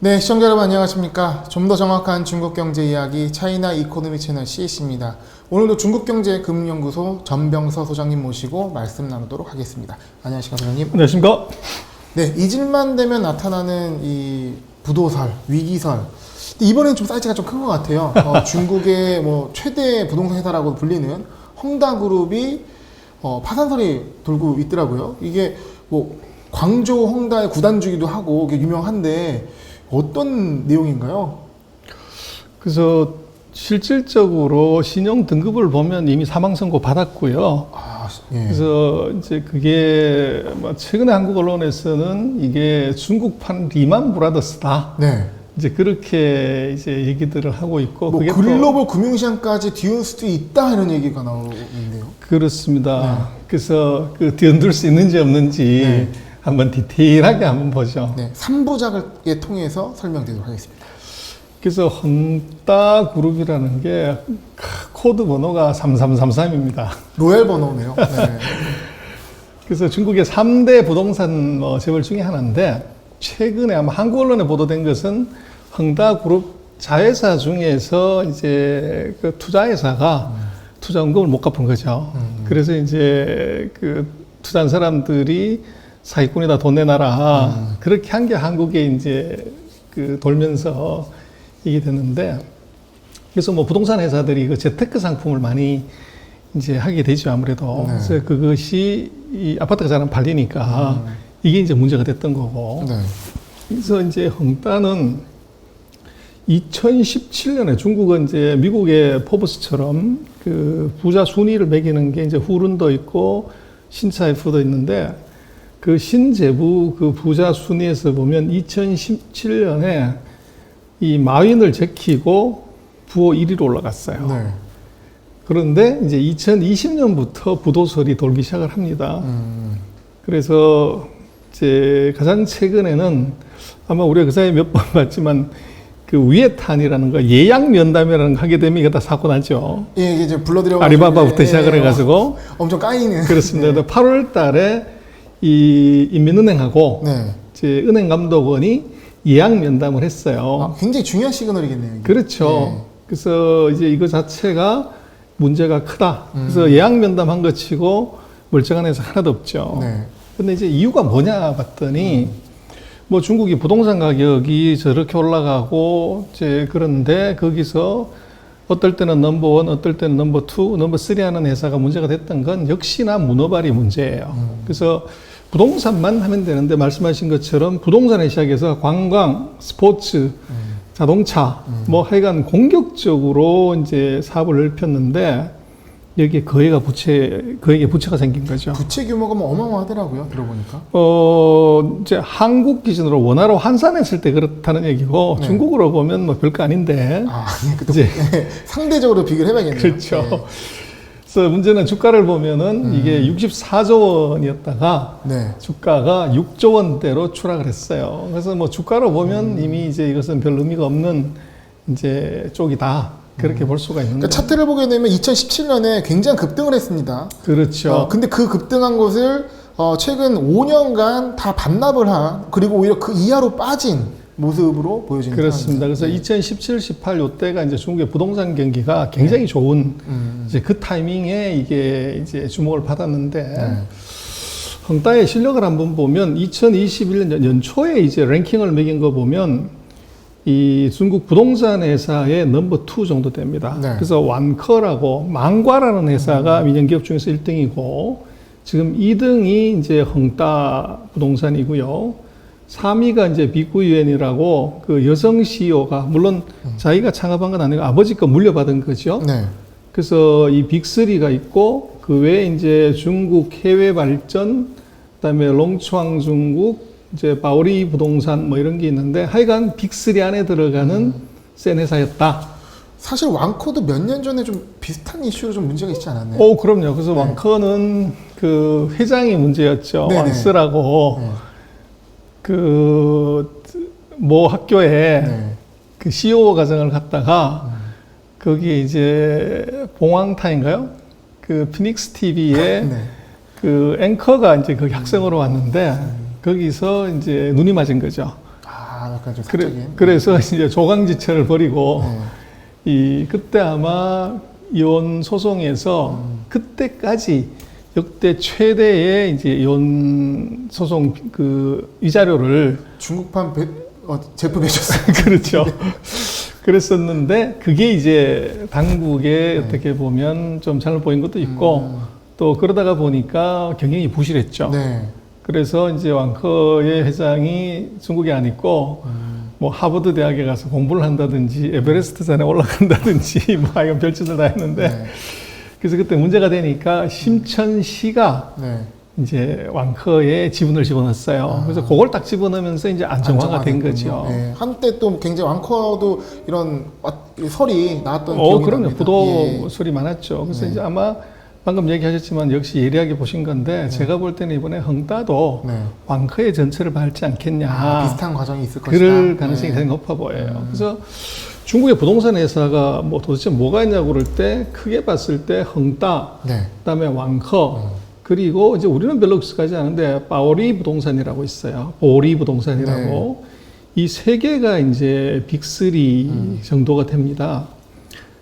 네, 시청자 여러분 안녕하십니까. 좀 더 정확한 중국 경제 이야기 차이나 이코노미 채널 CS입니다. 오늘도 중국경제금융연구소 전병서 소장님 모시고 말씀 나누도록 하겠습니다. 안녕하십니까, 소장님. 안녕하십니까. 네, 잊을만 되면 나타나는 이 부도설, 위기설. 이번엔 좀 사이즈가 좀 큰 것 같아요. 중국의 뭐 최대 부동산 회사라고 불리는 헝다그룹이 파산설이 돌고 있더라고요. 이게 뭐 광저우 헝다의 구단주기도 하고 유명한데 어떤 내용인가요? 그래서 실질적으로 신용 등급을 보면 이미 사망 선고 받았고요. 예. 그래서 이제 그게 뭐 최근에 한국 언론에서는 이게 중국판 리만 브라더스다. 네. 이제 그렇게 이제 얘기들을 하고 있고, 뭐 그게 글로벌 금융시장까지 뒤흔 수도 있다 이런 얘기가 나오는데요. 그렇습니다. 네. 그래서 그 뒤흔들 수 있는지 없는지 네. 한번 디테일하게 한번 보죠. 네, 3부작을 통해서 설명드리도록 하겠습니다. 그래서 헝다 그룹이라는 게 코드 번호가 3333입니다. 로얄 번호네요. 네. 그래서 중국의 3대 부동산 재벌 중에 하나인데, 최근에 아마 한국 언론에 보도된 것은 헝다 그룹 자회사 중에서 이제 그 투자회사가 투자원금을 못 갚은 거죠. 그래서 이제 그 투자한 사람들이 사기꾼이다 돈 내놔라. 그렇게 한 게 한국에 이제 그 돌면서 이게 됐는데, 그래서 뭐 부동산 회사들이 그 재테크 상품을 많이 이제 하게 되죠, 아무래도. 네. 그래서 그것이 이 아파트가 잘 안 팔리니까 이게 이제 문제가 됐던 거고. 네. 그래서 이제 헝다는 2017년에 중국은 이제 미국의 포브스처럼 그 부자 순위를 매기는 게 이제 후룬도 있고 신차이프도 있는데, 그 신재부 그 부자 순위에서 보면 2017년에 이 마윈을 제키고 부호 1위로 올라갔어요. 네. 그런데 이제 2020년부터 부도설이 돌기 시작을 합니다. 그래서 이제 가장 최근에는 아마 우리가 그 사이에 몇 번 봤지만 그 위에탄이라는 거, 예약 면담이라는 거 하게 되면 이거 다 사고 나죠. 예, 이게 이제 불러드려 아리바바부터 시작을 해가지고. 엄청 까이는. 그렇습니다. 네. 8월 달에 이 인민은행하고 네. 이제 은행감독원이 예약 면담을 했어요. 굉장히 중요한 시그널이겠네요. 이게. 그렇죠. 네. 그래서 이제 이거 자체가 문제가 크다. 그래서 예약 면담한 것 치고 멀쩡한 회사 하나도 없죠. 네. 근데 이제 이유가 뭐냐 봤더니 뭐 중국이 부동산 가격이 저렇게 올라가고 이제 그런데 거기서 어떨 때는 넘버 1, 어떨 때는 넘버 2, 넘버 3 하는 회사가 문제가 됐던 건 역시나 문어발이 문제예요. 그래서 부동산만 하면 되는데 말씀하신 것처럼 부동산에 시작해서 관광, 스포츠, 자동차, 뭐 하여간 공격적으로 이제 사업을 넓혔는데 여기에 거액의 부채가 생긴 거죠. 부채 규모가 뭐 어마어마하더라고요. 들어보니까. 이제 한국 기준으로 원화로 환산했을 때 그렇다는 얘기고, 네. 중국으로 보면 뭐 별거 아닌데. 예, 그때 이제 상대적으로 비교를 해봐야겠네요. 그렇죠. 네. 그래서 문제는 주가를 보면은 이게 64조 원이었다가 네. 주가가 6조 원대로 추락을 했어요. 그래서 뭐 주가로 보면 이미 이제 이것은 별 의미가 없는 이제 쪽이다. 그렇게 볼 수가 있는데. 그러니까 차트를 보게 되면 2017년에 굉장히 급등을 했습니다. 그렇죠. 근데 그 급등한 것을 최근 5년간 다 반납을 한, 그리고 오히려 그 이하로 빠진 모습으로 보여지는 그렇습니다. 상황입니다. 그래서 2017, 18 요때가 이제 중국의 부동산 경기가 굉장히 좋은 이제 그 타이밍에 이게 이제 주목을 받았는데, 헝다의 실력을 한번 보면 2021년 연초에 이제 랭킹을 매긴 거 보면 이 중국 부동산 회사의 넘버 2 정도 됩니다. 네. 그래서 완커라고 망과라는 회사가 민영기업 중에서 1등이고, 지금 2등이 이제 헝다 부동산이고요. 3위가 이제 비구유엔이라고 그 여성 CEO가, 물론 자기가 창업한 건 아니고 아버지 거 물려받은 거죠. 네. 그래서 이 빅3가 있고, 그 외에 이제 중국 해외 발전, 그다음에 롱추앙 중국, 이제 바오리 부동산 뭐 이런 게 있는데, 하여간 빅3 안에 들어가는 센 회사였다. 사실 왕코도 몇 년 전에 좀 비슷한 이슈로 좀 문제가 있지 않았나요? 그럼요. 그래서 왕커는 그 회장이 문제였죠. 네네. 왕스라고. 그 모 학교에 네. 그 CEO 과정을 갔다가 거기 이제 봉황타인가요? 그 피닉스 TV에 네. 그 앵커가 이제 거기 학생으로 왔는데 거기서 이제 눈이 맞은 거죠. 아, 약간 좀 사적인. 그래서 이제 조강지처를 벌이고 네. 그때 아마 이혼 소송에서 그때까지 역대 최대의 이제 이혼 소송 그 위자료를 중국판 제프 배셨어요. 그렇죠. 그랬었는데 그게 이제 당국에 어떻게 보면 좀 잘못 보인 것도 있고 또 그러다가 보니까 경영이 부실했죠. 네. 그래서 이제 왕커의 회장이 중국에 안 있고 뭐 하버드 대학에 가서 공부를 한다든지 에베레스트 산에 올라간다든지 뭐 하여간 별짓을 다 했는데 네. 그래서 그때 문제가 되니까 심천시가 네. 이제 왕커에 지분을 집어넣었어요. 그래서 그걸 딱 집어넣으면서 이제 안정화가 된 거죠. 네. 한때 또 굉장히 왕커도 이런 설이 나왔던 기억이 그럼요. 납니다. 부도 예. 소리 많았죠. 그래서 네. 이제 아마 방금 얘기하셨지만 역시 예리하게 보신 건데 제가 볼 때는 이번에 헝다도 네. 왕커의 전철을 밟지 않겠냐. 비슷한 과정이 있을 것이다. 그럴 가능성이 네. 대단히 높아 보여요. 그래서 중국의 부동산 회사가 뭐 도대체 뭐가 있냐고 그럴 때 크게 봤을 때 헝다, 네. 그다음에 왕커, 그리고 이제 우리는 별로 익숙하지 않은데 바오리 부동산이라고 있어요. 보리 부동산이라고 이 세 개가 이제 빅3 정도가 됩니다.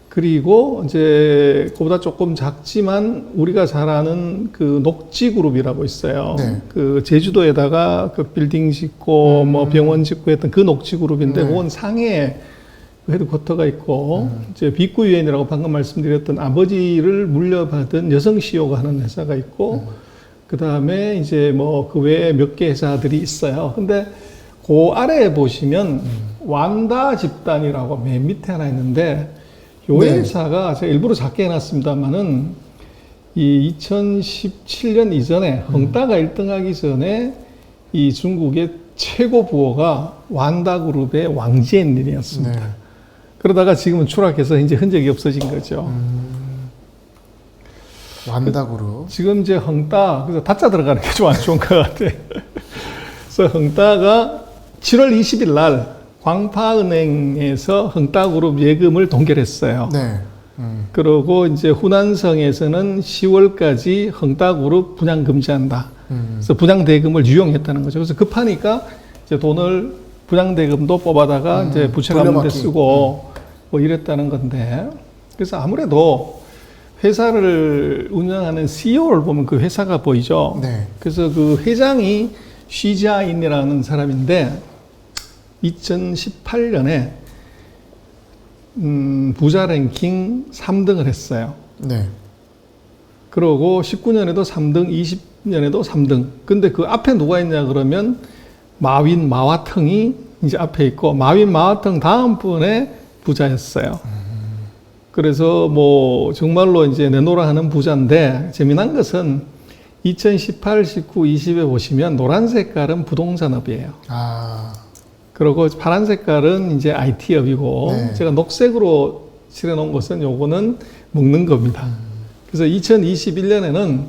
그리고 이제 그보다 조금 작지만 우리가 잘 아는 그 녹지그룹이라고 있어요. 네. 그 제주도에다가 그 빌딩 짓고 뭐 병원 짓고 했던 그 녹지그룹인데 네. 그건 상해에 헤드쿼터가 있고 이제 빅구유엔이라고 방금 말씀드렸던 아버지를 물려받은 여성 CEO가 하는 회사가 있고 그 다음에 이제 뭐 그 외에 몇 개 회사들이 있어요. 근데 그 아래에 보시면 완다 집단이라고 맨 밑에 하나 있는데 요 네. 회사가 제가 일부러 작게 해놨습니다만은 이 2017년 이전에 헝다가 1등하기 전에 이 중국의 최고 부호가 완다그룹의 왕지엔린이었습니다. 네. 그러다가 지금은 추락해서 이제 흔적이 없어진 거죠. 완다그룹. 지금 이제 헝다, 그래서 다짜 들어가는 게 좀 안 좋은 것 같아. 그래서 헝다가 7월 20일 날 광파은행에서 헝다그룹 예금을 동결했어요. 네. 그리고 이제 후난성에서는 10월까지 헝다그룹 분양 금지한다. 그래서 분양대금을 유용했다는 거죠. 그래서 급하니까 이제 돈을 분양대금도 뽑아다가 이제 부채 갚는 데 돌려받기. 쓰고 뭐 이랬다는 건데. 그래서 아무래도 회사를 운영하는 CEO를 보면 그 회사가 보이죠. 네. 그래서 그 회장이 쉬자인이라는 사람인데 2018년에 부자 랭킹 3등을 했어요. 네. 그러고 19년에도 3등, 20년에도 3등. 근데 그 앞에 누가 있냐 그러면 마윈 마와텅이 이제 앞에 있고 마윈 마와텅 다음 분에 부자였어요. 그래서 뭐 정말로 이제 내노라 하는 부자인데 재미난 것은 2018, 19, 20에 보시면 노란 색깔은 부동산업이에요. 아. 그리고 파란 색깔은 이제 IT업이고 네. 제가 녹색으로 칠해놓은 것은 요거는 먹는 겁니다. 그래서 2021년에는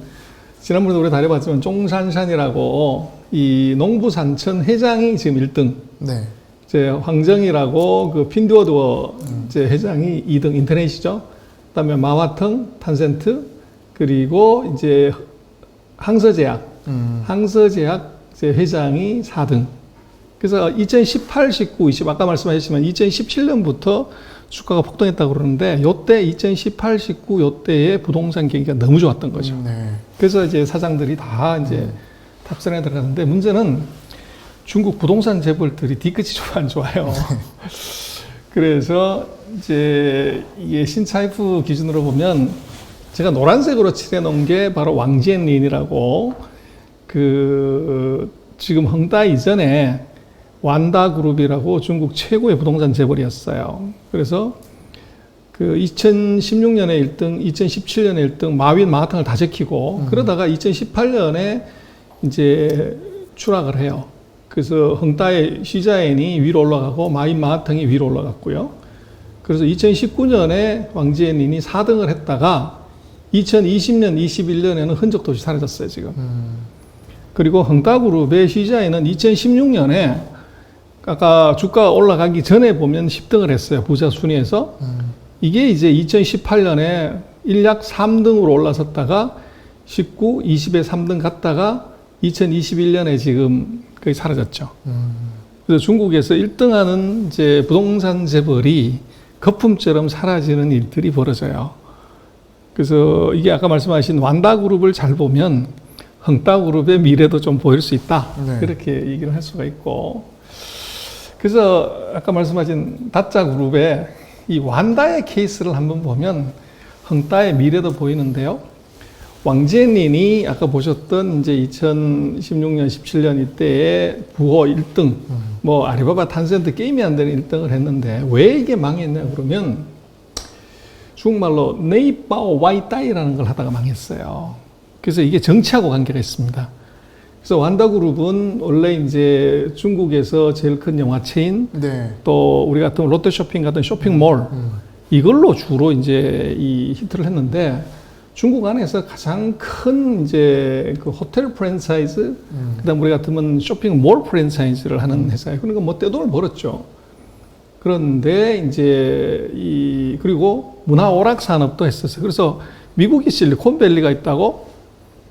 지난번에 우리 다뤄봤지만 쫑산산이라고 이 농부산천 회장이 지금 1등, 네. 이제 황정이라고 그 핀듀어드워 이제 회장이 2등 인터넷이죠. 그다음에 마와텅, 탄센트, 그리고 이제 항서제약, 항서제약 이제 회장이 4등. 그래서 2018, 19, 20 아까 말씀하셨지만 2017년부터 주가가 폭등했다고 그러는데 요때 2018, 19 요때의 부동산 경기가 너무 좋았던 거죠. 네. 그래서 이제 사장들이 다 이제 탑선에 들어갔는데 문제는 중국 부동산 재벌들이 뒤끝이 좀 안 좋아요. 그래서 이제 이게 신차이프 기준으로 보면 제가 노란색으로 칠해놓은 게 바로 왕지엔린이라고 그 지금 헝다 이전에 완다그룹이라고 중국 최고의 부동산 재벌이었어요. 그래서 그 2016년에 1등, 2017년에 1등, 마윈 마하탕을 다 제키고 그러다가 2018년에 이제 추락을 해요. 그래서 헝다의 시자엔이 위로 올라가고 마윈 마하탕이 위로 올라갔고요. 그래서 2019년에 왕지엔린이 4등을 했다가 2020년, 21년에는 흔적도 없이 사라졌어요, 지금. 그리고 헝다그룹의 시자엔은 2016년에 아까 주가가 올라가기 전에 보면 10등을 했어요. 부자 순위에서. 이게 이제 2018년에 일약 3등으로 올라섰다가 19, 20에 3등 갔다가 2021년에 지금 거의 사라졌죠. 그래서 중국에서 1등하는 이제 부동산 재벌이 거품처럼 사라지는 일들이 벌어져요. 그래서 이게 아까 말씀하신 완다그룹을 잘 보면 헝다그룹의 미래도 좀 보일 수 있다. 네. 그렇게 얘기를 할 수가 있고. 그래서 아까 말씀하신 다짜그룹의 이 완다의 케이스를 한번 보면 헝다의 미래도 보이는데요. 왕제닌이 아까 보셨던 이제 2016년, 17년 이때에 부호 1등, 뭐 아리바바 탄센트 게임이 안 되는 1등을 했는데 왜 이게 망했냐 그러면 중국말로 네이바오 와이따이라는 걸 하다가 망했어요. 그래서 이게 정치하고 관계가 있습니다. 그래서 완다그룹은 원래 이제 중국에서 제일 큰 영화체인 네. 또 우리 같은 롯데쇼핑 같은 쇼핑몰 이걸로 주로 이제 이 히트를 했는데 중국 안에서 가장 큰 이제 그 호텔 프랜차이즈, 그다음 우리 같으면 쇼핑몰 프랜차이즈를 하는 회사예요. 그러니까 뭐 떼돈을 벌었죠. 그런데 이제 그리고 문화 오락 산업도 했었어요. 그래서 미국이 실리콘밸리가 있다고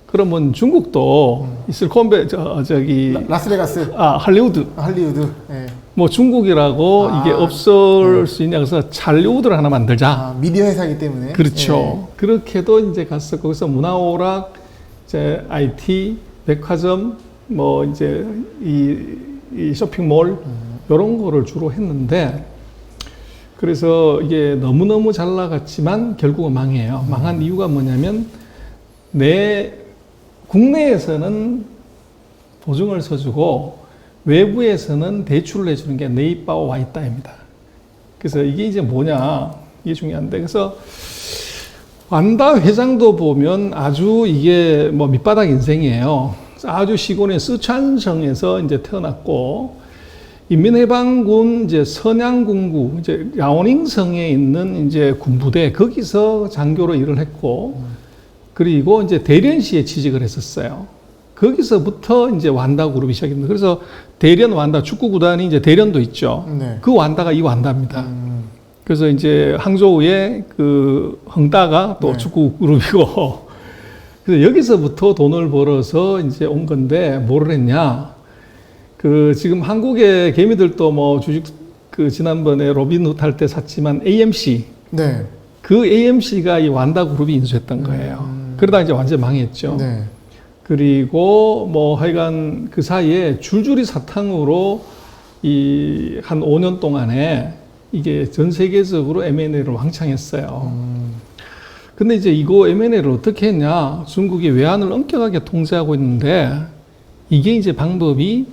그러면 중국도 이 실리콘밸리 저기 라스베가스, 할리우드 할리우드. 예. 뭐 중국이라고 이게 없을 수 있냐 그래서 잘리우드를 하나 만들자. 미디어 회사이기 때문에. 그렇죠. 그렇게도 이제 갔었고 그래서 문화오락, 이제 IT, 백화점, 뭐 이제 이 쇼핑몰 이런 거를 주로 했는데 그래서 이게 너무너무 잘 나갔지만 결국은 망해요. 망한 이유가 뭐냐면 국내에서는 보증을 서주고 외부에서는 대출을 해주는 게 네이바오 와이따입니다. 그래서 이게 이제 뭐냐 이게 중요한데 그래서 완다 회장도 보면 아주 이게 뭐 밑바닥 인생이에요. 아주 시골의 쓰촨성에서 이제 태어났고 인민해방군 이제 선양군구 이제 야오닝성에 있는 이제 군부대 거기서 장교로 일을 했고 그리고 이제 대련시에 취직을 했었어요. 거기서부터 이제 완다 그룹이 시작입니다. 그래서 대련 완다 축구 구단이 이제 대련도 있죠. 네. 그 완다가 이 완다입니다. 그래서 이제 항저우의 그 헝다가 또 네. 축구 그룹이고 그래서 여기서부터 돈을 벌어서 이제 온 건데 뭐를 했냐? 그 지금 한국의 개미들도 뭐 주식 그 지난번에 로빈훗 할 때 샀지만 AMC 네. 그 AMC가 이 완다 그룹이 인수했던 거예요. 그러다 이제 완전 망했죠. 네. 그리고 뭐 하여간 그 사이에 줄줄이 사탕으로 이 한 5년 동안에 이게 전 세계적으로 M&A를 왕창 했어요. 근데 이제 이거 M&A를 어떻게 했냐? 중국이 외환을 엄격하게 통제하고 있는데 이게 이제 방법이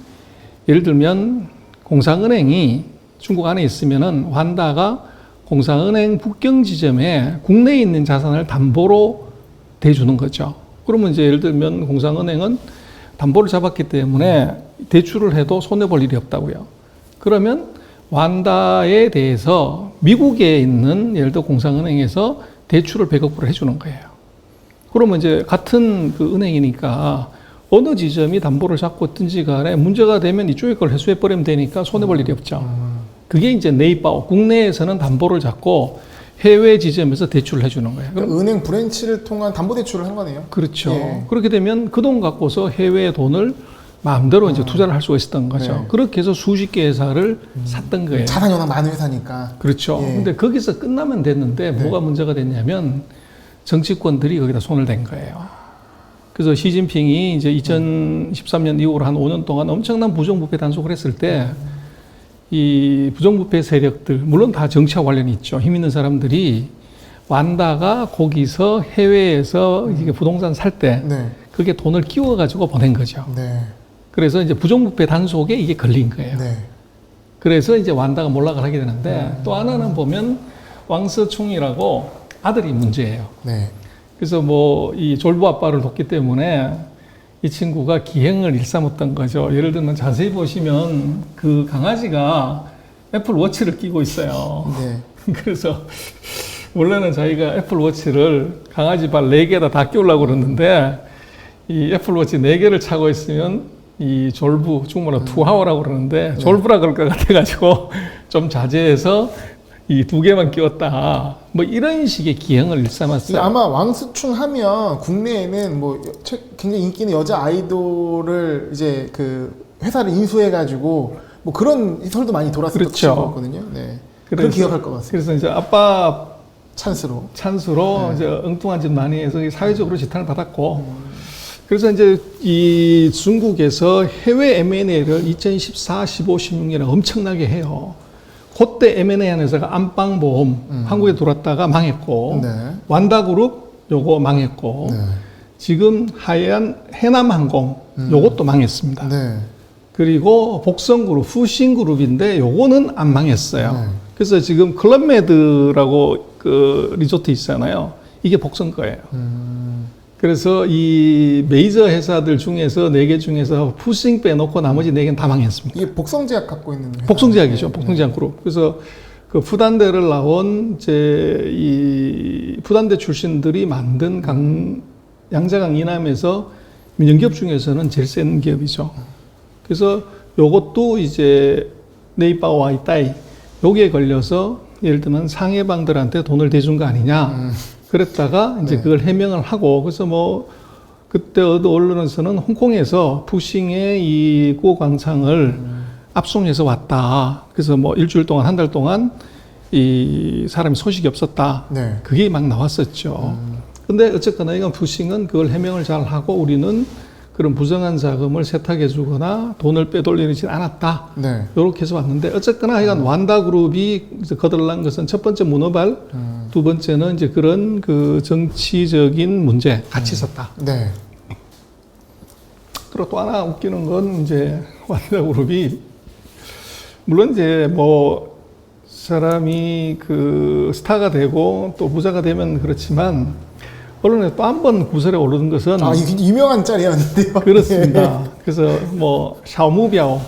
예를 들면 공상은행이 중국 안에 있으면은 완다가 공상은행 북경 지점에 국내에 있는 자산을 담보로 대주는 거죠. 그러면 이제 예를 들면 공상은행은 담보를 잡았기 때문에 대출을 해도 손해볼 일이 없다고요. 그러면 완다에 대해서 미국에 있는 예를 들어 공상은행에서 대출을 100억 불을 해주는 거예요. 그러면 이제 같은 그 은행이니까 어느 지점이 담보를 잡고 있든지 간에 문제가 되면 이쪽에 걸 회수해버리면 되니까 손해볼 일이 없죠. 그게 이제 네이바오. 국내에서는 담보를 잡고 해외 지점에서 대출을 해주는 거예요. 그럼 은행 브랜치를 통한 담보대출을 한 거네요. 그렇죠. 예. 그렇게 되면 그 돈 갖고서 해외 돈을 마음대로 이제 투자를 할 수가 있었던 거죠. 네. 그렇게 해서 수십 개 회사를 샀던 거예요. 자산이 워낙 많은 회사니까. 그렇죠. 예. 근데 거기서 끝나면 됐는데 네. 뭐가 문제가 됐냐면 정치권들이 거기다 손을 댄 거예요. 그래서 시진핑이 이제 2013년 이후로 한 5년 동안 엄청난 부정부패 단속을 했을 때 이 부정부패 세력들, 물론 다 정치와 관련이 있죠. 힘 있는 사람들이 완다가 거기서 해외에서 이게 부동산 살 때 네. 그게 돈을 끼워가지고 보낸 거죠. 네. 그래서 이제 부정부패 단속에 이게 걸린 거예요. 네. 그래서 이제 완다가 몰락을 하게 되는데 또 하나는 보면 왕서충이라고 아들이 문제예요. 네. 그래서 뭐 이 졸부 아빠를 돕기 때문에 이 친구가 기행을 일삼았던 거죠. 예를 들면 자세히 보시면 그 강아지가 애플 워치를 끼고 있어요. 네. 그래서 원래는 자기가 애플 워치를 강아지 발 4개에다 다 끼우려고 그러는데 이 애플 워치 4개를 차고 있으면 이 졸부, 중국말로 투하오라고 그러는데 졸부라 그럴 것 같아가지고 좀 자제해서 이 2개만 끼웠다. 뭐 이런 식의 기행을 일삼았어요. 아마 왕수충 하면 국내에는 뭐 굉장히 인기 있는 여자 아이돌을 이제 그 회사를 인수해가지고 뭐 그런 설도 많이 돌았었던 그렇죠. 친구였거든요. 네. 그걸 기억할 것 같습니다. 그래서 이제 아빠 찬스로. 찬스로 이제 엉뚱한 짓 많이 해서 사회적으로 지탄을 받았고, 그래서 이제 이 중국에서 해외 M&A를 2014, 15, 16년에 엄청나게 해요. 그때 M&A 한 회사가 안방보험 한국에 들어왔다가 망했고, 네. 완다그룹 요거 망했고, 네. 지금 하얀 해남항공 요것도 망했습니다. 네. 그리고 복성그룹, 후신그룹인데 요거는 안 망했어요. 네. 그래서 지금 클럽메드라고 그 리조트 있잖아요. 이게 복성 거예요. 그래서 이 메이저 회사들 중에서 4개 중에서 푸싱 빼놓고 나머지 4개는 다 망했습니다. 이게 복성제약 갖고 있는 회사. 복성제약이죠. 네. 복성제약 그룹. 그래서 그 푸단대를 나온 이제 이 푸단대 출신들이 만든 양자강 이남에서 민영기업 중에서는 제일 센 기업이죠. 그래서 요것도 이제 네이바와 이따이 여기에 걸려서 예를 들면 상해방들한테 돈을 대준 거 아니냐. 그랬다가 이제 네. 그걸 해명을 하고, 그래서 뭐 그때 어느 언론에서는 홍콩에서 푸싱의 이 구광창을 압송해서 왔다. 그래서 뭐 일주일 동안, 한 달 동안 이 사람이 소식이 없었다. 네. 그게 막 나왔었죠. 근데 어쨌거나 이건 푸싱은 그걸 해명을 잘 하고 우리는 그런 부정한 자금을 세탁해 주거나 돈을 빼돌리지 않았다. 네. 이렇게 해서 왔는데 어쨌거나 하여간 완다그룹이 거들난 것은 첫 번째 문어발, 두 번째는 이제 그런 그 정치적인 문제 같이 있었다. 네. 그리고 또 하나 웃기는 건 이제 완다그룹이 물론 이제 뭐 사람이 그 스타가 되고 또 부자가 되면 그렇지만 언론에 또 한 번 구설에 오르는 것은 아, 이게 유명한 짤이었는데요. 그렇습니다. 그래서 뭐 샤오무비아오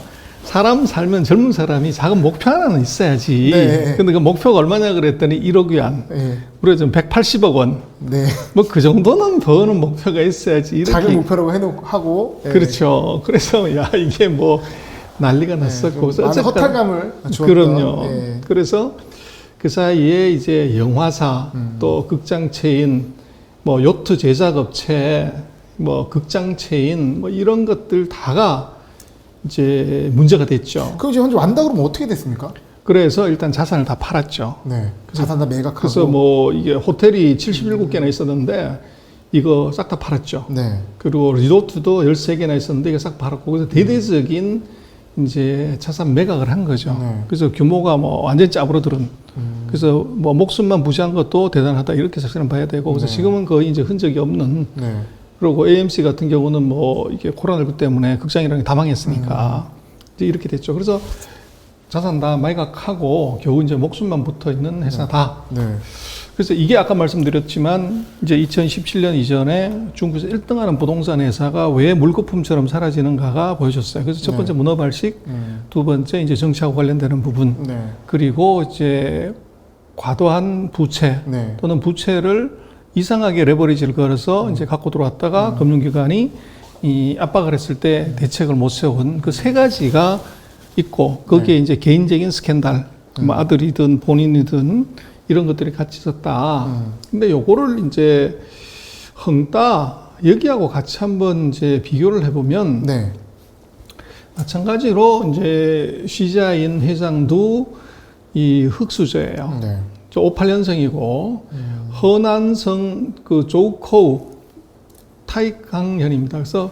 사람 살면 젊은 사람이 작은 목표 하나는 있어야지. 네. 근데 그 목표가 얼마냐 그랬더니 1억 위안. 네. 우리가 지금 180억 원. 네. 뭐 그 정도는 버는 목표가 있어야지. 이렇게. 작은 목표라고 해놓고 하고. 네. 그렇죠. 그래서 야 이게 뭐 난리가 났었고. 네, 많은 허탈감을 주었던. 그럼요. 네. 그래서 그 사이에 이제 영화사 또 극장체인 뭐 요트 제작업체 뭐 극장체인 뭐 이런 것들 다가 이제 문제가 됐죠. 그럼 이제 현재 완다 그러면 어떻게 됐습니까? 그래서 일단 자산을 다 팔았죠. 네. 자산 다 매각하고. 그래서 뭐 이게 호텔이 77개나 있었는데 이거 싹 다 팔았죠. 네. 그리고 리조트도 13개나 있었는데 이거 싹 팔았고 그래서 대대적인 이제 자산 매각을 한 거죠. 네. 그래서 규모가 뭐 완전히 짜부러들은. 그래서 뭐 목숨만 부지한 것도 대단하다 이렇게 사실은 봐야 되고 그래서 네. 지금은 거의 이제 흔적이 없는. 네. 그리고 AMC 같은 경우는 뭐 이게 코로나19 때문에 극장이라는 게 다 망했으니까 이제 이렇게 됐죠. 그래서 자산 다 매각하고 겨우 이제 목숨만 붙어 있는 회사다. 네. 그래서 이게 아까 말씀드렸지만 이제 2017년 이전에 중국에서 1등하는 부동산 회사가 왜 물거품처럼 사라지는가가 보여줬어요. 그래서 첫 번째 문어발식, 두 번째 이제 정치하고 관련되는 부분, 네. 그리고 이제 과도한 부채 네. 또는 부채를 이상하게 레버리지를 걸어서 이제 갖고 들어왔다가 금융기관이 이 압박을 했을 때 대책을 못 세운 그 세 가지가 있고 거기에 이제 개인적인 스캔들, 뭐 아들이든 본인이든 이런 것들이 같이 있었다. 근데 요거를 이제 헝따 여기하고 같이 한번 이제 비교를 해보면 네. 마찬가지로 이제 시자인 회장도 이 흑수저예요. 네. 저 58년생이고 허난성 그 조코우 타이강현입니다. 그래서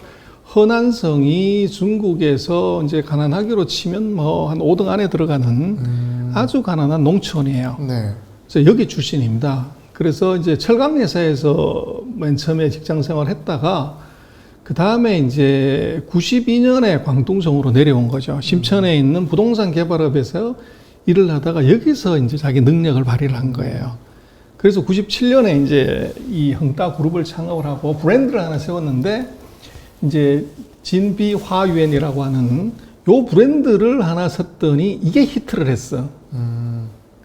허난성이 중국에서 이제 가난하기로 치면 뭐 한 5등 안에 들어가는 아주 가난한 농촌이에요. 네. 그래서 여기 출신입니다. 그래서 이제 철강회사에서 맨 처음에 직장 생활을 했다가 그 다음에 이제 92년에 광둥성으로 내려온 거죠. 심천에 있는 부동산 개발업에서 일을 하다가 여기서 이제 자기 능력을 발휘를 한 거예요. 그래서 97년에 이제 이 헝따 그룹을 창업을 하고 브랜드를 하나 세웠는데 이제 진비화유엔이라고 하는 요 브랜드를 하나 섰더니 이게 히트를 했어.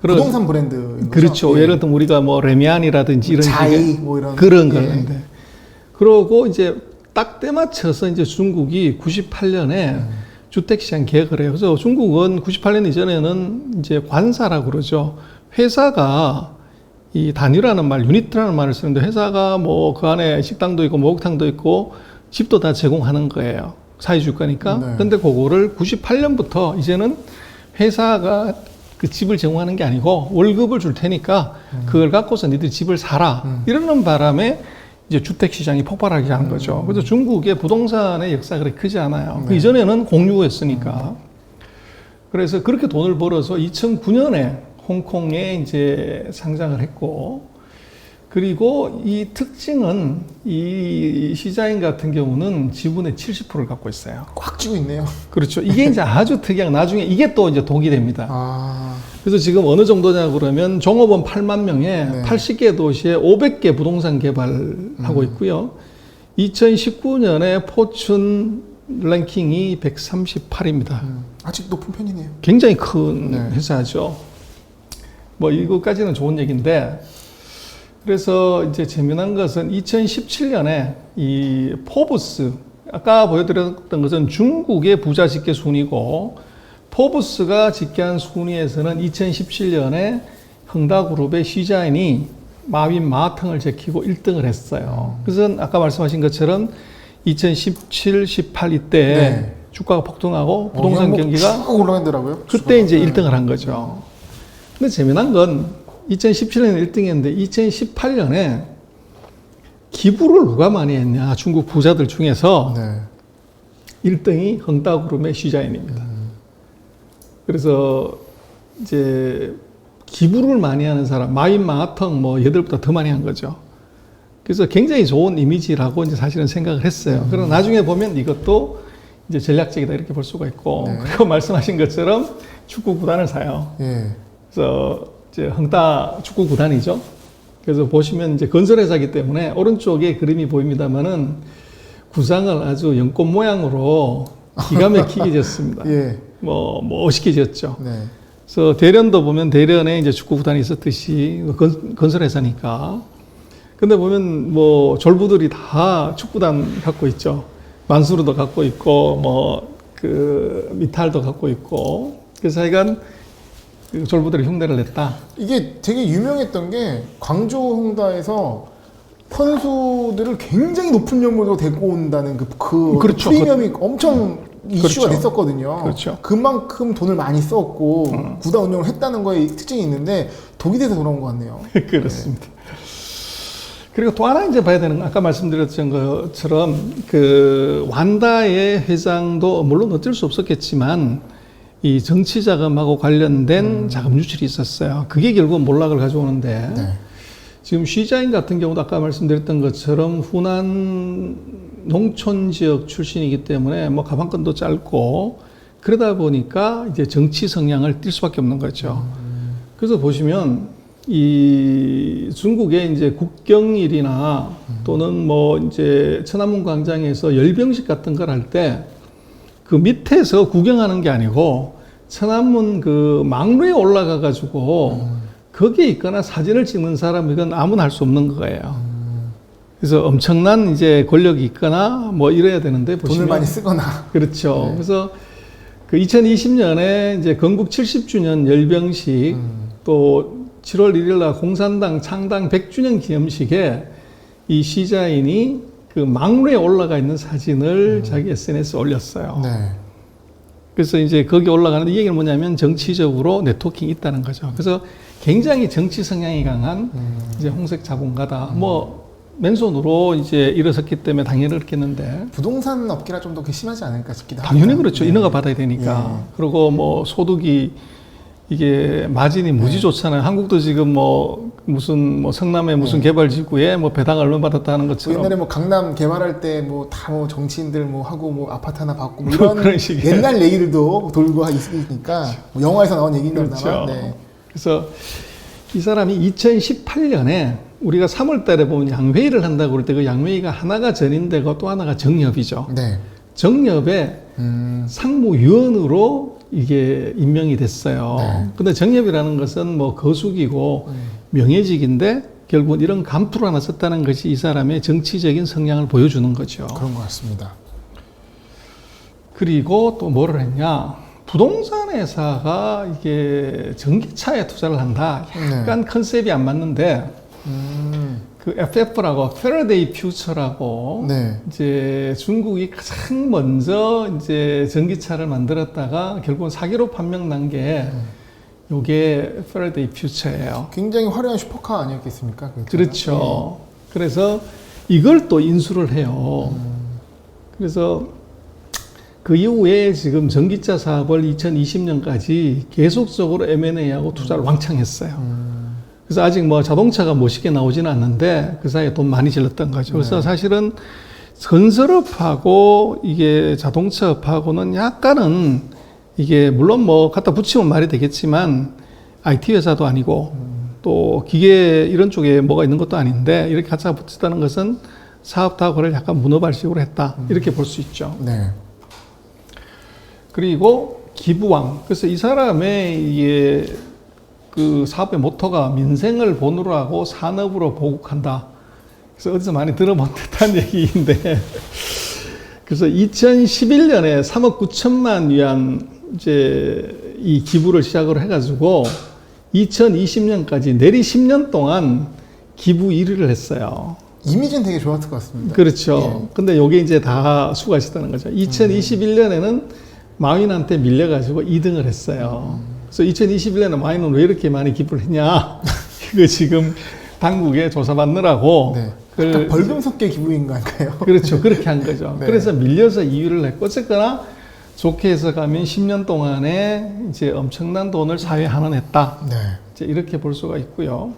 부동산 브랜드. 그렇죠. 예를 들면 우리가 뭐 레미안이라든지 이런 자이 식의 뭐 이런 그런 예. 건데. 그러고 이제 딱 때맞춰서 이제 중국이 98년에 주택시장 개혁을 해요. 그래서 중국은 98년 이전에는 이제 관사라고 그러죠. 회사가 이 단위라는 말, 유니트라는 말을 쓰는데 회사가 뭐 그 안에 식당도 있고 목욕탕도 있고 집도 다 제공하는 거예요. 사회주가니까. 네. 근데 그거를 98년부터 이제는 회사가 그 집을 제공하는 게 아니고 월급을 줄 테니까 그걸 갖고서 니들이 집을 사라. 이러는 바람에 이제 주택 시장이 폭발하게 한 거죠. 그래서 중국의 부동산의 역사가 그렇게 크지 않아요. 그 네. 이전에는 공유였으니까. 그래서 그렇게 돈을 벌어서 2009년에 홍콩에 이제 상장을 했고, 그리고 이 특징은 이 시자인 같은 경우는 지분의 70%를 갖고 있어요. 꽉 쥐고 있네요. 그렇죠. 이게 이제 아주 특이한, 나중에 이게 또 이제 독이 됩니다. 아, 그래서 지금 어느 정도냐 그러면 종업원 8만 명에 네. 80개 도시에 500개 부동산 개발하고 있고요. 2019년에 포춘 랭킹이 138입니다. 아직 높은 편이네요. 굉장히 큰 네. 회사죠. 뭐 이거까지는 좋은 얘기인데, 그래서 이제 재미난 것은 2017년에 이 포브스, 아까 보여드렸던 것은 중국의 부자 집계 순위고, 포브스가 집계한 순위에서는 2017년에 흥다그룹의 시자인이 마윈 마텅을 제키고 1등을 했어요. 그래서 아까 말씀하신 것처럼 2017, 18 이때 네. 주가가 폭등하고 부동산 경기가 쭉 올라가더라고요. 그때 이제 네. 1등을 한 거죠. 근데 재미난 건 2017년에 1등했는데 2018년에 기부를 누가 많이 했냐, 중국 부자들 중에서 네. 1등이 흥다그룹의 시자인입니다. 그래서 이제 기부를 많이 하는 사람, 마윈 마텅 뭐 얘들보다 더 많이 한 거죠. 그래서 굉장히 좋은 이미지라고 이제 사실은 생각을 했어요. 그러나 나중에 보면 이것도 이제 전략적이다 이렇게 볼 수가 있고, 네. 그리고 말씀하신 것처럼 축구 구단을 사요. 예. 그래서 이제 흥다 축구 구단이죠. 그래서 보시면 이제 건설회사이기 때문에 오른쪽에 그림이 보입니다만은 구상을 아주 연꽃 모양으로 기가 막히게 지었습니다. 예. 뭐 멋있게 지었죠. 네. 그래서 대련도 보면 대련에 이제 축구 구단이 있었듯이 건설회사니까. 근데 보면 뭐 졸부들이 다 축구단 갖고 있죠. 만수르도 갖고 있고 뭐 그 미탈도 갖고 있고. 그래서 하여간 그 졸부들이 흉내를 냈다. 이게 되게 유명했던 게 광주 홍다에서 선수들을 굉장히 높은 연봉으로 데리고 온다는 그 그렇죠. 프리미엄이 엄청 이슈가 그렇죠. 됐었거든요. 그렇죠. 그만큼 돈을 많이 썼고 구단 운영을 했다는 거에 특징이 있는데 독이 돼서 돌아온 것 같네요. 그렇습니다. 그리고 또 하나 이제 봐야 되는 건 아까 말씀드렸던 것처럼 그 완다의 회장도 물론 어쩔 수 없었겠지만 이 정치 자금하고 관련된 자금 유출이 있었어요. 그게 결국은 몰락을 가져오는데 네. 지금 시자인 같은 경우도 아까 말씀드렸던 것처럼 후난 농촌 지역 출신이기 때문에 뭐 가방끈도 짧고 그러다 보니까 이제 정치 성향을 띌 수밖에 없는 거죠. 그래서 보시면 이 중국의 이제 국경일이나 또는 뭐 이제 천안문 광장에서 열병식 같은 걸 할 때 그 밑에서 구경하는 게 아니고 천안문 그 망루에 올라가 가지고 거기에 있거나 사진을 찍는 사람 이건 아무나 할 수 없는 거예요. 그래서 엄청난 이제 권력이 있거나 뭐 이래야 되는데 보시면 돈을 많이 쓰거나. 그렇죠. 네. 그래서 그 2020년에 이제 건국 70주년 열병식 또 7월 1일 날 공산당 창당 100주년 기념식에 이 시자인이 그 망루에 올라가 있는 사진을 자기 SNS에 올렸어요. 네. 그래서 이제 거기 올라가는데 이 얘기는 뭐냐면 정치적으로 네트워킹이 있다는 거죠. 그래서 굉장히 정치 성향이 강한 이제 홍색 자본가다. 뭐 맨손으로 이제 일어섰기 때문에 당연히 그렇겠는데 부동산 업계라 좀 더 심하지 않을까 싶기도 합니다. 당연히 그렇죠. 네. 인허가 받아야 되니까. 그리고 뭐 소득이 이게 마진이 무지 좋잖아요. 한국도 지금 뭐 무슨 뭐 성남의 무슨 개발지구에 뭐 배당 얼마 받았다는 뭐 것처럼 옛날에 뭐 강남 개발할 때 뭐 다 뭐 정치인들 뭐 하고 뭐 아파트 하나 받고 뭐 이런 그런 식의. 옛날 얘기들도 돌고 있으니까 뭐 영화에서 나온 얘기인가만. 그렇죠. 네. 그래서 이 사람이 2018년에 우리가 3월 달에 보면 양회의를 한다고 그럴 때 그 양회의가 하나가 전인되고 또 하나가 정협이죠. 네. 정협에 상무위원으로 이게 임명이 됐어요. 네. 근데 정협이라는 것은 뭐 거수기고 명예직인데 결국은 이런 감투를 하나 썼다는 것이 이 사람의 정치적인 성향을 보여주는 거죠. 그런 것 같습니다. 그리고 또 뭐를 했냐. 부동산 회사가 이게 전기차에 투자를 한다. 약간 컨셉이 안 맞는데 그 FF라고 패러데이 퓨처라고 네. 이제 중국이 가장 먼저 이제 전기차를 만들었다가 결국은 사기로 판명 난 게 요게 패러데이 퓨처예요. 굉장히 화려한 슈퍼카 아니었겠습니까? 그 차가? 그렇죠. 그래서 이걸 또 인수를 해요. 그래서 그 이후에 지금 전기차 사업을 2020년까지 계속적으로 M&A하고 투자를 왕창 했어요. 그래서 아직 뭐 자동차가 멋있게 나오지는 않는데 그 사이에 돈 많이 질렀던 거죠. 그래서 사실은 건설업하고 이게 자동차업하고는 약간은 이게 물론 뭐 갖다 붙이면 말이 되겠지만 IT 회사도 아니고 또 기계 이런 쪽에 뭐가 있는 것도 아닌데 이렇게 갖다 붙였다는 것은 사업 타구를 약간 문어발식으로 했다. 이렇게 볼 수 있죠. 네. 그리고 기부왕. 그래서 이 사람의 이게 그 사업의 모토가 민생을 본으로 하고 산업으로 보국한다. 그래서 어디서 많이 들어본 듯한 얘기인데. 그래서 2011년에 3억 9천만 위안 이제 이 기부를 시작으로 해가지고 2020년까지 내리 10년 동안 기부 1위를 했어요. 이미지는 되게 좋았을 것 같습니다. 그렇죠. 근데 요게 이제 다 수고하셨다는 거죠. 2021년에는 마윈한테 밀려가지고 2등을 했어요. 그래서 2021년에 마윈은 왜 이렇게 많이 기부를 했냐. 이거 지금 당국에 조사받느라고. 네. 그걸 약간 벌금 섞여 기부인 거 아닐까요? 그렇죠. 그렇게 한 거죠. 네. 그래서 밀려서 2위를 했고, 어쨌거나 좋게 해서 가면 10년 동안에 이제 엄청난 돈을 사회에 환원했다. 네. 이제 이렇게 볼 수가 있고요.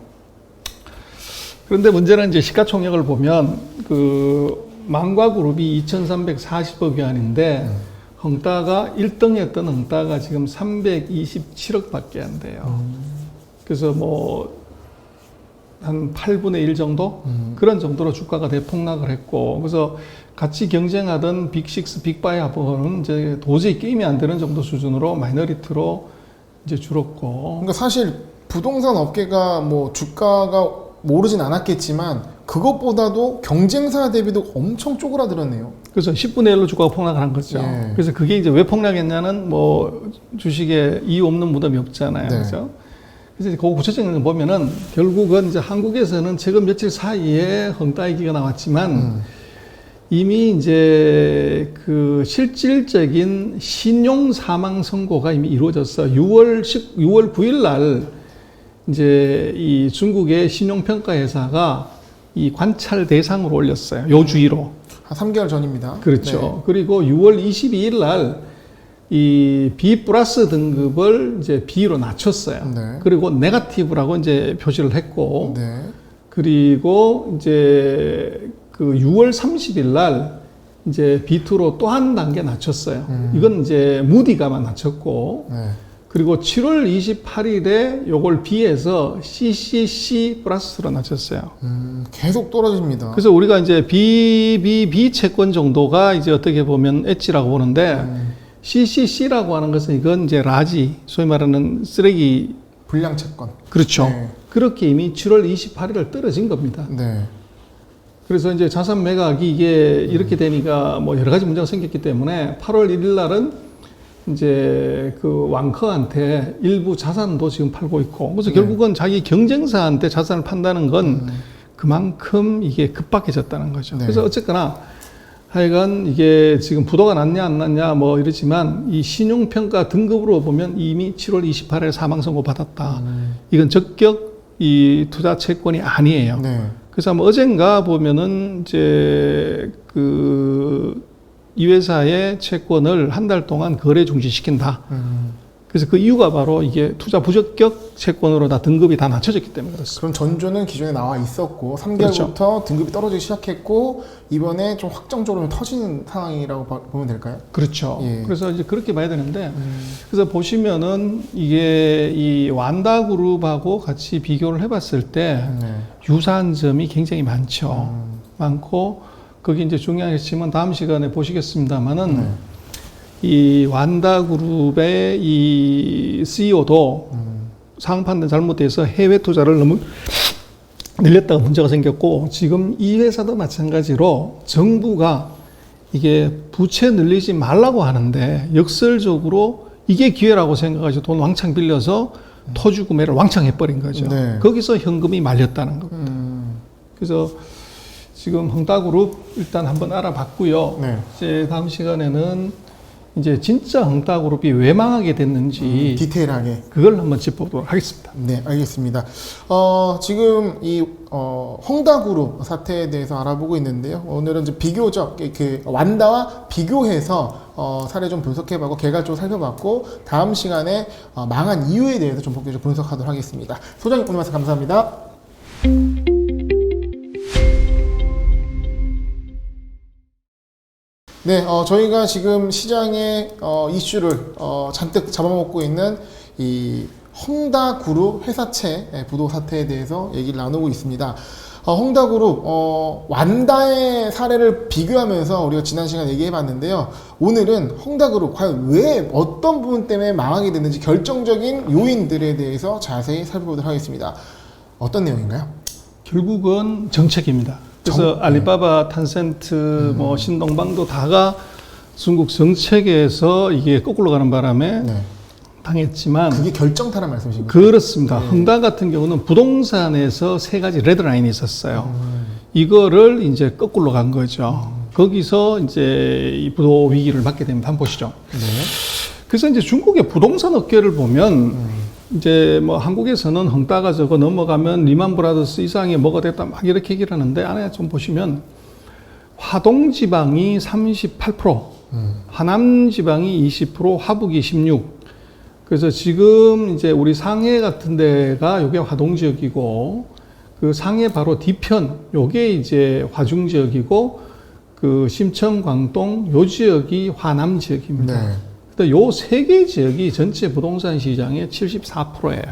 그런데 문제는 이제 시가총액을 보면 그 망과그룹이 2,340억 위안인데 헝다가 1등했던 헝다가 지금 327억밖에 안 돼요. 그래서 뭐 한 8분의 1 정도? 그런 정도로 주가가 대폭락을 했고, 그래서 같이 경쟁하던 빅6, 빅5하고는 이제 도저히 게임이 안 되는 정도 수준으로 마이너리티로 이제 줄었고. 그러니까 사실 부동산 업계가 뭐 주가가 오르진 않았겠지만 그것보다도 경쟁사 대비도 엄청 쪼그라들었네요. 그래서 10분의 1로 주가가 폭락을 한 거죠. 예. 그래서 그게 이제 왜 폭락했냐는 뭐 주식에 이유 없는 무덤이 없잖아요. 네. 그죠? 그래서 그 구체적인 거 보면은 결국은 이제 한국에서는 최근 며칠 사이에 헝다 얘기가 나왔지만 이미 이제 그 실질적인 신용 사망 선고가 이미 이루어졌어. 6월 9일 날 이제 이 중국의 신용평가회사가 이 관찰 대상으로 올렸어요. 요 주의로. 한 3개월 전입니다. 그렇죠. 네. 그리고 6월 22일 날 이 B 플러스 등급을 이제 B로 낮췄어요. 네. 그리고 네거티브라고 이제 표시를 했고, 네. 그리고 이제 그 6월 30일 날 이제 B2로 또 한 단계 낮췄어요. 이건 이제 무디가만 낮췄고, 네. 그리고 7월 28일에 요걸 B에서 CCC 플러스로 낮췄어요. 계속 떨어집니다. 그래서 우리가 이제 BBB 채권 정도가 이제 어떻게 보면 엣지라고 보는데, CCC라고 하는 것은 이건 이제 라지, 소위 말하는 쓰레기. 불량 채권. 그렇죠. 네. 그렇게 이미 7월 28일 떨어진 겁니다. 네. 그래서 이제 자산 매각이 이게 이렇게 되니까 뭐 여러 가지 문제가 생겼기 때문에 8월 1일 날은 이제 그 왕커한테 일부 자산도 지금 팔고 있고, 그래서 결국은 자기 경쟁사한테 자산을 판다는 건 그만큼 이게 급박해졌다는 거죠. 네. 그래서 어쨌거나 하여간 이게 지금 부도가 났냐 안 났냐 뭐 이러지만 이 신용평가 등급으로 보면 이미 7월 28일 사망 선고 받았다. 이건 적격 이 투자 채권이 아니에요. 네. 그래서 아마 어젠가 보면은 이제 그 이 회사의 채권을 한 달 동안 거래 중지시킨다. 그래서 그 이유가 바로 이게 투자 부적격 채권으로 다 등급이 다 낮춰졌기 때문에 그렇습니다. 그럼 전조는 기존에 나와 있었고 3개월부터 등급이 떨어지기 시작했고 이번에 좀 확정적으로 터지는 상황이라고 보면 될까요? 그렇죠. 예. 그래서 이제 그렇게 봐야 되는데, 그래서 보시면은 이게 이 완다 그룹하고 같이 비교를 해봤을 때 네. 유사한 점이 굉장히 많죠. 많고 거기 이제 중요한 핵심은 다음 시간에 보시겠습니다만은 이 완다 그룹의 이 CEO도 상황 판단 잘못돼서 해외 투자를 너무 늘렸다가 문제가 생겼고, 지금 이 회사도 마찬가지로 정부가 이게 부채 늘리지 말라고 하는데 역설적으로 이게 기회라고 생각하시고 돈 왕창 빌려서 토지 구매를 왕창 해버린 거죠. 네. 거기서 현금이 말렸다는 겁니다. 그래서 지금 헝다그룹 일단 한번 알아봤고요. 네. 이제 다음 시간에는 이제 진짜 헝다그룹이 왜 망하게 됐는지 디테일하게. 그걸 한번 짚어보도록 하겠습니다. 네, 알겠습니다. 지금 이 헝다그룹 사태에 대해서 알아보고 있는데요. 오늘은 이제 비교적 그 완다와 비교해서 사례 좀 분석해봤고 개괄적으로 살펴봤고 다음 시간에 망한 이유에 대해서 좀 본격적으로 분석하도록 하겠습니다. 소장님 오늘 말씀 감사합니다. 네, 저희가 지금 시장의 이슈를 잔뜩 잡아먹고 있는 이 헝다그룹 회사채 부도 사태에 대해서 얘기를 나누고 있습니다. 헝다그룹 완다의 사례를 비교하면서 우리가 지난 시간에 얘기해봤는데요. 오늘은 헝다그룹 과연 왜 어떤 부분 때문에 망하게 됐는지 결정적인 요인들에 대해서 자세히 살펴보도록 하겠습니다. 어떤 내용인가요? 결국은 정책입니다. 그래서 알리바바, 탄센트, 뭐 신동방도 다가 중국 정책에서 이게 거꾸로 가는 바람에 네. 당했지만 그게 결정타란 말씀이신가요? 그렇습니다. 네. 헝다 같은 경우는 부동산에서 세 가지 레드라인이 있었어요. 이거를 이제 거꾸로 간 거죠. 거기서 이제 이 부도 위기를 맞게 됩니다. 한번 보시죠. 네. 그래서 이제 중국의 부동산 업계를 보면 이제 뭐 한국에서는 헝다가 저거 넘어가면 리만 브라더스 이상이 뭐가 됐다 막 이렇게 얘기를 하는데 안에 좀 보시면 화동 지방이 38%, 하남 지방이 20%, 화북이 16%. 그래서 지금 이제 우리 상해 같은 데가 요게 화동 지역이고 그 상해 바로 뒤편 요게 이제 화중 지역이고 그 심청, 광동 요 지역이 화남 지역입니다. 네. 요 세 개 지역이 전체 부동산 시장의 74%예요.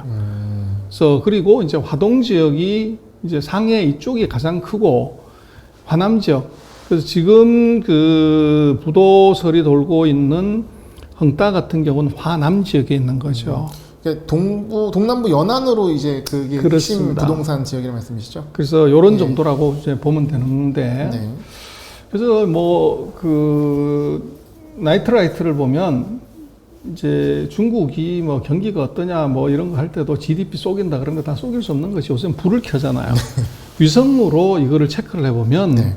그래서 그리고 이제 화동 지역이 이제 상해 이쪽이 가장 크고 화남 지역. 그래서 지금 그 부도설이 돌고 있는 헝다 같은 경우는 화남 지역에 있는 거죠. 그러니까 동남부 연안으로 이제 그게 핵심 그렇습니다. 부동산 지역이라는 말씀이시죠? 그래서 요런 네. 정도라고 이제 보면 되는데. 네. 그래서 뭐 그 나이트라이트를 보면 이제 중국이 뭐 경기가 어떠냐 뭐 이런 거 할 때도 GDP 속인다 그런 거 다 속일 수 없는 것이 요새 불을 켜잖아요. 위성으로 이거를 체크를 해보면 네.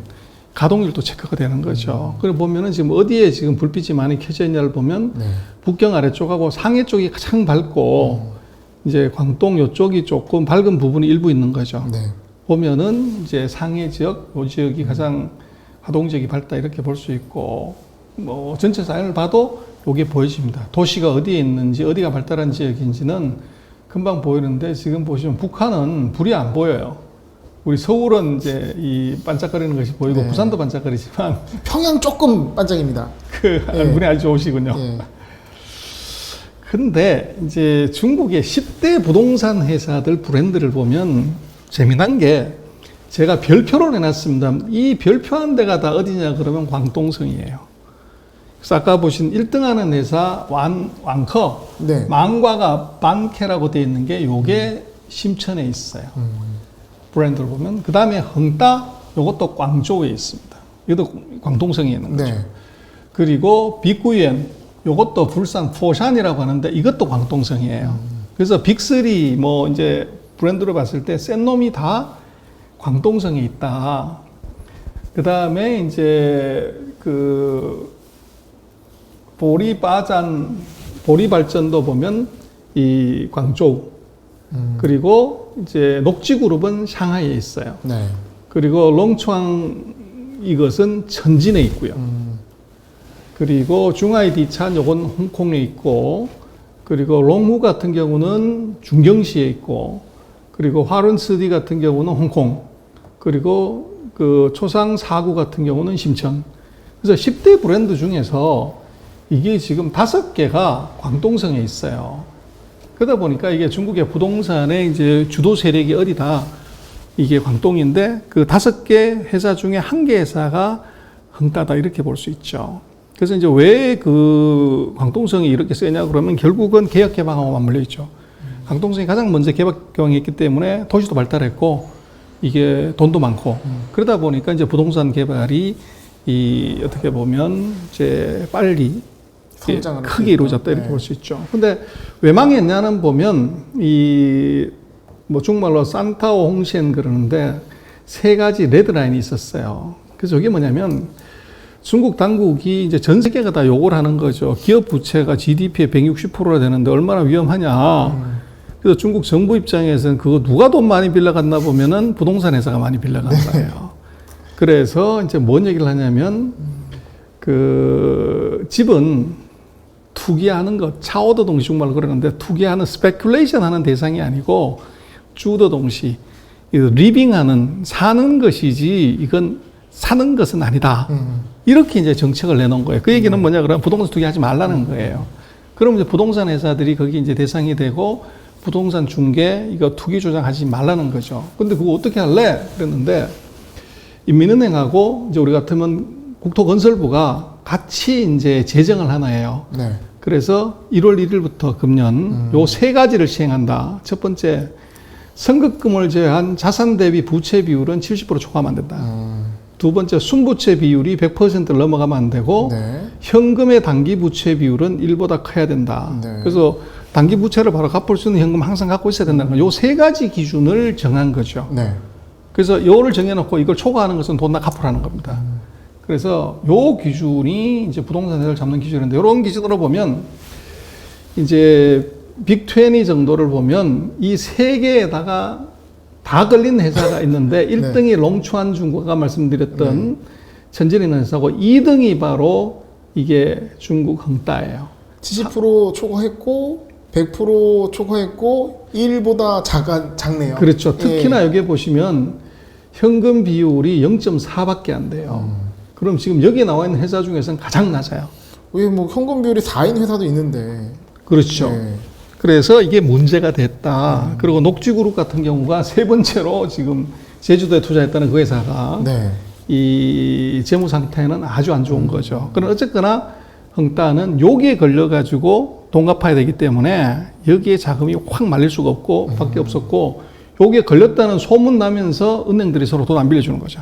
가동률도 체크가 되는 거죠. 그래 보면은 지금 어디에 지금 불빛이 많이 켜져 있냐를 보면 네. 북경 아래쪽하고 상해 쪽이 가장 밝고 이제 광동 요쪽이 조금 밝은 부분이 일부 있는 거죠. 네. 보면은 이제 상해 지역, 요 지역이 가장 화동 지역이 밝다 이렇게 볼 수 있고 뭐 전체 사연을 봐도 요게 보여집니다. 도시가 어디에 있는지 어디가 발달한 지역인지는 금방 보이는데 지금 보시면 북한은 불이 안 보여요. 우리 서울은 이제 이 반짝거리는 것이 보이고 네. 부산도 반짝거리지만 평양 조금 반짝입니다. 그 네. 눈이 아주 좋으시군요. 네. 근데 이제 중국의 10대 부동산 회사들 브랜드를 보면 재미난 게 제가 별표로 내놨습니다. 이 별표한 데가 다 어디냐 그러면 광동성이에요. 그래서 아까 보신 1등 하는 회사 완커, 네. 망과가 반케라고 되어 있는 게 요게 심천에 있어요. 브랜드를 보면. 그 다음에 헝다, 요것도 광저우에 있습니다. 이것도 광동성에 있는 거죠. 네. 그리고 빅구이엔, 요것도 불산 포샨이라고 하는데 이것도 광동성이에요. 그래서 빅3 뭐 이제 브랜드로 봤을 때 센 놈이 다 광동성에 있다. 그 다음에 이제 그 보리발전도 보면 이 광저우. 그리고 이제 녹지그룹은 샹하이에 있어요. 네. 그리고 롱추앙 이것은 천진에 있고요. 그리고 중아이디찬 요건 홍콩에 있고, 그리고 롱후 같은 경우는 중경시에 있고, 그리고 화룬스디 같은 경우는 홍콩, 그리고 그 초상 사구 같은 경우는 심천. 그래서 10대 브랜드 중에서 이게 지금 5개가 광동성에 있어요. 그러다 보니까 이게 중국의 부동산의 이제 주도 세력이 어디다 이게 광동인데 그 5개 회사 중에 1개 회사가 헝다다 이렇게 볼 수 있죠. 그래서 이제 왜 그 광동성이 이렇게 세냐 그러면 결국은 개혁개방하고 맞물려 있죠. 광동성이 가장 먼저 개혁개방했기 때문에 도시도 발달했고 이게 돈도 많고 그러다 보니까 이제 부동산 개발이 이 어떻게 보면 이제 빨리 성장을 크게 이루어졌다 이렇게 네. 볼 수 있죠. 근데 왜 망했냐는 보면 이 뭐 중국말로 산타오 홍시엔 그러는데 세 가지 레드라인이 있었어요. 그래서 이게 뭐냐면 중국 당국이 이제 전 세계가 다 욕을 하는 거죠. 기업 부채가 GDP의 160%나 되는데 얼마나 위험하냐. 그래서 중국 정부 입장에서는 그거 누가 돈 많이 빌려갔나 보면은 부동산 회사가 많이 빌려간 거예요. 그래서 이제 뭔 얘기를 하냐면 그 집은 투기하는 것, 차오더 동시 중말로 그러는데 투기하는 스페큘레이션 하는 대상이 아니고 주더 동시 리빙하는 사는 것이지 이건 사는 것은 아니다. 이렇게 이제 정책을 내놓은 거예요. 그 얘기는 뭐냐 그러면 부동산 투기하지 말라는 거예요. 그럼 이제 부동산 회사들이 거기 이제 대상이 되고 부동산 중개 이거 투기 조장하지 말라는 거죠. 근데 그거 어떻게 할래? 그랬는데 인민은행하고 이제 우리 같으면 국토건설부가 같이 이제 제정을 하나 해요. 네. 그래서 1월 1일부터 금년 요 세 가지를 시행한다. 첫 번째, 선급금을 제외한 자산 대비 부채 비율은 70% 초과하면 안 된다. 두 번째, 순부채 비율이 100%를 넘어가면 안 되고 네. 현금의 단기 부채 비율은 1보다 커야 된다. 네. 그래서 단기 부채를 바로 갚을 수 있는 현금 항상 갖고 있어야 된다는 거. 요 세 가지 기준을 정한 거죠. 네. 그래서 요를 정해놓고 이걸 초과하는 것은 돈 다 갚으라는 겁니다. 그래서 요 기준이 이제 부동산 회사를 잡는 기준인데 요런 기준으로 보면 이제 빅20 정도를 보면 이 세 개에다가 다 걸린 회사가 있는데 1등이 롱추안 중국 아까 말씀드렸던 천진이라는 회사고 2등이 바로 이게 중국 헝다예요. 70% 초과했고 100% 초과했고 1보다 작네요. 그렇죠. 특히나 여기에 보시면 현금 비율이 0.4밖에 안 돼요. 그럼 지금 여기에 나와 있는 회사 중에서는 가장 낮아요. 왜 뭐 현금 비율이 4인 회사도 있는데. 그렇죠. 네. 그래서 이게 문제가 됐다. 그리고 녹지그룹 같은 경우가 세 번째로 지금 제주도에 투자했다는 그 회사가 네. 이 재무 상태는 아주 안 좋은 거죠. 그럼 어쨌거나 헝다는 여기에 걸려가지고 돈 갚아야 되기 때문에 여기에 자금이 확 말릴 수가 없고 밖에 없었고 여기에 걸렸다는 소문 나면서 은행들이 서로 돈 안 빌려주는 거죠.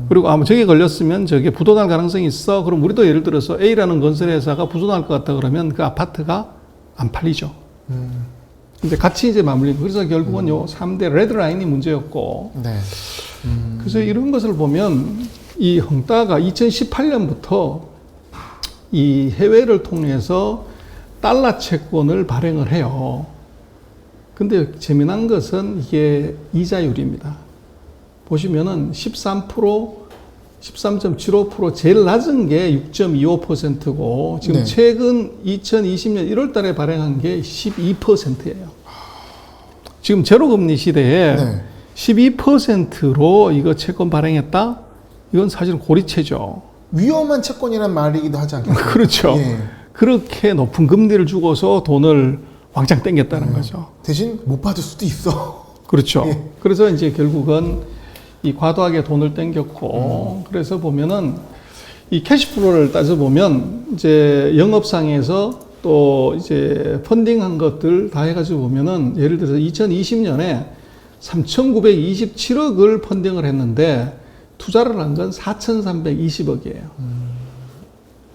그리고 아마 저게 걸렸으면 저게 부도날 가능성이 있어. 그럼 우리도 예를 들어서 A라는 건설회사가 부도날 것 같다 그러면 그 아파트가 안 팔리죠. 근데 같이 이제 맞물리고 그래서 결국은 요 3대 레드라인이 문제였고 네. 그래서 이런 것을 보면 이 헝다가 2018년부터 이 해외를 통해서 달러 채권을 발행을 해요. 근데 재미난 것은 이게 이자율입니다. 보시면은 13.75% 제일 낮은 게 6.25%고 지금 네. 최근 2020년 1월 달에 발행한 게 12%예요. 지금 제로금리 시대에 네. 12%로 이거 채권 발행했다? 이건 사실 고리채죠. 위험한 채권이란 말이기도 하지 않겠어요? 그렇죠. 예. 그렇게 높은 금리를 주고서 돈을 왕창 땡겼다는 거죠. 대신 못 받을 수도 있어. 그렇죠. 예. 그래서 이제 결국은 이 과도하게 돈을 땡겼고, 그래서 보면은 이 캐시플로우를 따져보면 이제 영업상에서 또 이제 펀딩한 것들 다 해가지고 보면은 예를 들어서 2020년에 3,927억을 펀딩을 했는데 투자를 한 건 4,320억이에요.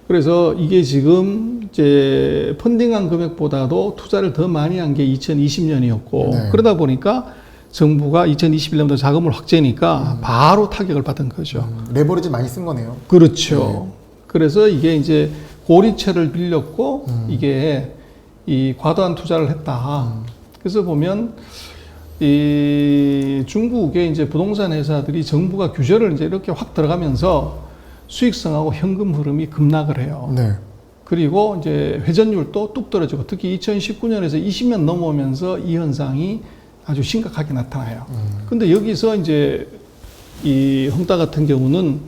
그래서 이게 지금 이제 펀딩한 금액보다도 투자를 더 많이 한 게 2020년이었고 네. 그러다 보니까 정부가 2021년부터 자금을 확 재니까 바로 타격을 받은 거죠. 레버리지 많이 쓴 거네요. 그렇죠. 그래서 이게 이제 고리채를 빌렸고 이게 이 과도한 투자를 했다. 그래서 보면 이 중국의 이제 부동산 회사들이 정부가 규제를 이제 이렇게 확 들어가면서 수익성하고 현금 흐름이 급락을 해요. 네. 그리고 이제 회전율도 뚝 떨어지고 특히 2019년에서 20년 넘어오면서 이 현상이 아주 심각하게 나타나요. 근데 여기서 이제 이 헝다 같은 경우는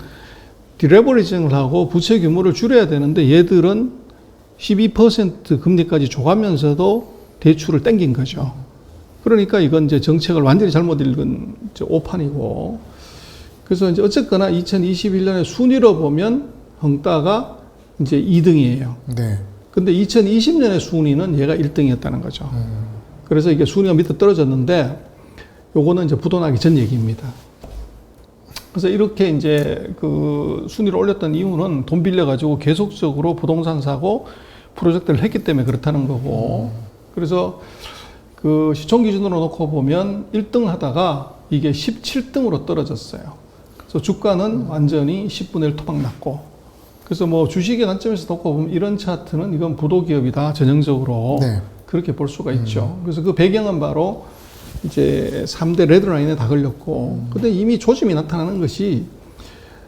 디레버리징을 하고 부채 규모를 줄여야 되는데 얘들은 12% 금리까지 줘가면서도 대출을 땡긴 거죠. 그러니까 이건 이제 정책을 완전히 잘못 읽은 이제 오판이고 그래서 이제 어쨌거나 2021년에 순위로 보면 헝다가 이제 2등이에요. 네. 근데 2020년의 순위는 얘가 1등이었다는 거죠. 그래서 이게 순위가 밑에 떨어졌는데 요거는 이제 부도나기 전 얘기입니다. 그래서 이렇게 이제 그 순위를 올렸던 이유는 돈 빌려가지고 계속적으로 부동산 사고 프로젝트를 했기 때문에 그렇다는 거고 그래서 그 시총 기준으로 놓고 보면 1등 하다가 이게 17등으로 떨어졌어요. 그래서 주가는 완전히 10분의 1 토막 났고, 그래서 뭐 주식의 관점에서 놓고 보면 이런 차트는 이건 부도기업이다 전형적으로 네. 그렇게 볼 수가 있죠. 그래서 그 배경은 바로 이제 3대 레드라인에 다 걸렸고, 근데 이미 조짐이 나타나는 것이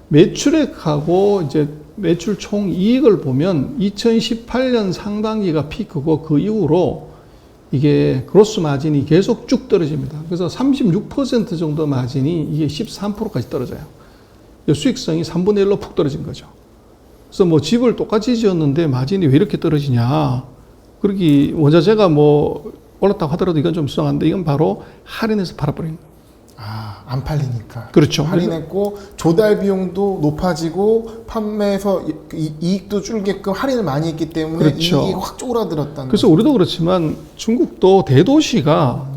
매출액하고 이제 매출 총 이익을 보면 2018년 상반기가 피크고 그 이후로 이게 그로스 마진이 계속 쭉 떨어집니다. 그래서 36% 정도 마진이 이게 13%까지 떨어져요. 수익성이 3분의 1로 푹 떨어진 거죠. 그래서 뭐 집을 똑같이 지었는데 마진이 왜 이렇게 떨어지냐. 그러기 원자재가 뭐 올랐다고 하더라도 이건 좀 수상한데 이건 바로 할인해서 팔아버린 거예요. 아, 안 팔리니까. 그렇죠. 할인했고 조달 비용도 높아지고 판매에서 이익도 줄게끔 할인을 많이 했기 때문에 그렇죠. 이익이 확 쪼그라들었다는 그래서 거죠. 우리도 그렇지만 중국도 대도시가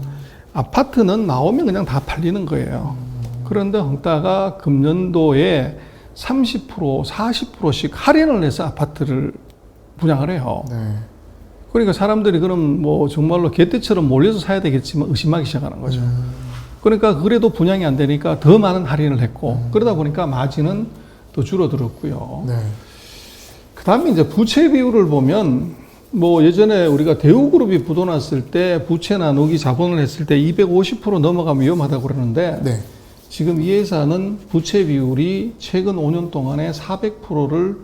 아파트는 나오면 그냥 다 팔리는 거예요. 그런데 헝다가 금년도에 30%, 40%씩 할인을 해서 아파트를 분양을 해요. 네. 그러니까 사람들이 그럼 뭐 정말로 개떼처럼 몰려서 사야 되겠지만 의심하기 시작하는 거죠. 그러니까 그래도 분양이 안 되니까 더 많은 할인을 했고, 그러다 보니까 마진은 또 줄어들었고요. 네. 그 다음에 이제 부채 비율을 보면 뭐 예전에 우리가 대우그룹이 부도났을 때 부채 나누기 자본을 했을 때 250% 넘어가면 위험하다고 그러는데 네. 지금 이 회사는 부채 비율이 최근 5년 동안에 400%를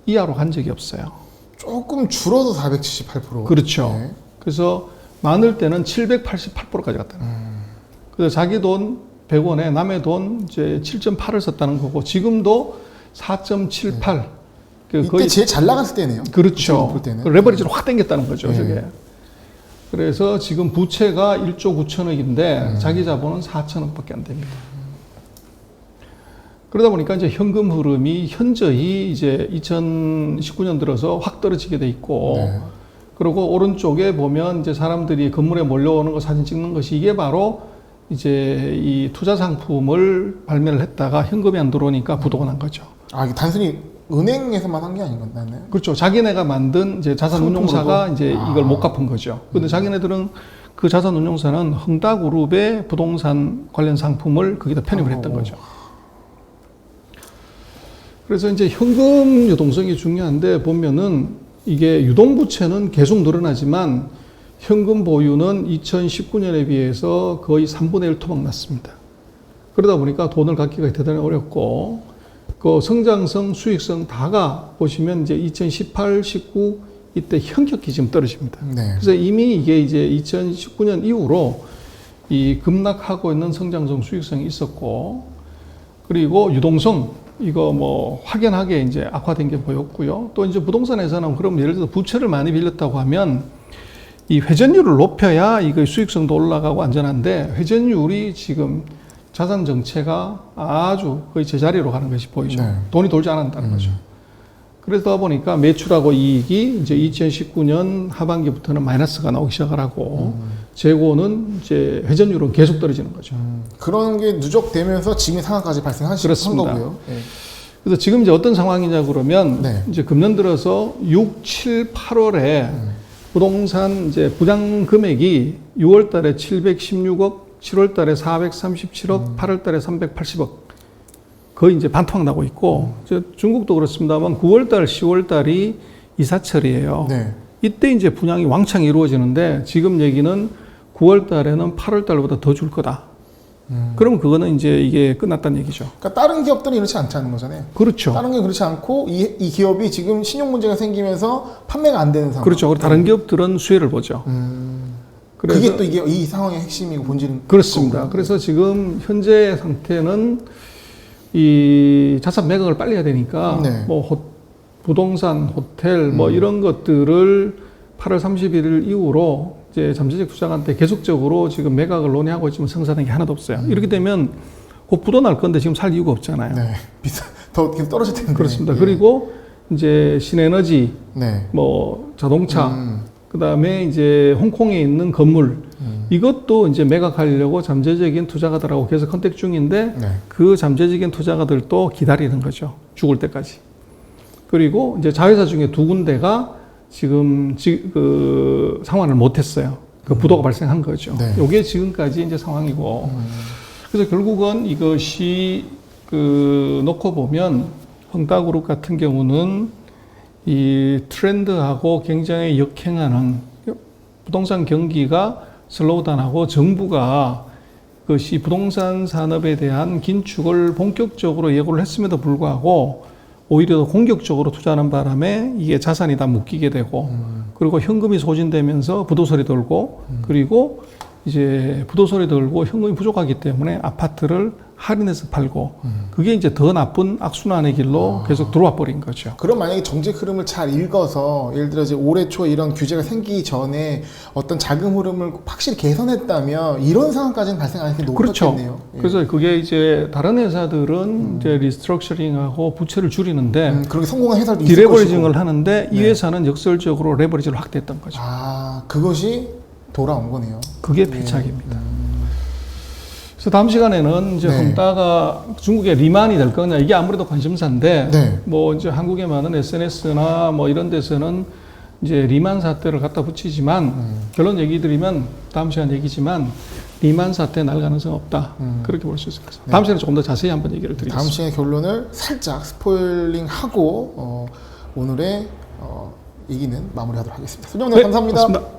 이하로 간 적이 없어요. 조금 줄어도 478%. 그렇죠. 네. 그래서 많을 때는 788%까지 갔다는 거예요. 그래서 자기 돈 100원에 남의 돈 이제 7.8을 썼다는 거고 지금도 4.78. 이때 제일 잘 나갔을 때네요. 그렇죠. 볼 때는. 그 레버리지로 확 당겼다는 거죠. 네. 저게. 그래서 지금 부채가 1조 9천억인데 자기 자본은 4천억밖에 안 됩니다. 그러다 보니까 이제 현금 흐름이 현저히 이제 2019년 들어서 확 떨어지게 돼 있고, 네. 그리고 오른쪽에 보면 이제 사람들이 건물에 몰려오는 거 사진 찍는 것이 이게 바로 이제 이 투자 상품을 발매를 했다가 현금이 안 들어오니까 부도가 난 거죠. 아, 이게 단순히 은행에서만 한 게 아닌 건가요? 그렇죠. 자기네가 만든 이제 자산운용사가 상품으로도? 이제 이걸 못 갚은 거죠. 근데 자기네들은 그 자산운용사는 헝다그룹의 부동산 관련 상품을 거기다 편입을 했던 거죠. 그래서 이제 현금 유동성이 중요한데 보면은 이게 유동부채는 계속 늘어나지만 현금 보유는 2019년에 비해서 거의 3분의 1 토막 났습니다. 그러다 보니까 돈을 갖기가 대단히 어렵고, 그 성장성, 수익성 다가 보시면 이제 2018, 19 이때 현격히 지금 떨어집니다. 네. 그래서 이미 이게 이제 2019년 이후로 이 급락하고 있는 성장성, 수익성이 있었고, 그리고 유동성 이거 뭐 확연하게 이제 악화된 게 보였고요. 또 이제 부동산에서는 그럼 예를 들어서 부채를 많이 빌렸다고 하면 이 회전율을 높여야 이거 수익성도 올라가고 안전한데 회전율이 지금 자산 정체가 아주 거의 제자리로 가는 것이 보이죠. 네. 돈이 돌지 않았다는 거죠. 그러다 보니까 매출하고 이익이 이제 2019년 하반기부터는 마이너스가 나오기 시작을 하고 재고는 이제 회전율은 계속 떨어지는 거죠. 그런 게 누적되면서 지금 상황까지 발생한 그렇습니다. 거고요. 네. 그래서 지금 이제 어떤 상황이냐 그러면 네. 이제 금년 들어서 6, 7, 8월에 부동산 이제 부장 금액이 6월 달에 716억, 7월 달에 437억, 8월 달에 380억. 거의 이제 반토막 나고 있고, 이제 중국도 그렇습니다만 9월 달, 10월 달이 이사철이에요. 네. 이때 이제 분양이 왕창 이루어지는데 지금 얘기는 9월 달에는 8월 달보다 더 줄 거다. 그러면 그거는 이제 이게 끝났다는 얘기죠. 그러니까 다른 기업들은 이렇지 않다는 거잖아요. 그렇죠. 다른 게 그렇지 않고 이 기업이 지금 신용 문제가 생기면서 판매가 안 되는 상황. 그렇죠. 다른 기업들은 수혜를 보죠. 그래서 그게 또 이게 이 상황의 핵심이고 본질인 그렇습니다. 거고요. 그래서 지금 현재 상태는 이 자산 매각을 빨리 해야 되니까 네. 뭐 부동산, 호텔 뭐 이런 것들을 8월 31일 이후로 이제 잠재적 투자가한테 계속적으로 지금 매각을 논의하고 있지만 성사된 게 하나도 없어요. 이렇게 되면 곧 부도 날 건데 지금 살 이유가 없잖아요. 네. 더 계속 떨어질 텐데. 그렇습니다. 예. 그리고 이제 신에너지, 네. 뭐 자동차, 그다음에 이제 홍콩에 있는 건물 이것도 이제 매각하려고 잠재적인 투자가들하고 계속 컨택 중인데 네. 그 잠재적인 투자가들도 기다리는 거죠. 죽을 때까지. 그리고 이제 자회사 중에 두 군데가 지금 그 상환을 못했어요. 그 부도가 발생한 거죠. 네. 이게 지금까지 이제 상황이고. 그래서 결국은 이것이 그 놓고 보면 헝다그룹 같은 경우는 이 트렌드하고 굉장히 역행하는 부동산 경기가 슬로우다운하고 정부가 그것이 부동산 산업에 대한 긴축을 본격적으로 예고를 했음에도 불구하고 오히려 더 공격적으로 투자하는 바람에 이게 자산이 다 묶이게 되고 그리고 현금이 소진되면서 부도설이 돌고 그리고 이제 부도설이 돌고 현금이 부족하기 때문에 아파트를 할인해서 팔고 그게 이제 더 나쁜 악순환의 길로 계속 들어와 버린 거죠. 그럼 만약에 정책 흐름을 잘 읽어서 예를 들어 이제 올해 초에 이런 규제가 생기기 전에 어떤 자금 흐름을 확실히 개선했다면 이런 상황까지는 발생 안 했겠네요. 그렇죠. 그래서 그게 이제 다른 회사들은 이제 리스트럭처링하고 부채를 줄이는데 그렇게 성공한 회사도 있을 디레버리징을 것이고. 하는데 이 회사는 역설적으로 레버리지를 확대했던 거죠. 아, 그것이 돌아온 거네요. 그게 패착입니다. 그래서 다음 시간에는 이제 헝다가 중국의 리만이 될 거냐 이게 아무래도 관심사인데 네. 뭐 이제 한국에 많은 SNS나 뭐 이런 데서는 이제 리만 사태를 갖다 붙이지만 결론 얘기 드리면 다음 시간 얘기지만 리만 사태 날 가능성 없다 그렇게 볼 수 있을 것 같습니다. 다음 시간에 조금 더 자세히 한번 얘기를 드리겠습니다. 다음 시간에 결론을 살짝 스포일링하고 오늘의 얘기는 마무리하도록 하겠습니다. 손정래 감사합니다. 고맙습니다.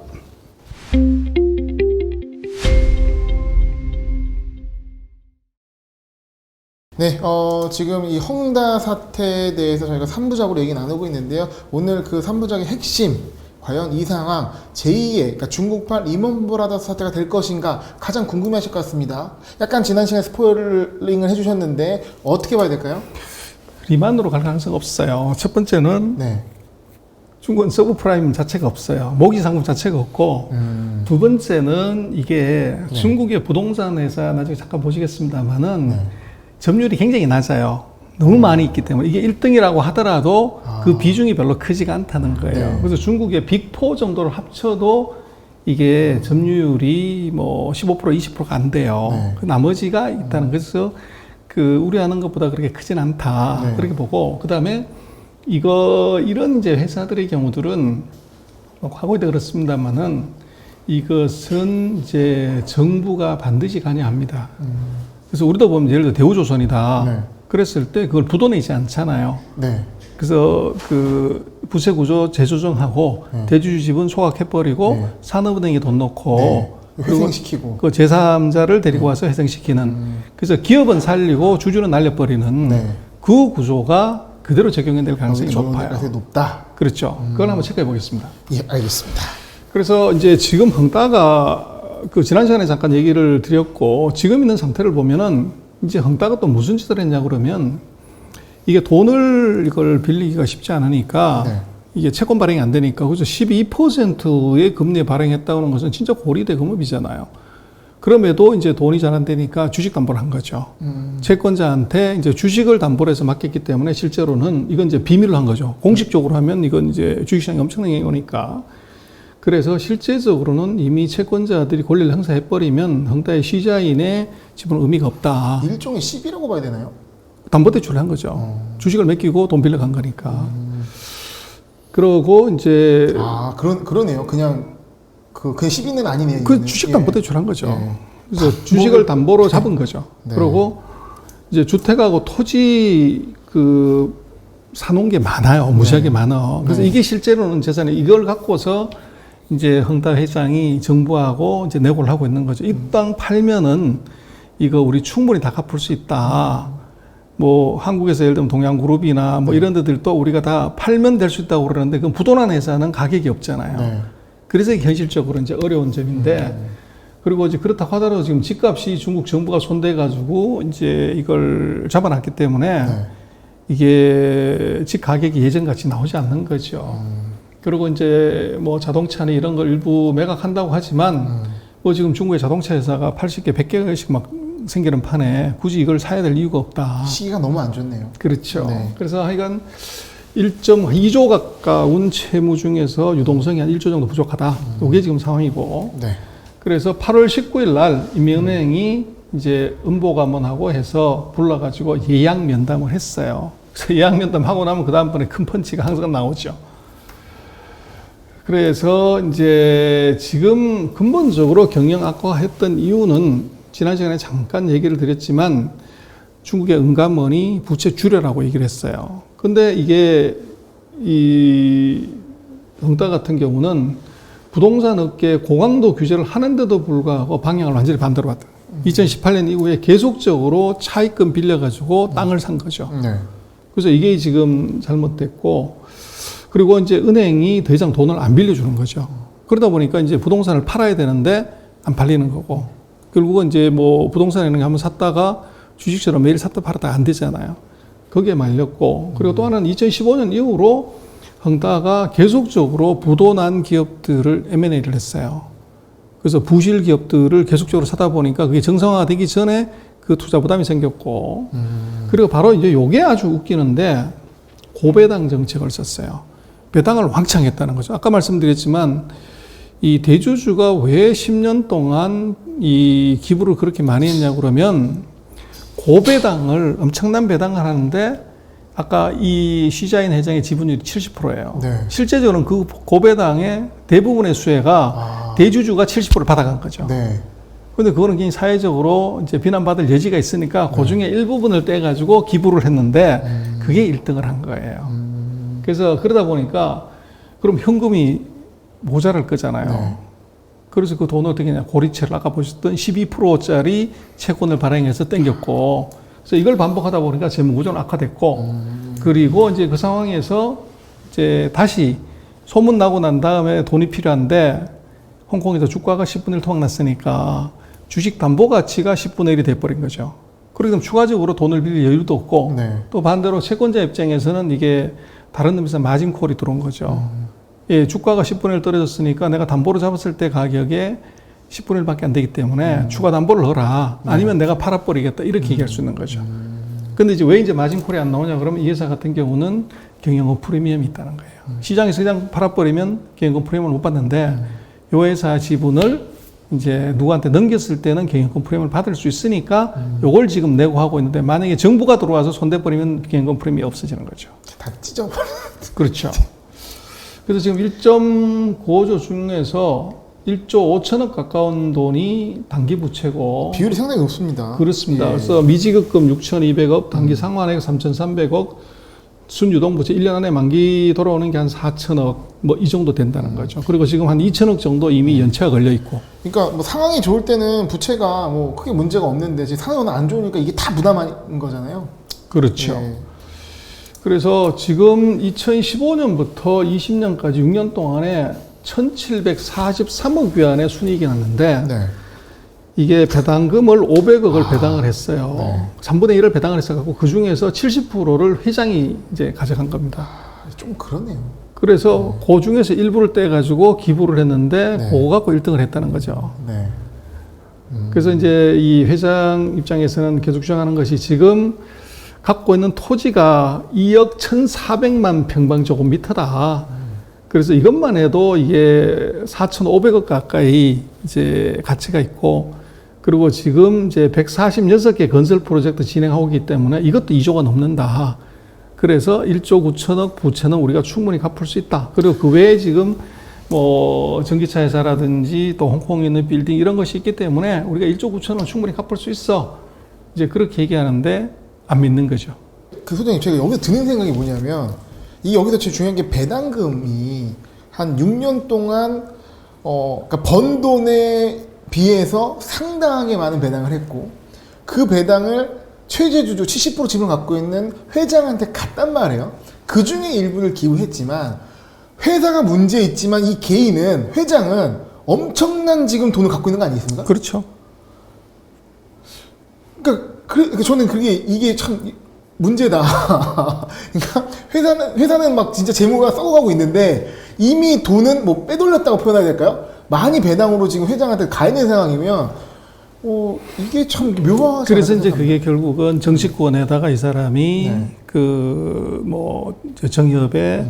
네, 지금 이 헝다 사태에 대해서 저희가 3부작으로 얘기 나누고 있는데요. 오늘 그 3부작의 핵심, 과연 이 상황 제2의 그러니까 중국발 리먼브라더스 사태가 될 것인가 가장 궁금해하실 것 같습니다. 약간 지난 시간에 스포일링을 해주셨는데 어떻게 봐야 될까요? 리만으로 갈 가능성 없어요. 첫 번째는 네, 중국은 서브프라임 자체가 없어요. 모기 상품 자체가 없고 두 번째는 이게 중국의 부동산 회사 나중에 잠깐 보시겠습니다만은 점유율이 굉장히 낮아요. 너무 많이 있기 때문에 이게 1등이라고 하더라도 그 비중이 별로 크지가 않다는 거예요. 네. 그래서 중국의 빅4 정도를 합쳐도 이게 점유율이 뭐 15% 20%가 안 돼요. 네. 그 나머지가 있다는 그래서 그 우려하는 것보다 그렇게 크진 않다. 네. 그렇게 보고 그다음에 이런 이제 회사들의 경우들은 뭐 과거에도 그렇습니다만은 이것은 이제 정부가 반드시 관여합니다. 그래서 우리도 보면 예를 들어 대우조선이다. 네. 그랬을 때 그걸 부도내지 않잖아요. 네, 그래서 그 부채 구조 재조정하고 대주주집은 소각해버리고 산업은행에 돈 넣고 네. 그리고 회생시키고 그 제3자를 데리고 와서 회생시키는 그래서 기업은 살리고 주주는 날려버리는 네. 그 구조가 그대로 적용될 가능성이 높아요. 가능성이 높다. 그렇죠. 그걸 한번 체크해 보겠습니다. 예, 알겠습니다. 그래서 이제 지금 헝다가 그 지난 시간에 잠깐 얘기를 드렸고 지금 있는 상태를 보면은 이제 헝다가 또 무슨 짓을 했냐 그러면 이게 돈을 이걸 빌리기가 쉽지 않으니까 네. 이게 채권 발행이 안 되니까 그래서 12%의 금리에 발행했다는 것은 진짜 고리대 금업이잖아요. 그럼에도 이제 돈이 잘 안 되니까 주식 담보를 한 거죠. 채권자한테 이제 주식을 담보로 해서 맡겼기 때문에 실제로는 이건 이제 비밀로 한 거죠. 공식적으로 하면 이건 이제 주식시장이 엄청나게 오니까. 그래서 실제적으로는 이미 채권자들이 권리를 행사해버리면 헝다의 시자인의 지분은 의미가 없다. 일종의 시비라고 봐야 되나요? 담보대출을 한 거죠. 주식을 맡기고 돈 빌려간 거니까. 그러고 이제 그러네요. 그냥 시비는 아니네요. 그 이거는. 주식 예. 담보대출 한 거죠. 예. 그래서 주식을 담보로 잡은 거죠. 네. 그리고 이제 주택하고 토지 사놓은 게 많아요. 무지하게 많아. 그래서 이게 실제로는 재산이 이걸 갖고서 이제 헝다 회장이 정부하고 이제 내고를 하고 있는 거죠. 이 땅 팔면은 이거 우리 충분히 다 갚을 수 있다. 뭐 한국에서 예를 들면 동양그룹이나 뭐 이런 데들도 우리가 다 팔면 될 수 있다고 그러는데 그 부도난 회사는 가격이 없잖아요. 네. 그래서 이게 현실적으로 이제 어려운 점인데 그리고 이제 그렇다고 하더라도 지금 집값이 중국 정부가 손대가지고 이제 이걸 잡아놨기 때문에 이게 집 가격이 예전같이 나오지 않는 거죠. 그리고 이제 뭐 자동차나 이런 걸 일부 매각한다고 하지만 뭐 지금 중국의 자동차 회사가 80개, 100개씩 막 생기는 판에 굳이 이걸 사야 될 이유가 없다. 시기가 너무 안 좋네요. 그렇죠. 네. 그래서 하여간 1.2조 가까운 채무 중에서 유동성이 한 1조 정도 부족하다. 이게 지금 상황이고. 네. 그래서 8월 19일 날 인민은행이 이제 음보감원하고 해서 불러가지고 예약 면담을 했어요. 그래서 예약 면담하고 나면 그 다음번에 큰 펀치가 항상 나오죠. 그래서 이제 지금 근본적으로 경영 악화했던 이유는 지난 시간에 잠깐 얘기를 드렸지만 중국의 은감원이 부채 줄여라고 얘기를 했어요. 근데 이게 이 헝다 같은 경우는 부동산 업계 고강도 규제를 하는데도 불구하고 방향을 완전히 반대로 봤다. 2018년 이후에 계속적으로 차익금 빌려가지고 땅을 산 거죠. 네. 그래서 이게 지금 잘못됐고, 그리고 이제 은행이 더 이상 돈을 안 빌려주는 거죠. 그러다 보니까 이제 부동산을 팔아야 되는데 안 팔리는 거고, 결국은 이제 뭐 부동산에는 한번 샀다가 주식처럼 매일 샀다 팔았다 안 되잖아요. 거기에 말렸고, 그리고 또 하나는 2015년 이후로 헝다가 계속적으로 부도난 기업들을 M&A를 했어요. 그래서 부실 기업들을 계속적으로 사다 보니까 그게 정상화되기 전에 그 투자 부담이 생겼고, 그리고 바로 이제 요게 아주 웃기는데 고배당 정책을 썼어요. 배당을 왕창 했다는 거죠. 아까 말씀드렸지만 이 대주주가 왜 10년 동안 이 기부를 그렇게 많이 했냐고 그러면 고배당을 엄청난 배당을 하는데 아까 이 시자인 회장의 지분율이 70%예요. 네. 실제적으로는 그 고배당의 대부분의 수혜가 대주주가 70%를 받아간 거죠. 네. 근데 그거는 굉장히 사회적으로 이제 비난받을 여지가 있으니까 그 중에 일부분을 떼가지고 기부를 했는데 그게 1등을 한 거예요. 그래서 그러다 보니까 그럼 현금이 모자랄 거잖아요. 네. 그래서 그 돈을 어떻게 했냐. 고리채를 아까 보셨던 12%짜리 채권을 발행해서 땡겼고, 그래서 이걸 반복하다 보니까 재무 구조는 악화됐고, 그리고 이제 그 상황에서 이제 다시 소문 나고 난 다음에 돈이 필요한데 홍콩에서 주가가 10분의 1 토막 났으니까 주식 담보 가치가 10분의 1이 돼버린 거죠. 그러면 추가적으로 돈을 빌릴 여유도 없고, 네. 또 반대로 채권자 입장에서는 이게 다른 의미에서 마진콜이 들어온 거죠. 예, 주가가 10분의 1 떨어졌으니까 내가 담보로 잡았을 때 가격에 10분의 1밖에 안 되기 때문에 추가 담보를 넣어라. 아니면 내가 팔아버리겠다. 이렇게 얘기할 수 있는 거죠. 근데 이제 왜 이제 마진콜이 안 나오냐 그러면 이 회사 같은 경우는 경영업 프리미엄이 있다는 거예요. 시장에서 그냥 팔아버리면 경영업 프리미엄을 못 받는데 이 회사 지분을 이제 누구한테 넘겼을 때는 경영권 프리미엄을 받을 수 있으니까 요걸 지금 내고 하고 있는데 만약에 정부가 들어와서 손대버리면 경영권 프리미엄이 없어지는 거죠. 다 찢어버려. 그렇죠. 그래서 지금 1.95조 중에서 1조 5천억 가까운 돈이 단기 부채고 비율이 상당히 높습니다. 그렇습니다. 예. 그래서 미지급금 6,200억, 단기 상환액 3,300억, 순유동부채 1년 안에 만기 돌아오는 게 한 4천억 뭐 이 정도 된다는 거죠. 그리고 지금 한 2천억 정도 이미 연체가 걸려 있고. 그러니까 뭐 상황이 좋을 때는 부채가 뭐 크게 문제가 없는데 지금 상황이 안 좋으니까 이게 다 부담한 거잖아요. 그렇죠. 예. 그래서 지금 2015년부터 20년까지 6년 동안에 1,743억 위안의 순이익이 났는데 네. 이게 배당금을 500억을 배당을 했어요. 네. 3분의 1을 배당을 했어갖고 그 중에서 70%를 회장이 이제 가져간 겁니다. 좀 그러네요. 그래서 그 중에서 일부를 떼가지고 기부를 했는데 네. 그거 갖고 1등을 했다는 거죠. 네. 그래서 이제 이 회장 입장에서는 계속 주장하는 것이 지금 갖고 있는 토지가 2억 1,400만 평방제곱미터다. 그래서 이것만 해도 이게 4,500억 가까이 이제 가치가 있고, 그리고 지금 이제 146개 건설 프로젝트 진행하고 있기 때문에 이것도 2조가 넘는다. 그래서 1조 9천억 부채는 우리가 충분히 갚을 수 있다. 그리고 그 외에 지금 뭐 전기차 회사라든지 또 홍콩에 있는 빌딩 이런 것이 있기 때문에 우리가 1조 9천원 충분히 갚을 수 있어. 이제 그렇게 얘기하는데 안 믿는 거죠. 그 소장님, 제가 여기서 드는 생각이 뭐냐면, 이 여기서 제일 중요한 게 배당금이 한 6년 동안 그러니까 번 돈에 비해서 상당하게 많은 배당을 했고, 그 배당을 최대주주 70% 지분을 갖고 있는 회장한테 갔단 말이에요. 그 중에 일부를 기부했지만, 회사가 문제 있지만 이 개인은, 회장은 엄청난 지금 돈을 갖고 있는 거 아니겠습니까? 그렇죠. 그러니까 저는 이게 참 문제다. 그러니까 회사는 막 진짜 재무가 썩어가고 있는데 이미 돈은 뭐 빼돌렸다고 표현해야 될까요? 많이 배당으로 지금 회장한테 가 있는 상황이면 이게 참 묘하지. 그래서 이제 그게 결국은 정치권에다가 이 사람이 네. 그 뭐 정협의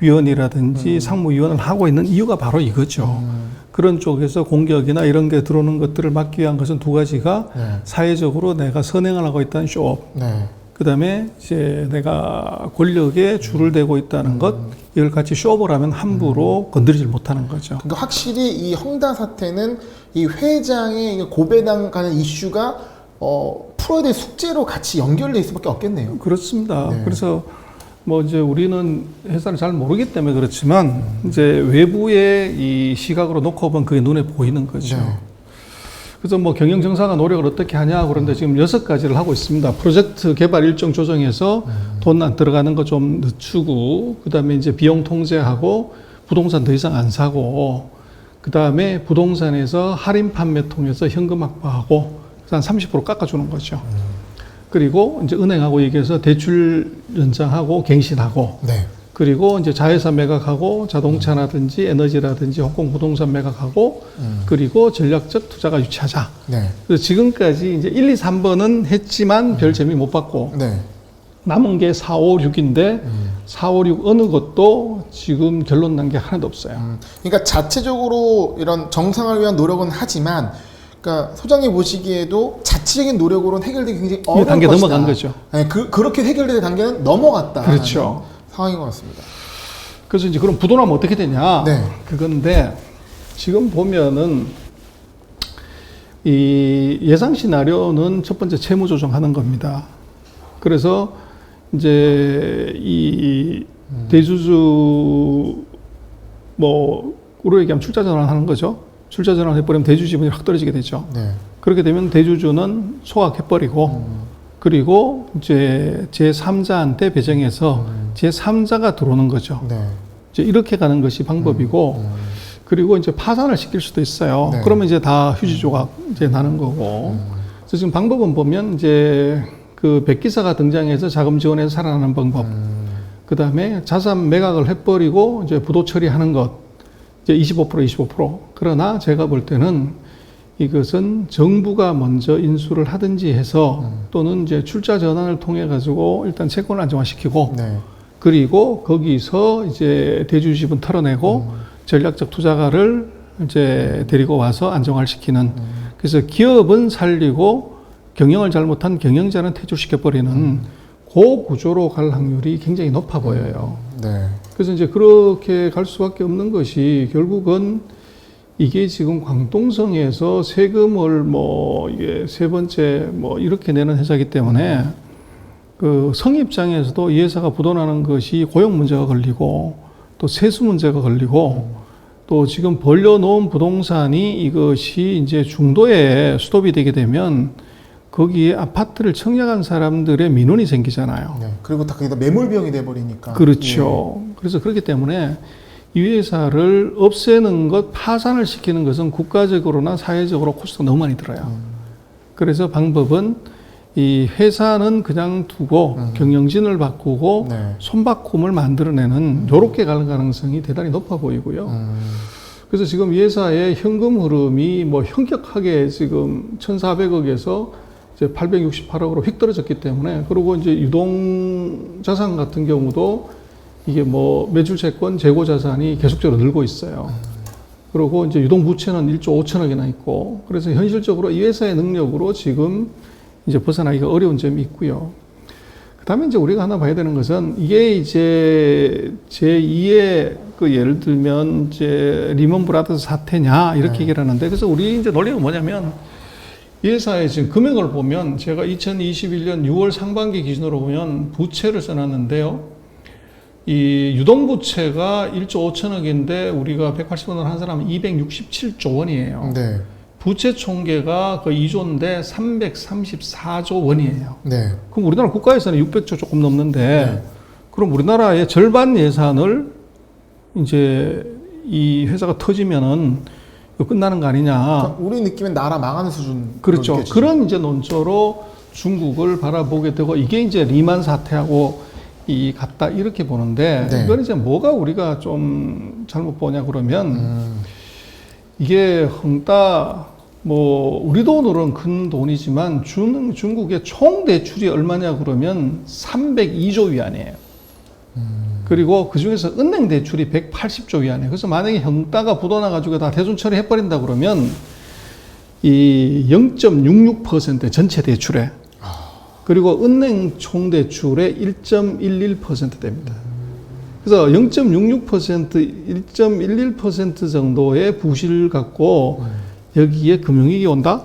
위원이라든지 상무위원을 하고 있는 이유가 바로 이거죠. 그런 쪽에서 공격이나 이런 게 들어오는 것들을 막기 위한 것은 두 가지가 네. 사회적으로 내가 선행을 하고 있다는 쇼업. 네. 그다음에 이제 내가 권력에 줄을 대고 있다는 것, 이걸 같이 쇼업을 하면 함부로 건드리질 못하는 거죠. 그러니까 확실히 이 헝다 사태는 이 회장의 고배당 관련 이슈가 풀어야 될 숙제로 같이 연결될 수밖에 없겠네요. 그렇습니다. 네. 그래서 뭐 이제 우리는 회사를 잘 모르기 때문에 그렇지만 이제 외부의 이 시각으로 놓고 보면 그게 눈에 보이는 거죠. 네. 그래서 뭐 경영 정상화 노력을 어떻게 하냐 그런데 지금 6가지를 하고 있습니다. 프로젝트 개발 일정 조정해서 돈 안 들어가는 거 좀 늦추고, 그다음에 이제 비용 통제하고 부동산 더 이상 안 사고, 그다음에 부동산에서 할인 판매 통해서 현금 확보하고 한 30% 깎아주는 거죠. 그리고 이제 은행하고 얘기해서 대출 연장하고 갱신하고, 네. 그리고 이제 자회사 매각하고 자동차라든지 에너지라든지 홍콩 부동산 매각하고, 그리고 전략적 투자가 유치하자. 네. 그래서 지금까지 이제 1, 2, 3번은 했지만 별 재미 못 봤고, 네. 남은 게 4, 5, 6인데 4, 5, 6 어느 것도 지금 결론 난 게 하나도 없어요. 그러니까 자체적으로 이런 정상을 위한 노력은 하지만, 그러니까 소장님 보시기에도 자체적인 노력으로는 해결되기 굉장히 어려운 단계 것이다. 넘어간 거죠. 네, 그렇게 해결될 단계는 넘어갔다. 그렇죠. 상황인 것 같습니다. 그래서 이제 그럼 부도나면 어떻게 되냐? 네. 그건데 지금 보면은 이 예상 시나리오는 첫 번째 채무 조정하는 겁니다. 그래서 이제 이 대주주 뭐 우리로 얘기하면 출자 전환하는 거죠. 출자 전환 해버리면 대주 지분이 확 떨어지게 되죠. 네. 그렇게 되면 대주주는 소각해버리고 그리고 이제 제3자한테 배정해서 제3자가 들어오는 거죠. 네. 이제 이렇게 가는 것이 방법이고, 그리고 이제 파산을 시킬 수도 있어요. 네. 그러면 이제 다 휴지 조각 이제 나는 거고. 그래서 지금 방법은 보면 이제 그 백기사가 등장해서 자금 지원해서 살아나는 방법. 그 다음에 자산 매각을 해버리고 이제 부도 처리하는 것. 이제 25%. 그러나 제가 볼 때는 이것은 정부가 먼저 인수를 하든지 해서 또는 이제 출자 전환을 통해 가지고 일단 채권을 안정화시키고, 네. 그리고 거기서 이제 대주 지분 털어내고 전략적 투자가를 이제 데리고 와서 안정화를 시키는. 그래서 기업은 살리고 경영을 잘못한 경영자는 퇴출시켜버리는 그 구조로 갈 확률이 굉장히 높아 보여요. 네. 그래서 이제 그렇게 갈 수밖에 없는 것이 결국은 이게 지금 광동성에서 세금을 뭐 이게 세 번째 뭐 이렇게 내는 회사이기 때문에 그 성 입장에서도 이 회사가 부도나는 것이 고용 문제가 걸리고 또 세수 문제가 걸리고 또 지금 벌려놓은 부동산이 이것이 이제 중도에 스톱이 되게 되면 거기에 아파트를 청약한 사람들의 민원이 생기잖아요. 네. 그리고 다 거기다 매몰 비용이 돼버리니까. 그렇죠. 그래서 그렇기 때문에 이 회사를 없애는 것, 파산을 시키는 것은 국가적으로나 사회적으로 코스트가 너무 많이 들어요. 그래서 방법은 이 회사는 그냥 두고 경영진을 바꾸고 네. 손바꿈을 만들어내는 요렇게 갈 가능성이 대단히 높아 보이고요. 그래서 지금 이 회사의 현금 흐름이 뭐 현격하게 지금 1,400억에서 이제 868억으로 휙 떨어졌기 때문에, 그리고 이제 유동 자산 같은 경우도 이게 뭐 매출 채권, 재고 자산이 계속적으로 늘고 있어요. 그리고 이제 유동 부채는 1조 5천억이나 있고, 그래서 현실적으로 이 회사의 능력으로 지금 이제 벗어나기가 어려운 점이 있고요. 그 다음에 이제 우리가 하나 봐야 되는 것은 이게 이제 제2의 그 예를 들면 이제 리먼 브라더스 사태냐 이렇게 얘기를 하는데, 그래서 우리 이제 논리가 뭐냐면 이 회사의 지금 금액을 보면 제가 2021년 6월 상반기 기준으로 보면 부채를 써놨는데요. 이 유동부채가 1조 5천억인데 우리가 180원을 한 사람은 267조 원이에요. 네. 부채 총계가 거의 2조인데 334조 원이에요. 네. 그럼 우리나라 국가 예산이 600조 조금 넘는데, 네. 그럼 우리나라의 절반 예산을 이제 이 회사가 터지면은 이거 끝나는 거 아니냐. 그러니까 우리 느낌엔 나라 망하는 수준. 그렇죠. 그런 이제 논조로 중국을 바라보게 되고, 이게 이제 리만 사태하고 이 같다 이렇게 보는데, 네. 이건 이제 뭐가 우리가 좀 잘못 보냐 그러면 이게 헝다 뭐 우리 돈으로는 큰 돈이지만 중국의 총 대출이 얼마냐 그러면 302조 위안이에요. 그리고 그 중에서 은행 대출이 180조 위안이에요. 그래서 만약에 헝다가 부도나 가지고 다 대손 처리해 버린다 그러면 이 0.66% 전체 대출에, 그리고 은행 총대출의 1.11%대입니다. 그래서 0.66%, 1.11% 정도의 부실을 갖고 여기에 금융위기 온다?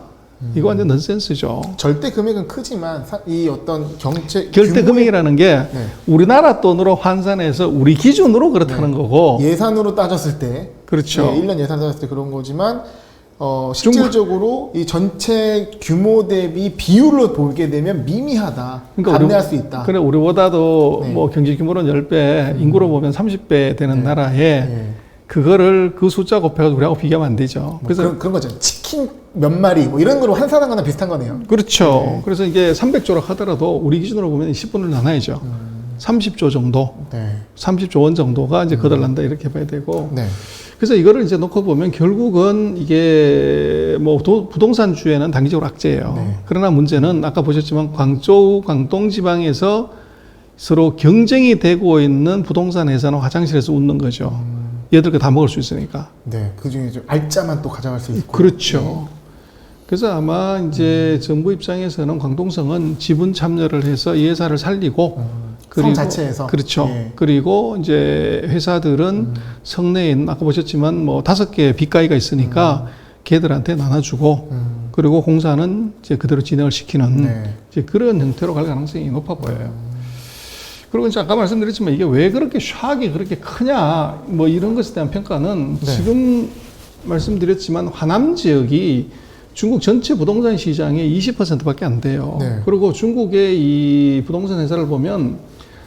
이거 완전 넌센스죠. 절대 금액은 크지만 이 어떤 경제 결대 금액이라는 게 네. 우리나라 돈으로 환산해서 우리 기준으로 그렇다는 거고. 예산으로 따졌을 때 그렇죠. 1년 예산 따졌을 때 그런 거지만 실질적으로 이 전체 규모 대비 비율로 보게 되면 미미하다. 그러니까 감내할 수 있다. 그래 우리보다도 네. 뭐 경제 규모는 10배, 인구로 보면 30배 되는 네. 나라에 네. 그거를 그 숫자 곱해가지고 우리하고 비교하면 안 되죠. 뭐 그래서 그런 거죠. 치킨 몇 마리 뭐 이런 거로 환산한 거나 비슷한 거네요. 그렇죠. 네. 그래서 이게 300조라 하더라도 우리 기준으로 보면 10분을 나눠야죠. 30조 정도, 네. 30조 원 정도가 이제 거덜난다 이렇게 봐야 되고. 네. 그래서 이거를 이제 놓고 보면 결국은 이게 뭐 부동산주에는 단기적으로 악재예요. 네. 그러나 문제는 아까 보셨지만 광저우, 광동 지방에서 서로 경쟁이 되고 있는 부동산 회사는 화장실에서 웃는 거죠. 얘들 거 다 먹을 수 있으니까. 네. 그 중에 좀 알짜만 또 가져갈 수 있고. 그렇죠. 그래서 아마 이제 정부 입장에서는 광동성은 지분 참여를 해서 이 회사를 살리고 성 자체에서. 그렇죠. 예. 그리고 이제 회사들은 성내에 있는 아까 보셨지만 뭐 5개 빚가이가 있으니까 걔들한테 나눠주고 그리고 공사는 이제 그대로 진행을 시키는 네. 이제 그런 형태로 갈 가능성이 높아 보여요. 그리고 이제 아까 말씀드렸지만 이게 왜 그렇게 샥이 그렇게 크냐 뭐 이런 것에 대한 평가는 네. 지금 말씀드렸지만 화남 지역이 중국 전체 부동산 시장의 20%밖에 안 돼요. 네. 그리고 중국의 이 부동산 회사를 보면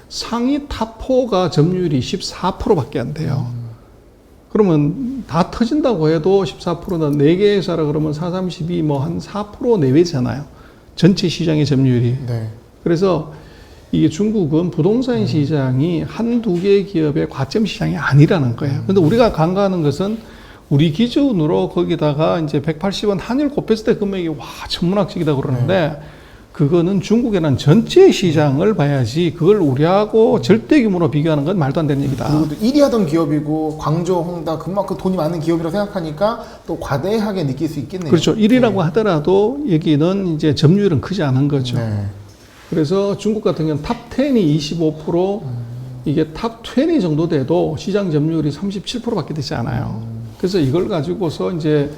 상위 탑4가 점유율이 14%밖에 안 돼요. 그러면 다 터진다고 해도 14%는 4개 회사라 그러면 4, 32, 뭐 한 4% 내외잖아요. 전체 시장의 점유율이. 네. 그래서 이게 중국은 부동산 시장이 한두 개 기업의 과점 시장이 아니라는 거예요. 근데 우리가 간과하는 것은 우리 기준으로 거기다가 이제 180원 한일 곱했을 때 금액이 와, 천문학적이다 그러는데 그거는 중국에는 전체 시장을 봐야지 그걸 우리하고 절대 규모로 비교하는 건 말도 안 되는 얘기다. 그리고 또 1위 하던 기업이고 광저우, 홍다 그만큼 돈이 많은 기업이라고 생각하니까 또 과대하게 느낄 수 있겠네요. 그렇죠. 1위라고 하더라도 여기는 이제 점유율은 크지 않은 거죠. 네. 그래서 중국 같은 경우는 탑 10이 25%, 이게 탑 20 정도 돼도 시장 점유율이 37%밖에 되지 않아요. 그래서 이걸 가지고서 이제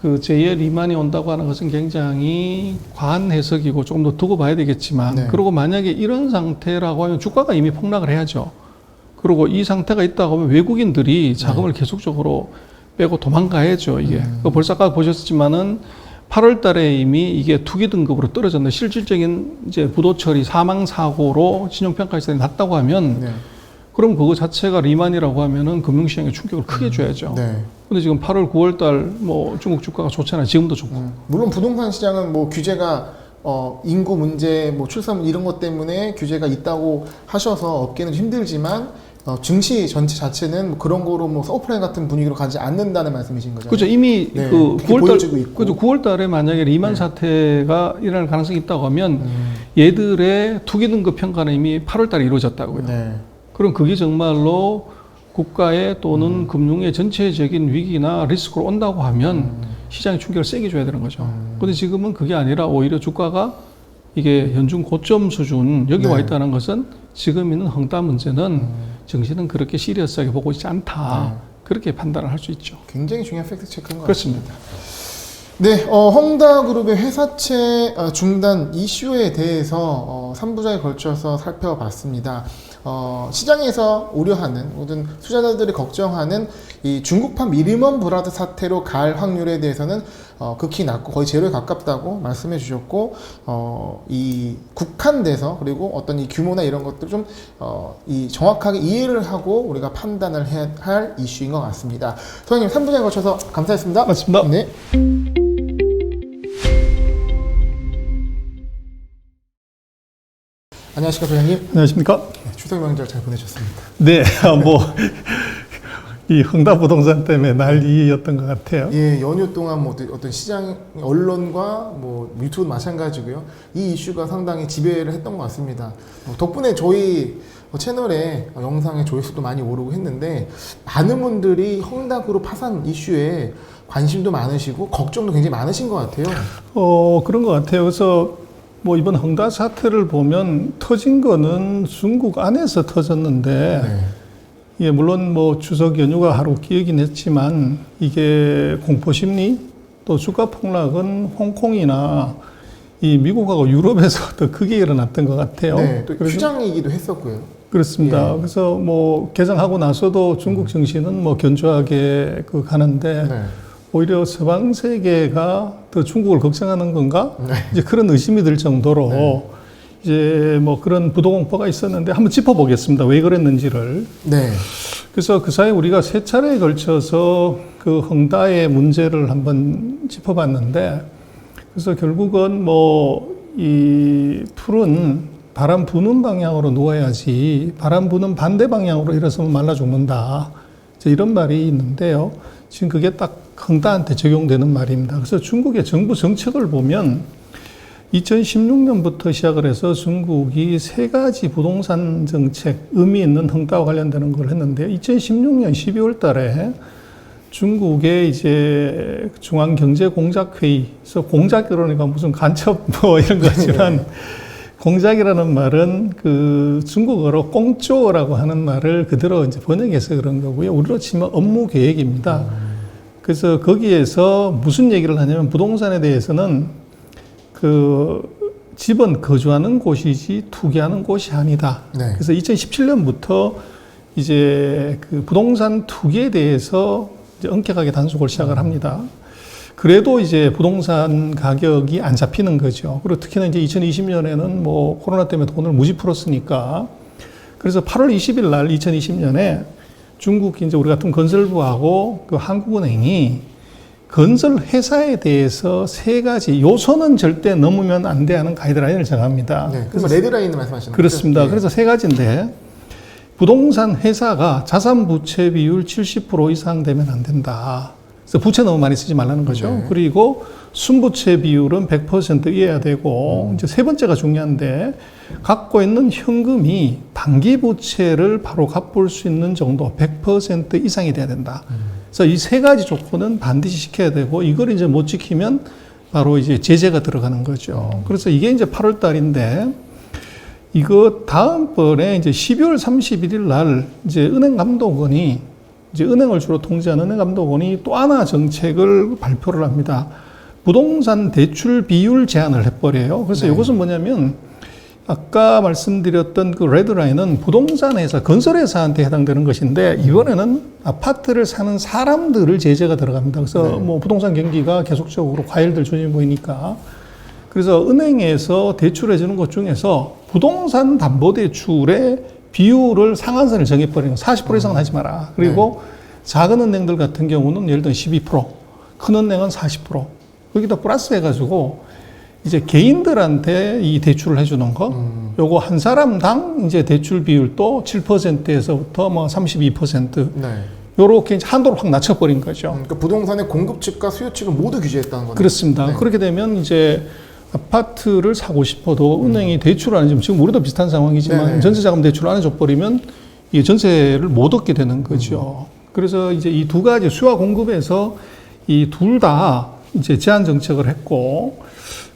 그 제2의 리만이 온다고 하는 것은 굉장히 과한 해석이고 조금 더 두고 봐야 되겠지만, 네. 그리고 만약에 이런 상태라고 하면 주가가 이미 폭락을 해야죠. 그리고 이 상태가 있다고 하면 외국인들이 자금을 계속적으로 빼고 도망가야죠, 이게. 벌써 아까 보셨지만은 8월 달에 이미 이게 투기 등급으로 떨어졌는데 실질적인 이제 부도처리 사망 사고로 신용평가 시설이 낮다고 하면 네. 그럼 그거 자체가 리만이라고 하면은 금융시장에 충격을 크게 줘야죠. 네. 근데 지금 8월, 9월 달 뭐 중국 주가가 좋잖아요. 지금도 좋고. 물론 부동산 시장은 뭐 규제가 인구 문제, 뭐 출산 이런 것 때문에 규제가 있다고 하셔서 업계는 힘들지만 증시 전체 자체는 뭐 그런 거로 뭐 서프라임 같은 분위기로 가지 않는다는 말씀이신 거죠. 그렇죠. 이미 네, 그 그게 9월 달, 보여지고 있고. 그죠. 9월 달에 만약에 리만 네. 사태가 일어날 가능성이 있다고 하면 얘들의 투기 등급 평가는 이미 8월 달에 이루어졌다고요. 네. 그럼 그게 정말로 국가의 또는 금융의 전체적인 위기나 리스크로 온다고 하면 시장에 충격을 세게 줘야 되는 거죠. 근데 지금은 그게 아니라 오히려 주가가 이게 연중 고점 수준 여기 네. 와 있다는 것은 지금 있는 헝다 문제는 정신은 그렇게 시리어스하게 보고 있지 않다. 그렇게 판단을 할 수 있죠. 굉장히 중요한 팩트 체크인 것 그렇습니다. 같습니다. 네, 헝다그룹의 회사채 중단 이슈에 대해서 3부작에 걸쳐서 살펴봤습니다. 시장에서 우려하는 모든 투자자들이 걱정하는 이 중국판 미리먼 브라더 사태로 갈 확률에 대해서는 극히 낮고 거의 제로에 가깝다고 말씀해 주셨고 이 국한돼서 그리고 어떤 이 규모나 이런 것들 좀 이 정확하게 이해를 하고 우리가 판단을 해야 할 이슈인 것 같습니다. 소장님 3부작에 걸쳐서 감사했습니다. 맞습니다. 네. 안녕하십니까 소장님. 안녕하십니까? 네, 추석 명절 잘 보내셨습니까? 네, 뭐, 이 헝다 부동산 때문에 난리였던 것 같아요. 예, 연휴 동안 뭐 어떤 시장 언론과 뭐 유튜브 마찬가지고요. 이 이슈가 상당히 지배를 했던 것 같습니다. 덕분에 저희 채널에 영상의 조회수도 많이 오르고 했는데 많은 분들이 헝다그룹 파산 이슈에 관심도 많으시고 걱정도 굉장히 많으신 것 같아요. 그런 것 같아요. 그래서 뭐 이번 헝다 사태를 보면 터진 거는 중국 안에서 터졌는데 네. 예, 물론 뭐 추석 연휴가 하루 끼이긴 했지만 이게 공포심리 또 주가 폭락은 홍콩이나 이 미국하고 유럽에서 더 크게 일어났던 것 같아요. 네, 또 그래서 휴장이기도 했었고요. 그렇습니다. 예. 그래서 뭐 개장하고 나서도 중국 증시는 뭐 견조하게 가는데 네. 오히려 서방 세계가 더 중국을 걱정하는 건가? 네. 이제 그런 의심이 들 정도로 네. 이제 뭐 그런 부도공포가 있었는데 한번 짚어보겠습니다. 왜 그랬는지를. 네. 그래서 그 사이 우리가 세 차례에 걸쳐서 그 헝다의 문제를 한번 짚어봤는데 그래서 결국은 뭐 이 풀은 바람 부는 방향으로 누워야지 바람 부는 반대 방향으로 일어서면 말라 죽는다. 이런 말이 있는데요. 지금 그게 딱 헝다한테 적용되는 말입니다. 그래서 중국의 정부 정책을 보면 2016년부터 시작을 해서 중국이 세 가지 부동산 정책, 의미 있는 헝다와 관련되는 걸 했는데 2016년 12월 달에 중국의 이제 중앙경제공작회의에서 공작 그러니까 무슨 간첩 뭐 이런 거지만 공작이라는 말은 그 중국어로 꽁쪼라고 하는 말을 그대로 이제 번역해서 그런 거고요. 우리로 치면 업무 계획입니다. 그래서 거기에서 무슨 얘기를 하냐면 부동산에 대해서는 그 집은 거주하는 곳이지 투기하는 곳이 아니다. 네. 그래서 2017년부터 이제 그 부동산 투기에 대해서 이제 엄격하게 단속을 시작을 합니다. 그래도 이제 부동산 가격이 안 잡히는 거죠. 그리고 특히나 이제 2020년에는 뭐 코로나 때문에 돈을 무지 풀었으니까 그래서 8월 20일 날 2020년에 중국 이제 우리 같은 건설부하고 그 한국은행이 건설 회사에 대해서 세 가지 요소는 절대 넘으면 안 돼 하는 가이드라인을 정합니다. 네. 그래서 레드라인을 말씀하시는 그렇습니다. 거죠? 네. 그래서 세 가지인데 부동산 회사가 자산 부채 비율 70% 이상 되면 안 된다. 그래서 부채 너무 많이 쓰지 말라는 거죠. 네. 그리고 순부채 비율은 100%이어야 되고 이제 세 번째가 중요한데 갖고 있는 현금이 단기 부채를 바로 갚을 수 있는 정도 100% 이상이 돼야 된다. 그래서 이 세 가지 조건은 반드시 지켜야 되고 이걸 이제 못 지키면 바로 이제 제재가 들어가는 거죠. 그래서 이게 이제 8월 달인데 이거 다음번에 이제 12월 31일 날 이제 은행감독원이 이제 은행을 주로 통제하는 은행감독원이 또 하나 정책을 발표를 합니다. 부동산 대출 비율 제한을 해버려요. 그래서 네. 이것은 뭐냐면 아까 말씀드렸던 그 레드라인은 부동산 회사, 건설회사한테 해당되는 것인데 이번에는 아파트를 사는 사람들을 제재가 들어갑니다. 그래서 네. 뭐 부동산 경기가 계속적으로 과열될 조짐이 보이니까 그래서 은행에서 대출해 주는 것 중에서 부동산 담보대출의 비율을 상한선을 정해버리는 40% 이상은 하지 마라. 그리고 작은 은행들 같은 경우는 예를 들어 12%, 큰 은행은 40%. 거기다 플러스 해가지고 이제 개인들한테 이 대출을 해주는 거, 요거 한 사람당 이제 대출 비율도 7%에서부터 뭐 32%. 네. 요렇게 이제 한도를 확 낮춰버린 거죠. 그러니까 부동산의 공급 측과 수요 측을 모두 규제했다는 거네요. 그렇습니다. 네. 그렇게 되면 이제 아파트를 사고 싶어도 은행이 대출을 안 해주면 지금 우리도 비슷한 상황이지만 네네. 전세자금 대출을 안 해줘버리면 이 전세를 못 얻게 되는 거죠. 그래서 이제 이 두 가지 수요와 공급에서 이 둘 다 이제 제한 정책을 했고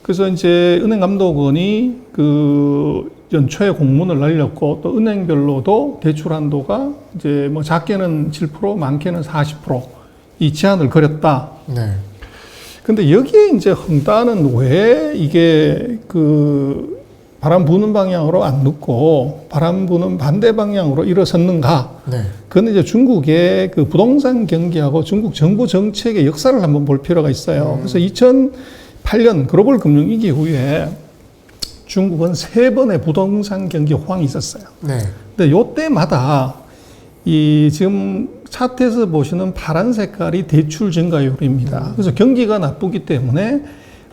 그래서 이제 은행감독원이 그 연초에 공문을 날렸고 또 은행별로도 대출 한도가 이제 뭐 작게는 7%, 많게는 40%이 제한을 걸었다. 네. 근데 여기에 이제 헝다는 왜 이게 그 바람 부는 방향으로 안 눕고 바람 부는 반대 방향으로 일어섰는가? 네. 그건 이제 중국의 그 부동산 경기하고 중국 정부 정책의 역사를 한번 볼 필요가 있어요. 그래서 2008년 글로벌 금융위기 후에 중국은 3번의 부동산 경기 호황이 있었어요. 네. 근데 요때마다 이 지금 차트에서 보시는 파란 색깔이 대출 증가율입니다. 그래서 경기가 나쁘기 때문에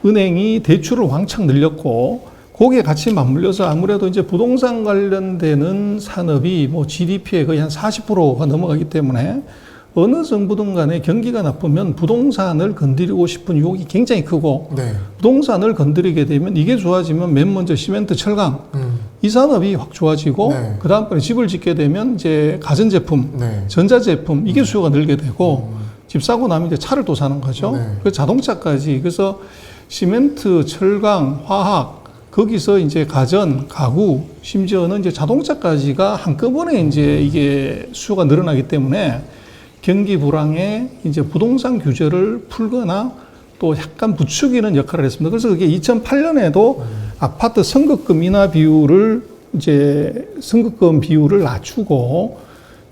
은행이 대출을 왕창 늘렸고 거기에 같이 맞물려서 아무래도 이제 부동산 관련되는 산업이 뭐 GDP의 거의 한 40%가 넘어가기 때문에 어느 정부든 간에 경기가 나쁘면 부동산을 건드리고 싶은 유혹이 굉장히 크고 네. 부동산을 건드리게 되면 이게 좋아지면 맨 먼저 시멘트, 철강 이 산업이 확 좋아지고 네. 그 다음번에 집을 짓게 되면 이제 가전제품, 네. 전자제품 이게 수요가 늘게 되고 집 사고 나면 이제 차를 또 사는 거죠. 네. 그래서 자동차까지 그래서 시멘트, 철강, 화학 거기서 이제 가전, 가구, 심지어는 이제 자동차까지가 한꺼번에 이제 이게 수요가 늘어나기 때문에 경기 불황에 이제 부동산 규제를 풀거나 또 약간 부추기는 역할을 했습니다. 그래서 그게 2008년에도 아파트 선급금 인하 비율을 이제 선급금 비율을 낮추고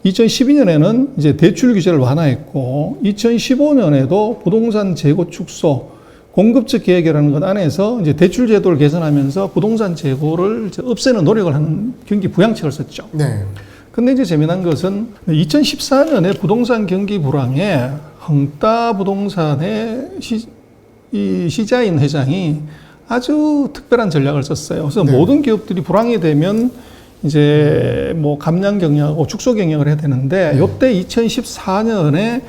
2012년에는 이제 대출 규제를 완화했고 2015년에도 부동산 재고 축소 공급적 계획이라는 것 안에서 이제 대출 제도를 개선하면서 부동산 재고를 이제 없애는 노력을 하는 경기 부양책을 썼죠. 네. 근데 이제 재미난 것은 2014년에 부동산 경기 불황에 헝다 부동산의 시자인 회장이 아주 특별한 전략을 썼어요. 그래서 네. 모든 기업들이 불황이 되면 이제 뭐 감량 경영하고 축소 경영을 해야 되는데 이때 2014년에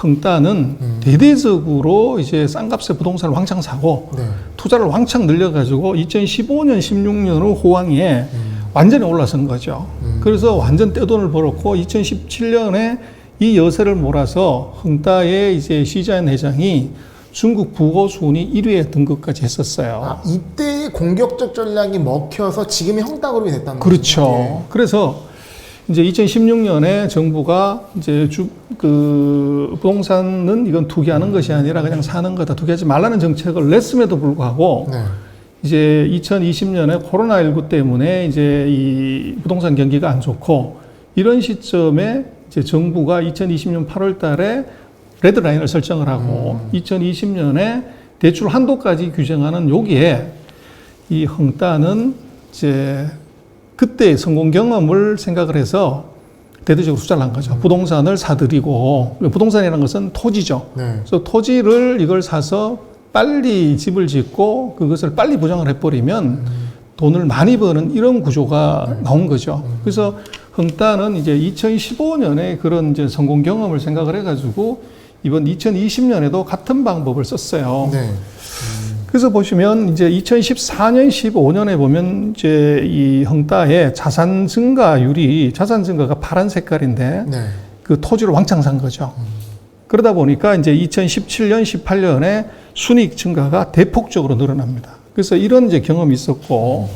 헝다는 대대적으로 이제 싼값에 부동산을 왕창 사고 네. 투자를 왕창 늘려가지고 2015년, 16년으로 호황에 완전히 올라선 거죠. 그래서 완전 떼돈을 벌었고 2017년에 이 여세를 몰아서 헝다의 이제 시자인 회장이 중국 부고 순위 1위에 등극까지 했었어요. 아, 이때의 공격적 전략이 먹혀서 지금의 헝다그룹이 됐다는 거죠. 그렇죠. 그래서 이제 2016년에 정부가 이제 부동산은 이건 투기하는 것이 아니라 그냥 사는 거다. 투기하지 말라는 정책을 냈음에도 불구하고 네. 이제 2020년에 코로나19 때문에 이제 이 부동산 경기가 안 좋고 이런 시점에 이제 정부가 2020년 8월 달에 레드라인을 설정을 하고 2020년에 대출 한도까지 규정하는 여기에 이 헝다는 이제 그때 성공 경험을 생각을 해서 대대적으로 투자를 한 거죠. 부동산을 사들이고 부동산이라는 것은 토지죠. 네. 그래서 토지를 이걸 사서 빨리 집을 짓고 그것을 빨리 보장을 해버리면 돈을 많이 버는 이런 구조가 나온 거죠. 그래서 헝다는 이제 2015년에 그런 이제 성공 경험을 생각을 해가지고 이번 2020년에도 같은 방법을 썼어요. 네. 그래서 보시면 이제 2014년, 15년에 보면 이제 이 헝다의 자산 증가율이 자산 증가가 파란 색깔인데 네. 그 토지를 왕창 산 거죠. 그러다 보니까 이제 2017년, 18년에 순이익 증가가 대폭적으로 늘어납니다. 그래서 이런 이제 경험이 있었고,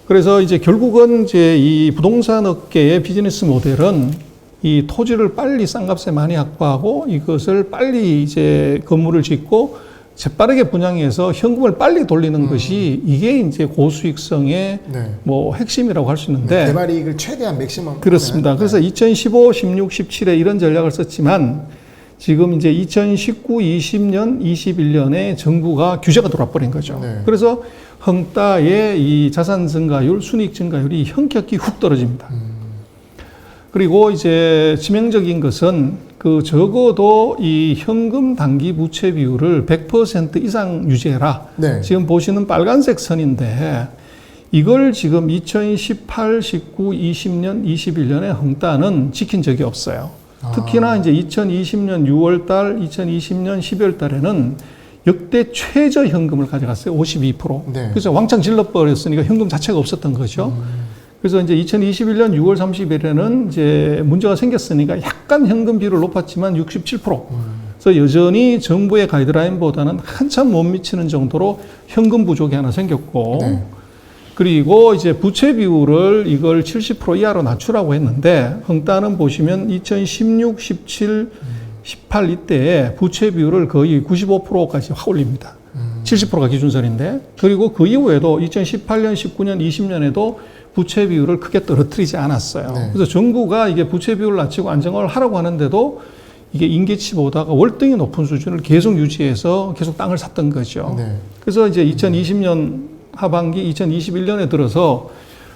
그래서 이제 결국은 이제 이 부동산 업계의 비즈니스 모델은 이 토지를 빨리 싼 값에 많이 확보하고 이것을 빨리 이제 건물을 짓고 재빠르게 분양해서 현금을 빨리 돌리는 것이 이게 이제 고수익성의 네. 뭐 핵심이라고 할 수 있는데 대발이익을 최대한 맥시멈. 그렇습니다. 하는, 그래서 2015, 16, 17에 이런 전략을 썼지만 지금 이제 2019, 20년, 21년에 정부가 규제가 들어와 버린 거죠. 네. 그래서 헝다의 이 자산 증가율, 순이익 증가율이 현격히 훅 떨어집니다. 그리고 이제 치명적인 것은 그 적어도 이 현금 단기 부채 비율을 100% 이상 유지해라. 네. 지금 보시는 빨간색 선인데 이걸 지금 2018, 19, 20년, 21년에 헝다는 지킨 적이 없어요. 특히나 이제 2020년 6월 달, 2020년 12월 달에는 역대 최저 현금을 가져갔어요. 52%. 네. 그래서 왕창 질러버렸으니까 현금 자체가 없었던 거죠. 그래서 이제 2021년 6월 30일에는 이제 문제가 생겼으니까 약간 현금 비율을 높았지만 67%. 그래서 여전히 정부의 가이드라인보다는 한참 못 미치는 정도로 현금 부족이 하나 생겼고, 네. 그리고 이제 부채 비율을 이걸 70% 이하로 낮추라고 했는데, 헝다는 보시면 2016, 17, 18 이때에 부채 비율을 거의 95%까지 확 올립니다. 70%가 기준선인데, 그리고 그 이후에도 2018년, 19년, 20년에도 부채 비율을 크게 떨어뜨리지 않았어요. 네. 그래서 정부가 이게 부채 비율을 낮추고 안정화를 하라고 하는데도 이게 임계치 보다가 월등히 높은 수준을 계속 유지해서 계속 땅을 샀던 거죠. 네. 그래서 이제 2020년 하반기, 2021년에 들어서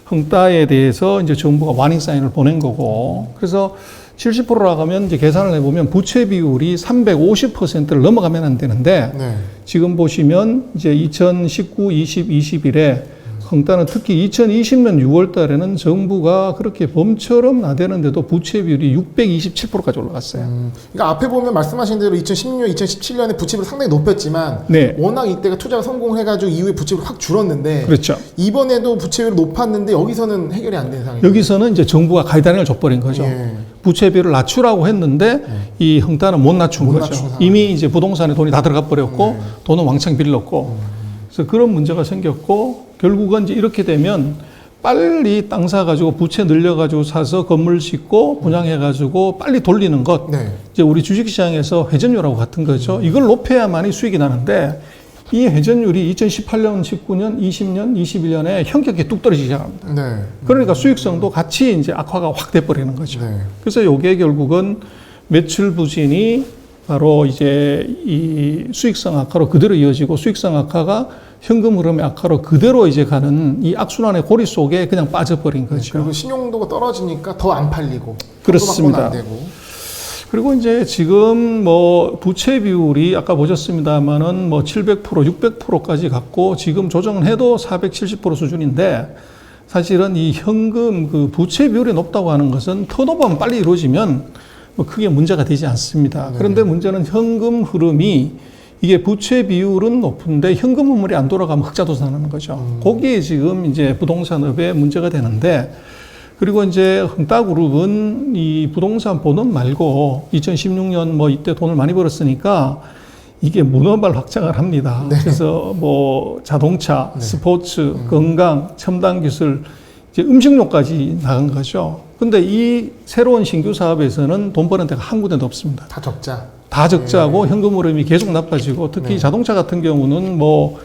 헝다에 대해서 이제 정부가 와닝 사인을 보낸 거고, 그래서 70%라고 하면 이제 계산을 해보면 부채 비율이 350%를 넘어가면 안 되는데, 네. 지금 보시면 이제 2019, 20, 21에 헝다는 특히 2020년 6월 달에는 정부가 그렇게 범처럼 나대는데도 부채 비율이 627%까지 올라갔어요. 그러니까 앞에 보면 말씀하신 대로 2016, 2017년에 부채비율 상당히 높였지만 네. 워낙 이때가 투자가 성공해가지고 이후에 부채비율 확 줄었는데 그렇죠. 이번에도 부채비율 높았는데 여기서는 해결이 안 된 상황이에요. 여기서는 이제 정부가 가이드라인을 줘버린 거죠. 예. 부채 비율을 낮추라고 했는데 이 헝다는 못 낮춘 못 거죠. 낮춘 상황. 이미 이제 부동산에 돈이 다 들어가 버렸고 돈은 왕창 빌렸고. 그래서 그런 문제가 생겼고 결국은 이제 이렇게 되면 빨리 땅 사가지고 부채 늘려가지고 사서 건물 짓고 분양해가지고 빨리 돌리는 것. 네. 이제 우리 주식시장에서 회전율하고 같은 거죠. 이걸 높여야만이 수익이 나는데 이 회전율이 2018년, 19년, 20년, 21년에 현격히 뚝 떨어지기 시작합니다. 네. 그러니까 수익성도 같이 이제 악화가 확 돼버리는 거죠. 네. 그래서 이게 결국은 매출 부진이 바로 이제 이 수익성 악화로 그대로 이어지고 수익성 악화가 현금 흐름의 악화로 그대로 이제 가는 이 악순환의 고리 속에 그냥 빠져버린 거죠. 그리고 신용도가 떨어지니까 더 안 팔리고. 그렇습니다. 안 되고. 그리고 이제 지금 뭐 부채 비율이 아까 보셨습니다만은 뭐 700%, 600%까지 갔고 지금 조정은 해도 470% 수준인데 사실은 이 현금 그 부채 비율이 높다고 하는 것은 턴오버만 빨리 이루어지면 뭐 크게 문제가 되지 않습니다. 네. 그런데 문제는 현금 흐름이 이게 부채 비율은 높은데 현금 흐름이 안 돌아가면 흑자도산하는 거죠. 거기에 지금 이제 부동산업에 문제가 되는데 그리고 이제 흥따그룹은 이 부동산 본업 말고 2016년 뭐 이때 돈을 많이 벌었으니까 이게 문어발 확장을 합니다. 네. 그래서 뭐 자동차, 네. 스포츠, 건강, 첨단 기술, 이제 음식료까지 나간 거죠. 근데 이 새로운 신규 사업에서는 돈 버는 데가 한 군데도 없습니다. 다 적자. 다 적자고 현금 흐름이 계속 나빠지고 특히 네. 자동차 같은 경우는 뭐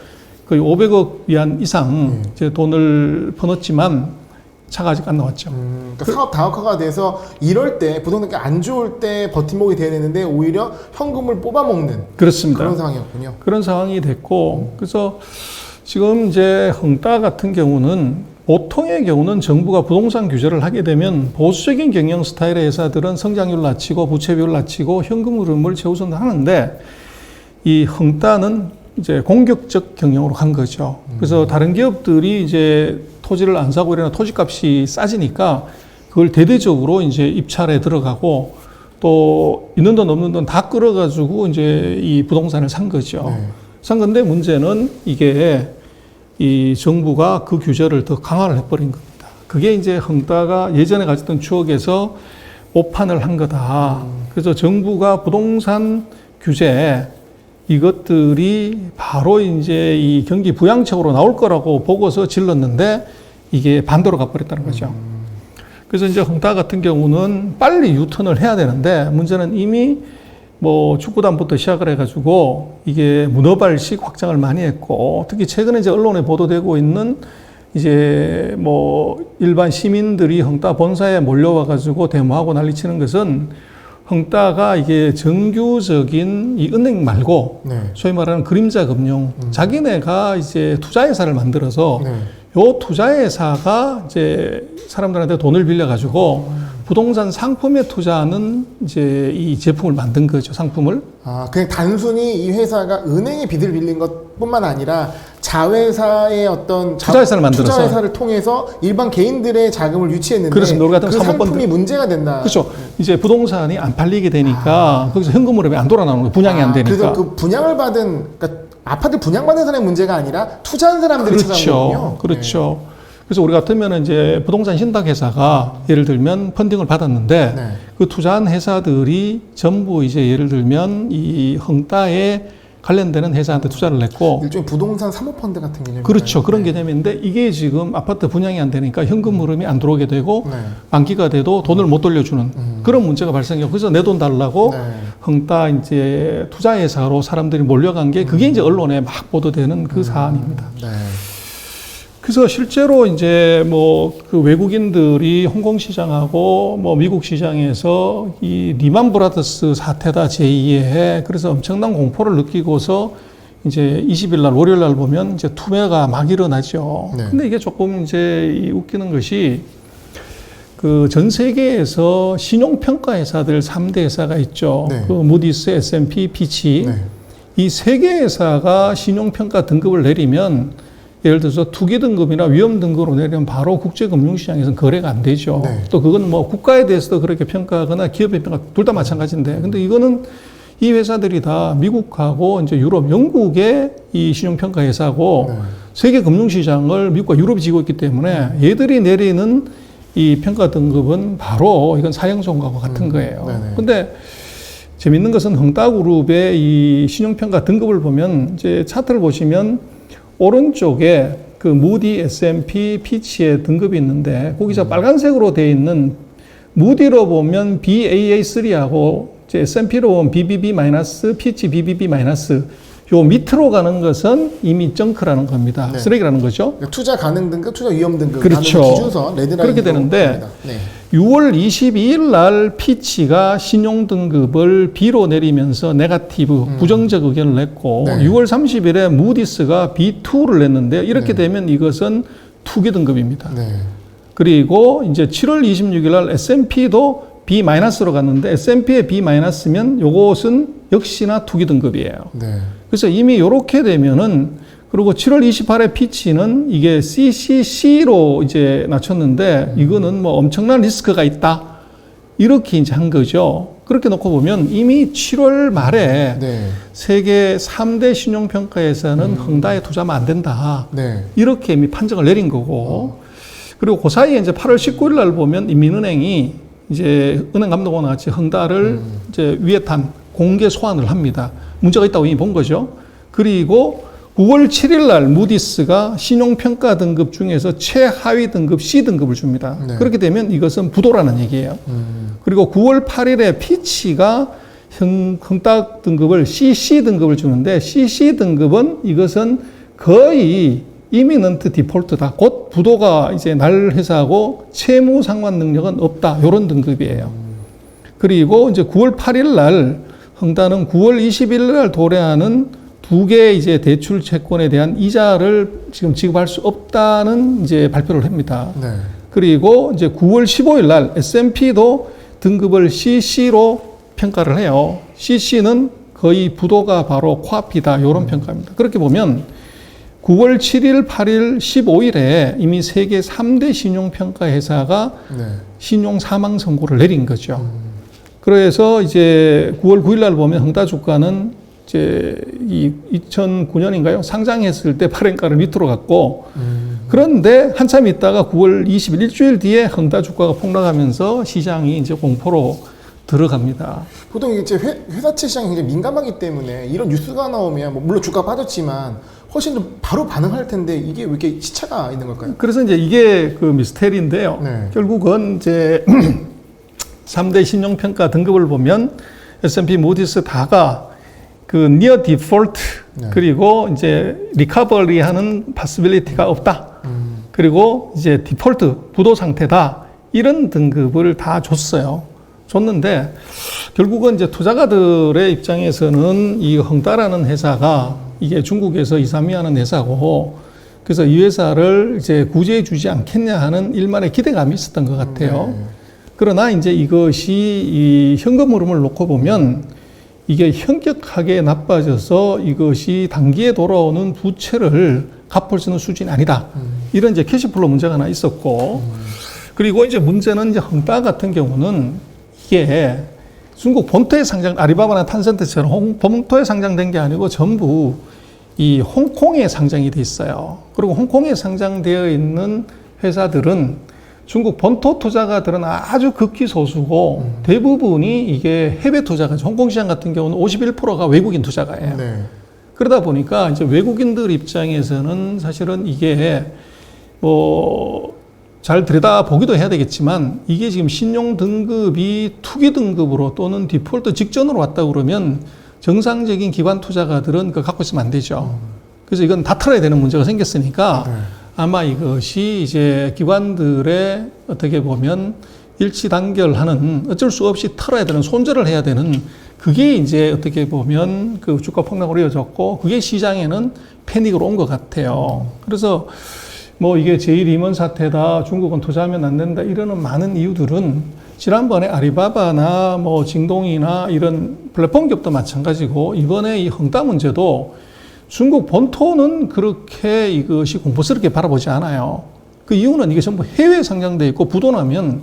거의 500억 위안 이상 이제 돈을 퍼넣었지만 차가 아직 안 나왔죠. 그러니까 사업 다각화가 돼서 이럴 때 부동산이 안 좋을 때 버팀목이 돼야 되는데 오히려 현금을 뽑아먹는 그렇습니다. 그런 상황이었군요. 그런 상황이 됐고 그래서 지금 이제 흥따 같은 경우는 보통의 경우는 정부가 부동산 규제를 하게 되면 보수적인 경영 스타일의 회사들은 성장률 낮추고 부채 비율 낮추고 현금 흐름을 최우선 하는데 이 흥따는 이제 공격적 경영으로 간 거죠. 그래서 다른 기업들이 이제 토지를 안 사고 이러나 토지값이 싸지니까 그걸 대대적으로 이제 입찰에 들어가고 또 있는 돈 없는 돈 다 끌어가지고 이제 이 부동산을 산 거죠. 네. 산 건데 문제는 이게 이 정부가 그 규제를 더 강화를 해버린 겁니다. 그게 이제 흥따가 예전에 가졌던 추억에서 오판을 한 거다. 그래서 정부가 부동산 규제 이것들이 바로 이제 이 경기 부양책으로 나올 거라고 보고서 질렀는데 이게 반대로 가버렸다는 거죠. 그래서 이제 흥따 같은 경우는 빨리 유턴을 해야 되는데 문제는 이미 뭐 축구단부터 시작을 해가지고 이게 문어발식 확장을 많이 했고 특히 최근에 이제 언론에 보도되고 있는 이제 뭐 일반 시민들이 흥따 본사에 몰려와가지고 데모하고 난리치는 것은 흥따가 이게 정규적인 이 은행 말고 네. 소위 말하는 그림자 금융 자기네가 이제 투자회사를 만들어서 네. 요 투자회사가 이제 사람들한테 돈을 빌려가지고 부동산 상품에 투자하는 이제 이 제품을 만든 거죠, 상품을. 아, 그냥 단순히 이 회사가 은행에 빚을 빌린 것뿐만 아니라 자회사의 어떤 투자회사를 만들어서. 투자회사를 통해서 일반 개인들의 자금을 유치했는데 그렇습니다. 우리 같은 그 사모펀드. 상품이 문제가 된다. 그렇죠. 이제 부동산이 안 팔리게 되니까 거기서 현금 흐름이 안 돌아나오는 거예요. 분양이 안 되니까. 그래서 그 분양을 받은 그러니까 아파트 분양받은 사람의 문제가 아니라 투자한 사람들이 찾아온 거군요. 그렇죠. 그래서 우리 같으면 이제 부동산 신탁회사가 예를 들면 펀딩을 받았는데 네. 그 투자한 회사들이 전부 이제 예를 들면 이 흥따에 관련되는 회사한테 투자를 냈고 일종의 부동산 사모펀드 같은 개념이에요. 그렇죠. 그런 개념인데 이게 지금 아파트 분양이 안 되니까 현금 흐름이 안 들어오게 되고 네. 만기가 돼도 돈을 못 돌려주는 그런 문제가 발생해요. 그래서 내 돈 달라고 네. 흥따 이제 투자회사로 사람들이 몰려간 게 그게 이제 언론에 막 보도되는 그 사안입니다. 네. 그래서 실제로 이제 뭐 그 외국인들이 홍콩 시장하고 뭐 미국 시장에서 이 리만 브라더스 사태다 제2의 그래서 엄청난 공포를 느끼고서 이제 20일 날 월요일 날 보면 이제 투매가 막 일어나죠. 네. 근데 이게 조금 이제 이 웃기는 것이 그 전 세계에서 신용평가 회사들 3대 회사가 있죠. 네. 그 무디스, S&P, 피치. 네. 이 세 개 회사가 신용평가 등급을 내리면 예를 들어서 투기 등급이나 위험 등급으로 내리면 바로 국제금융시장에서는 거래가 안 되죠. 네. 또 그건 뭐 국가에 대해서도 그렇게 평가하거나 기업의 평가 둘 다 마찬가지인데 근데 이거는 이 회사들이 다 미국하고 이제 유럽, 영국의 이 신용평가 회사고 네. 세계 금융시장을 미국과 유럽이 지고 있기 때문에 얘들이 내리는 이 평가 등급은 바로 이건 사형선고하고 같은 거예요. 네네. 근데 재밌는 것은 흥따그룹의 이 신용평가 등급을 보면 이제 차트를 보시면 오른쪽에 그 무디 S&P 피치의 등급이 있는데 거기서 빨간색으로 되어 있는 무디로 보면 BAA3하고 S&P로 보면 BBB-, 피치 BBB-, 요 밑으로 가는 것은 이미 정크라는 겁니다. 네. 쓰레기라는 거죠. 그러니까 투자 가능 등급, 투자 위험 등급 그렇죠. 나누는 기준선 레드라인으로 그렇게 되는데 갑니다. 네. 6월 22일 날 피치가 신용 등급을 B로 내리면서 네거티브 부정적 의견을 냈고 네. 6월 30일에 무디스가 B2를 냈는데 이렇게 네. 되면 이것은 투기 등급입니다. 네. 그리고 이제 7월 26일 날 S&P도 B-로 갔는데 S&P의 B-면 요것은 역시나 투기 등급이에요. 네. 그래서 이미 이렇게 되면은 그리고 7월 28일 피치는 이게 CCC로 이제 낮췄는데 이거는 뭐 엄청난 리스크가 있다. 이렇게 이제 한 거죠. 그렇게 놓고 보면 이미 7월 말에 네. 세계 3대 신용평가에서는 헝다에 투자하면 안 된다. 네. 이렇게 이미 판정을 내린 거고. 그리고 그 사이에 이제 8월 19일 날 보면 인민은행이 이제 은행감독원과 같이 헝다를 이제 위해탄 공개 소환을 합니다. 문제가 있다고 이미 본 거죠. 그리고 9월 7일 날 무디스가 신용평가 등급 중에서 최하위 등급 C등급을 줍니다. 네. 그렇게 되면 이것은 부도라는 얘기예요. 그리고 9월 8일에 피치가 헝다 등급을 CC등급을 주는데 CC등급은 이것은 거의 이미넌트 디폴트다. 곧 부도가 이제 날 회사하고 채무 상환 능력은 없다. 이런 등급이에요. 그리고 이제 9월 8일 날 헝다는 9월 20일 날 도래하는 두 개의 이제 대출 채권에 대한 이자를 지금 지급할 수 없다는 이제 발표를 합니다. 네. 그리고 이제 9월 15일 날 S&P도 등급을 CC로 평가를 해요. CC는 거의 부도가 바로 코앞이다. 이런 평가입니다. 그렇게 보면 9월 7일, 8일, 15일에 이미 세계 3대 신용평가 회사가 네. 신용 사망 선고를 내린 거죠. 그래서 이제 9월 9일 날 보면 헝다 주가는 이제 이 2009년인가요? 상장했을 때 발행가를 밑으로 갔고 그런데 한참 있다가 9월 20일 일주일 뒤에 헝다 주가가 폭락하면서 시장이 이제 공포로 들어갑니다. 보통 이제 회사채 시장이 굉장히 민감하기 때문에 이런 뉴스가 나오면 뭐 물론 주가 빠졌지만 훨씬 더 바로 반응할 텐데 이게 왜 이렇게 시차가 있는 걸까요? 그래서 이제 이게 그 미스테리인데요. 네. 결국은 이제 3대 신용평가 등급을 보면 S&P, 무디스 다가 그 near default 네. 그리고 이제 리커버리 하는 possibility가 없다. 그리고 이제 디폴트 부도 상태다. 이런 등급을 다 줬어요. 줬는데 결국은 이제 투자가들의 입장에서는 이 헝다라는 회사가 이게 중국에서 이사미하는 회사고 그래서 이 회사를 이제 구제해 주지 않겠냐 하는 일말의 기대감이 있었던 것 같아요. 네. 그러나 이제 이것이 이 현금 흐름을 놓고 보면 이게 현격하게 나빠져서 이것이 단기에 돌아오는 부채를 갚을 수 있는 수준이 아니다. 이런 이제 캐시플로 문제가 하나 있었고 그리고 이제 문제는 이제 헝다 같은 경우는 이게 중국 본토에 상장, 아리바바나 탄센트처럼 본토에 상장된 게 아니고 전부 이 홍콩에 상장이 돼 있어요. 그리고 홍콩에 상장되어 있는 회사들은 중국 본토 투자가들은 아주 극히 소수고 대부분이 이게 해외 투자가, 홍콩 시장 같은 경우는 51%가 외국인 투자가예요. 네. 그러다 보니까 이제 외국인들 입장에서는 사실은 이게 뭐 잘 들여다보기도 해야 되겠지만 이게 지금 신용 등급이 투기 등급으로 또는 디폴트 직전으로 왔다 그러면 정상적인 기관 투자가들은 그거 갖고 있으면 안 되죠. 그래서 이건 다 털어야 되는 문제가 생겼으니까 네. 아마 이것이 이제 기관들의 어떻게 보면 일치단결하는 어쩔 수 없이 털어야 되는 손절을 해야 되는 그게 이제 어떻게 보면 그 주가 폭락으로 이어졌고 그게 시장에는 패닉으로 온 것 같아요. 그래서 뭐 이게 제1리먼 사태다, 중국은 투자하면 안 된다 이러는 많은 이유들은 지난번에 아리바바나 뭐 징동이나 이런 플랫폼 기업도 마찬가지고 이번에 이 헝다 문제도 중국 본토는 그렇게 이것이 공포스럽게 바라보지 않아요. 그 이유는 이게 전부 해외에 상장돼 있고 부도나면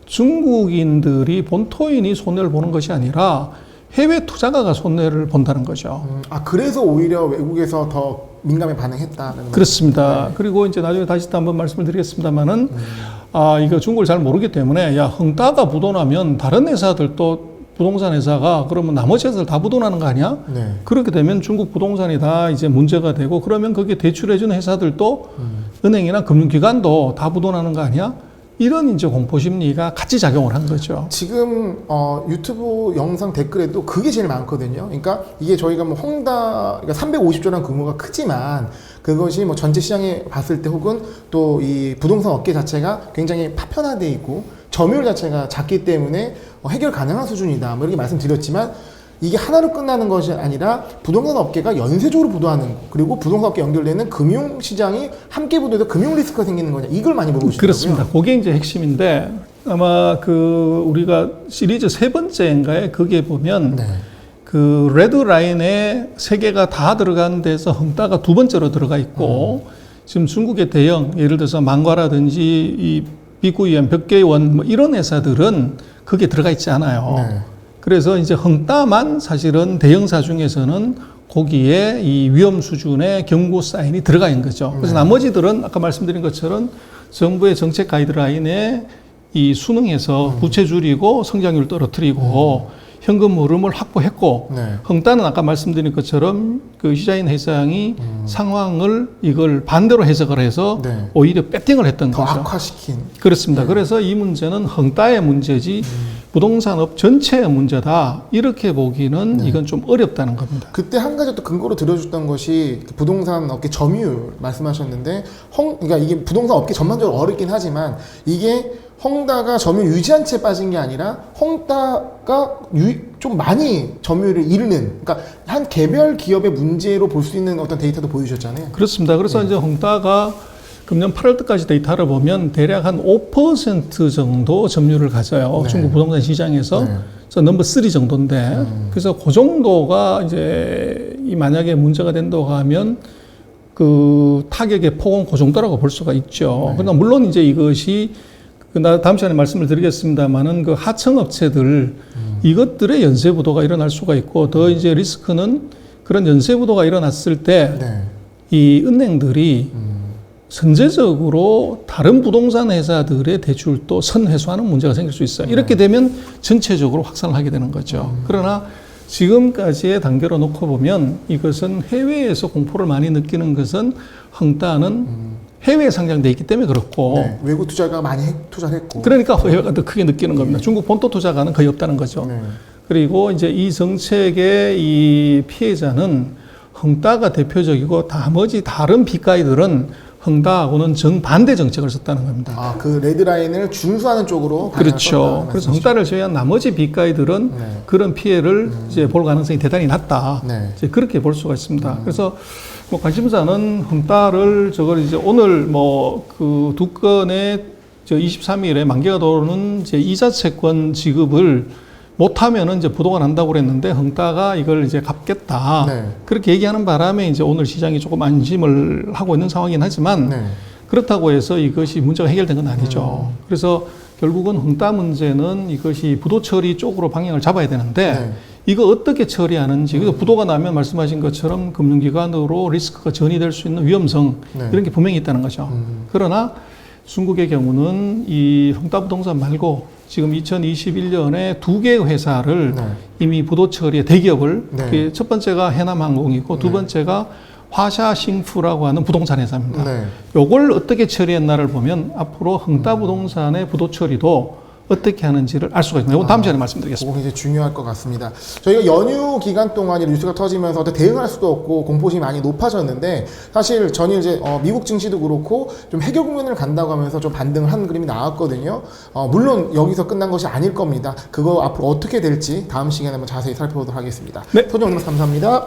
중국인들이 본토인이 손해를 보는 것이 아니라 해외 투자가가 손해를 본다는 거죠. 그래서 오히려 외국에서 더 민감히 반응했다는 그렇습니다. 네. 그리고 이제 나중에 다시 또 한번 말씀을 드리겠습니다만은 이거 중국을 잘 모르기 때문에 야 헝다가 부도나면 다른 회사들도 부동산 회사가 그러면 나머지 회사를 다 부도나는 거 아니야? 네. 그렇게 되면 중국 부동산이 다 이제 문제가 되고 그러면 거기에 대출해주는 회사들도 은행이나 금융기관도 다 부도나는 거 아니야? 이런 이제 공포 심리가 같이 작용을 한 거죠. 지금 유튜브 영상 댓글에도 그게 제일 많거든요. 그러니까 이게 저희가 뭐 헝다 그러니까 350조라는 규모가 크지만 그것이 뭐 전체 시장에 봤을 때 혹은 또 이 부동산 업계 자체가 굉장히 파편화돼 있고 점유율 자체가 작기 때문에 해결 가능한 수준이다. 뭐 이렇게 말씀드렸지만 이게 하나로 끝나는 것이 아니라 부동산 업계가 연쇄적으로 부도하는 거, 그리고 부동산 업계 연결되는 금융 시장이 함께 부도해서 금융 리스크가 생기는 거냐, 이걸 많이 물어보시더라고요. 그렇습니다. 그게 이제 핵심인데 아마 그 우리가 시리즈 세 번째인가에 거기에 보면 네. 그 레드 라인에 세 개가 다 들어간 데서 헝다가 두 번째로 들어가 있고 지금 중국의 대형 예를 들어서 망과라든지 이 비구이원, 벽계원 뭐 이런 회사들은 거기에 들어가 있지 않아요. 네. 그래서 이제 헝다만 사실은 대형사 중에서는 거기에 이 위험 수준의 경고 사인이 들어가 있는 거죠. 그래서 나머지들은 아까 말씀드린 것처럼 정부의 정책 가이드라인에 이 순응해서 부채 줄이고 성장률 떨어뜨리고 현금 흐름을 확보했고 네. 헝다는 아까 말씀드린 것처럼 그 시자인 회장이 상황을 이걸 반대로 해석을 해서 네. 오히려 배팅을 했던 더 거죠. 악화시킨. 그렇습니다. 네. 그래서 이 문제는 헝다의 문제지 부동산업 전체의 문제다 이렇게 보기는 이건 좀 어렵다는 겁니다. 그때 한 가지 또 근거로 들어줬던 것이 그 부동산 업계 점유율 말씀하셨는데 그러니까 이게 부동산 업계 전반적으로 어렵긴 하지만 이게 헝다가 점유율 유지한 채 빠진 게 아니라 헝다가 좀 많이 점유율을 잃는, 그러니까 한 개별 기업의 문제로 볼 수 있는 어떤 데이터도 보여주셨잖아요. 그렇습니다. 그래서 이제 헝다가 금년 8월 때까지 데이터를 보면 대략 한 5% 정도 점유율을 가져요. 네. 중국 부동산 시장에서. 네. 그래서 넘버 3 정도인데. 그래서 그 정도가 이제 이 만약에 문제가 된다고 하면 그 타격의 폭은 그 정도라고 볼 수가 있죠. 그러나 물론 이제 이것이 다음 시간에 말씀을 드리겠습니다만은 그 하청 업체들 이것들의 연쇄 부도가 일어날 수가 있고 더 이제 리스크는 그런 연쇄 부도가 일어났을 때 이 네. 은행들이 선제적으로 다른 부동산 회사들의 대출도 선회수하는 문제가 생길 수 있어요. 이렇게 되면 전체적으로 확산을 하게 되는 거죠. 그러나 지금까지의 단계로 놓고 보면 이것은 해외에서 공포를 많이 느끼는 것은 헝다는 해외에 상장돼 있기 때문에 그렇고 네. 외국 투자가 많이 투자를 했고. 그러니까 해외가 더 크게 느끼는 겁니다. 중국 본토 투자가는 거의 없다는 거죠. 네. 그리고 이제 이 정책의 이 피해자는 헝다가 대표적이고 나머지 다른 빅가이들은 헝다하고는 정반대 정책을 썼다는 겁니다. 아, 그 레드라인을 준수하는 쪽으로 방향을 그렇죠. 썼다는 그래서 말씀이시죠? 헝다를 제외한 나머지 빅가이들은 네. 그런 피해를 이제 볼 가능성이 대단히 낮다. 네. 이제 그렇게 볼 수가 있습니다. 그래서 뭐 관심사는 헝다를 저걸 이제 오늘 뭐 그 두 건의 저 23일에 만기가 도는 이제 이자 채권 지급을 못하면은 이제 부도가 난다고 그랬는데 헝다가 이걸 이제 갚겠다. 네. 그렇게 얘기하는 바람에 이제 오늘 시장이 조금 안심을 하고 있는 상황이긴 하지만 네. 그렇다고 해서 이것이 문제가 해결된 건 아니죠. 그래서 결국은 헝다 문제는 이것이 부도 처리 쪽으로 방향을 잡아야 되는데 네. 이거 어떻게 처리하는지, 그래서 부도가 나면 말씀하신 것처럼 금융기관으로 리스크가 전이될 수 있는 위험성 네. 이런 게 분명히 있다는 거죠. 그러나 중국의 경우는 이 헝다 부동산 말고 지금 2021년에 두 개의 회사를 네. 이미 부도 처리에 대기업을 네. 그게 첫 번째가 해남항공이고 두 번째가 화샤싱푸라고 하는 부동산 회사입니다. 네. 요걸 어떻게 처리했나를 보면 앞으로 헝다 부동산의 부도 처리도 어떻게 하는지를 알 수가 있습니다. 이건 다음 시간에 말씀드리겠습니다. 그거 굉장히 중요할 것 같습니다. 저희가 연휴 기간 동안에 뉴스가 터지면서 어떻게 대응할 수도 없고 공포심이 많이 높아졌는데 사실 전일 이제 미국 증시도 그렇고 좀 해결 국면을 간다고 하면서 좀 반등을 한 그림이 나왔거든요. 물론 여기서 끝난 것이 아닐 겁니다. 그거 앞으로 어떻게 될지 다음 시간에 한번 자세히 살펴보도록 하겠습니다. 네. 소정 오늘 감사합니다.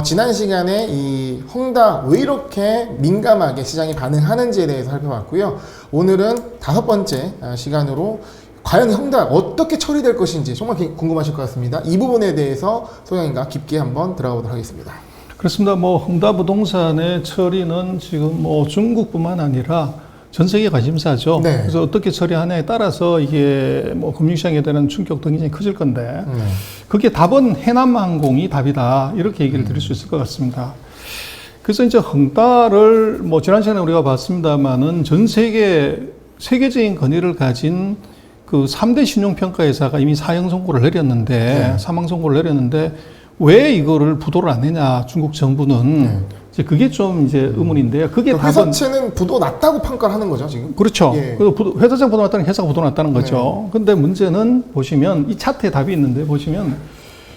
지난 시간에 이 헝다 왜 이렇게 민감하게 시장이 반응하는지에 대해서 살펴봤고요. 오늘은 다섯 번째 시간으로 과연 헝다 어떻게 처리될 것인지 정말 궁금하실 것 같습니다. 이 부분에 대해서 소장님과 깊게 한번 들어가 보도록 하겠습니다. 그렇습니다. 뭐 헝다 부동산의 처리는 지금 뭐 중국뿐만 아니라 전 세계 관심사죠. 네. 그래서 어떻게 처리하냐에 따라서 이게 뭐 금융시장에 대한 충격도 굉장히 커질 건데 그게 답은 해남항공이 답이다 이렇게 얘기를 드릴 수 있을 것 같습니다. 그래서 이제 헝다를 뭐 지난 시간에 우리가 봤습니다만은 전 세계적인 권위를 가진 그 3대 신용평가회사가 이미 사형 선고를 내렸는데, 네. 사망 선고를 내렸는데, 왜 이거를 부도를 안 내냐, 중국 정부는. 네. 이제 그게 좀 이제 의문인데요. 그게 그러니까 회사채는 부도 났다고 평가를 하는 거죠, 지금? 그렇죠. 예. 그래서 회사장 부도 났다는 게 회사가 부도 났다는 거죠. 근데 문제는 보시면 이 차트에 답이 있는데 보시면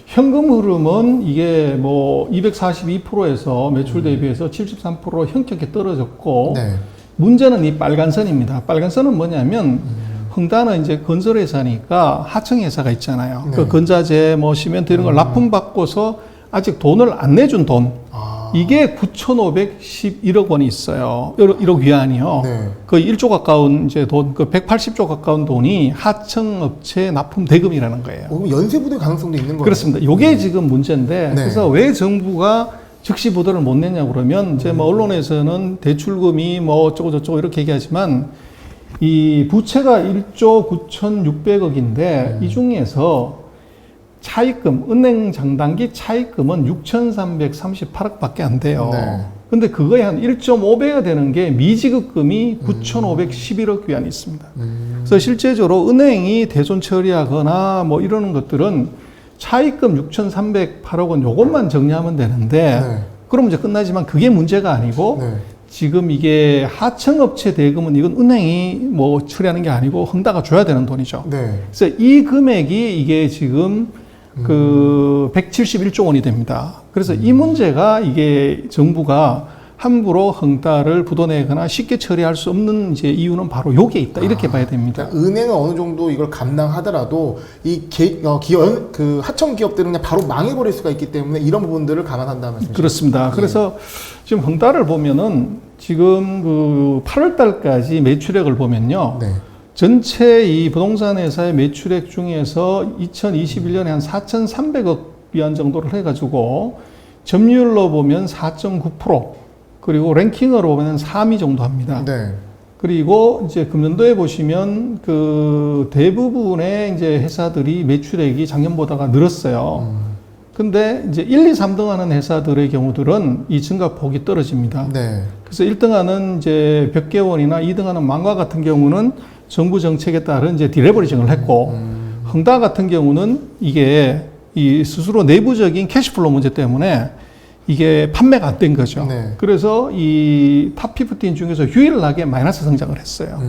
현금 흐름은 이게 뭐 242%에서 매출 대비해서 73%로 현격히 떨어졌고, 네. 문제는 이 빨간 선입니다. 빨간 선은 뭐냐면 헝다는 이제 건설회사니까 하청회사가 있잖아요. 네. 그 건자재, 뭐 시멘트 이런 걸 납품받고서 아직 돈을 안 내준 돈. 아. 이게 9,511억 원이 있어요. 1억 위안이요. 네. 거의 1조 가까운 이제 돈, 그 180조 가까운 돈이 하청업체 납품 대금이라는 거예요. 그럼 연쇄 부도의 가능성도 있는 거예요? 그렇습니다. 요게 지금 문제인데, 네. 그래서 왜 정부가 즉시 부도를 못 냈냐 그러면, 이제 뭐 언론에서는 대출금이 뭐 어쩌고저쩌고 이렇게 얘기하지만, 이 부채가 1조 9,600억인데, 이 중에서 차입금, 은행 장단기 차입금은 6,338억 밖에 안 돼요. 네. 근데 그거에 한 1.5배가 되는 게 미지급금이 9,511억 위안이 있습니다. 그래서 실제적으로 은행이 대손 처리하거나 뭐 이러는 것들은 차입금 6,308억 원 요것만 정리하면 되는데, 네. 그럼 이제 끝나지만 그게 문제가 아니고, 네. 지금 이게 하청업체 대금은 이건 은행이 뭐 처리하는 게 아니고 헝다가 줘야 되는 돈이죠. 네. 그래서 이 금액이 이게 지금 그 171조 원이 됩니다. 그래서 이 문제가 이게 정부가 함부로 헝다를 부도내거나 쉽게 처리할 수 없는 이제 이유는 바로 여기에 있다. 이렇게 봐야 됩니다. 그러니까 은행은 어느 정도 이걸 감당하더라도 이 그 하청 기업들은 그냥 바로 망해버릴 수가 있기 때문에 이런 부분들을 감안한다는 말씀이시죠? 그렇습니다. 그래서 지금 헝다를 보면은 지금 그 8월 달까지 매출액을 보면요. 네. 전체 이 부동산 회사의 매출액 중에서 2021년에 한 4,300억 위안 정도를 해가지고 점유율로 보면 4.9%, 그리고 랭킹으로 보면 3위 정도 합니다. 네. 그리고 이제 금년도에 보시면 그 대부분의 이제 회사들이 매출액이 작년보다가 늘었어요. 근데 이제 1, 2, 3등 하는 회사들의 경우들은 이 증가폭이 떨어집니다. 네. 그래서 1등 하는 이제 벽개원이나 2등 하는 망과 같은 경우는 정부 정책에 따른 이제 디레버리징을 했고, 헝다 같은 경우는 이게 이 스스로 내부적인 캐시플로우 문제 때문에 이게 판매가 안 된 거죠. 네. 그래서 이 탑15 중에서 유일하게 마이너스 성장을 했어요.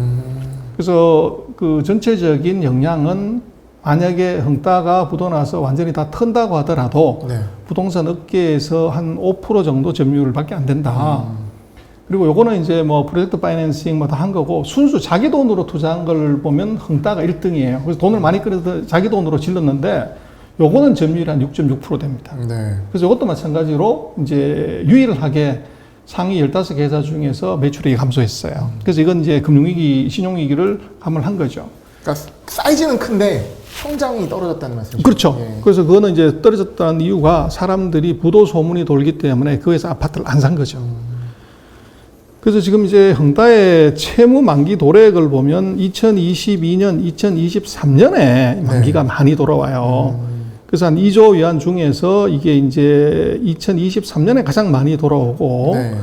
그래서 그 전체적인 영향은 만약에 헝다가 부도나서 완전히 다 턴다고 하더라도 네. 부동산 업계에서 한 5% 정도 점유율밖에 안 된다. 그리고 요거는 이제 뭐 프로젝트 파이낸싱 뭐 다 한 거고, 순수 자기 돈으로 투자한 걸 보면 헝다가 1등이에요. 그래서 돈을 많이 끌어서 자기 돈으로 질렀는데 요거는 점유율이 한 6.6% 됩니다. 네. 그래서 이것도 마찬가지로 이제 유일하게 상위 15개 회사 중에서 매출액이 감소했어요. 그래서 이건 이제 금융위기, 신용위기를 감안한 거죠. 그러니까 사이즈는 큰데 성장이 떨어졌다는 말씀이죠? 그렇죠. 예. 그래서 그거는 이제 떨어졌다는 이유가 사람들이 부도 소문이 돌기 때문에 그 회사 아파트를 안 산 거죠. 그래서 지금 이제 헝다의 채무 만기 도래액을 보면 2022년, 2023년에 만기가 많이 돌아와요. 그래서 한 2조 위안 중에서 이게 이제 2023년에 가장 많이 돌아오고, 네.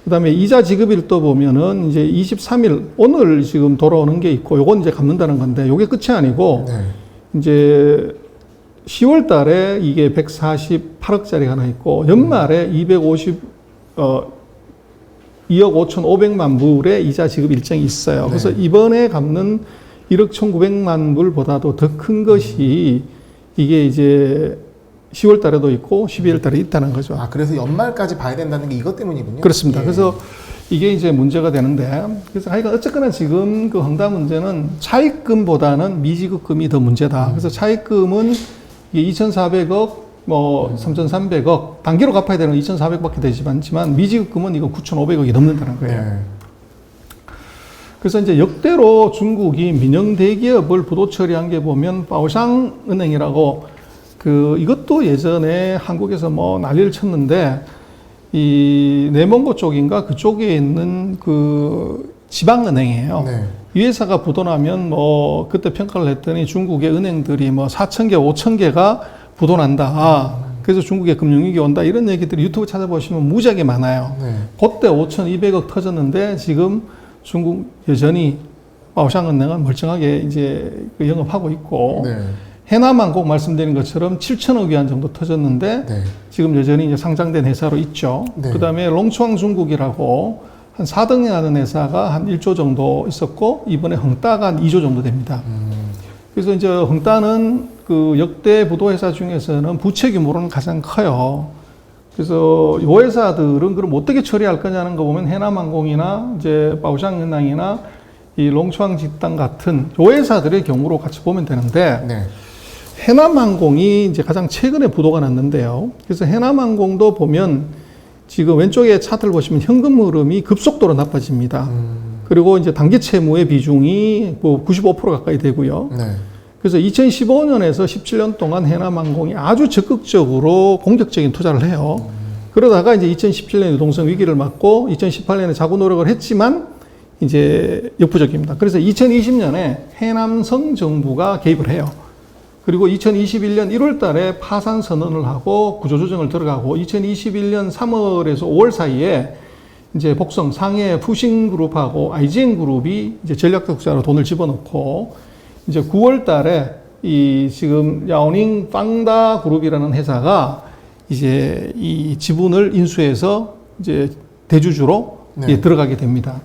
그다음에 이자 지급일 또 보면은 이제 23일 오늘 지금 돌아오는 게 있고, 요건 이제 갚는다는 건데, 요게 끝이 아니고 네. 이제 10월 달에 이게 148억짜리가 하나 있고, 연말에 2억 5,500만 불의 이자 지급 일정이 있어요. 그래서 이번에 갚는 1억 1,900만 불보다도 더 큰 것이 이게 이제 10월 달에도 있고 12월 달에 있다는 거죠. 아, 그래서 연말까지 봐야 된다는 게 이것 때문이군요? 그렇습니다. 예. 그래서 이게 이제 문제가 되는데, 그래서 하여간 어쨌거나 지금 그 헝다 문제는 차입금보다는 미지급금이 더 문제다. 그래서 차입금은 이게 2,400억, 뭐 3,300억, 단기로 갚아야 되는 건 2,400밖에 되지 않지만 미지급금은 이거 9,500억이 넘는다는 거예요. 네. 그래서 이제 역대로 중국이 민영 대기업을 부도 처리한 게 보면 바오샹 은행이라고, 그 이것도 예전에 한국에서 뭐 난리를 쳤는데, 이 내몽고 쪽인가 그쪽에 있는 그 지방은행이에요. 네. 이 회사가 부도나면 뭐 그때 평가를 했더니 중국의 은행들이 뭐 4,000개, 5,000개가 부도난다. 그래서 중국에 금융위기 온다 이런 얘기들이 유튜브 찾아보시면 무지하게 많아요. 네. 그때 5,200억 터졌는데 지금 중국 여전히 바오샹은행은 멀쩡하게 이제 그 영업하고 있고 네. 해남항공 말씀드린 것처럼 7천억 위안 정도 터졌는데 네. 지금 여전히 이제 상장된 회사로 있죠. 네. 그다음에 롱추왕 중국이라고 한 4등에 하는 회사가 한 1조 정도 있었고 이번에 헝따가 한 2조 정도 됩니다. 그래서 이제 헝따는 그 역대 부도회사 중에서는 부채 규모로는 가장 커요. 그래서 이 회사들은 그럼 어떻게 처리할 거냐는 거 보면 해남항공이나 이제 바오샹은행이나 이 롱추왕 집단 같은 이 회사들의 경우로 같이 보면 되는데 네. 해남항공이 이제 가장 최근에 부도가 났는데요. 그래서 해남항공도 보면 지금 왼쪽에 차트를 보시면 현금 흐름이 급속도로 나빠집니다. 그리고 이제 단기 채무의 비중이 뭐 95% 가까이 되고요. 네. 그래서 2015년에서 17년 동안 해남항공이 아주 적극적으로 공격적인 투자를 해요. 그러다가 이제 2017년 유동성 위기를 맞고 2018년에 자구 노력을 했지만 이제 역부족입니다. 그래서 2020년에 해남성 정부가 개입을 해요. 그리고 2021년 1월 달에 파산 선언을 하고 구조조정을 들어가고 2021년 3월에서 5월 사이에 이제 복성 상해 푸싱그룹하고 IGN그룹이 이제 전략적 투자로 돈을 집어넣고 이제 9월 달에 이 지금 야오닝 빵다 그룹이라는 회사가 이제 이 지분을 인수해서 이제 대주주로 네. 들어가게 됩니다.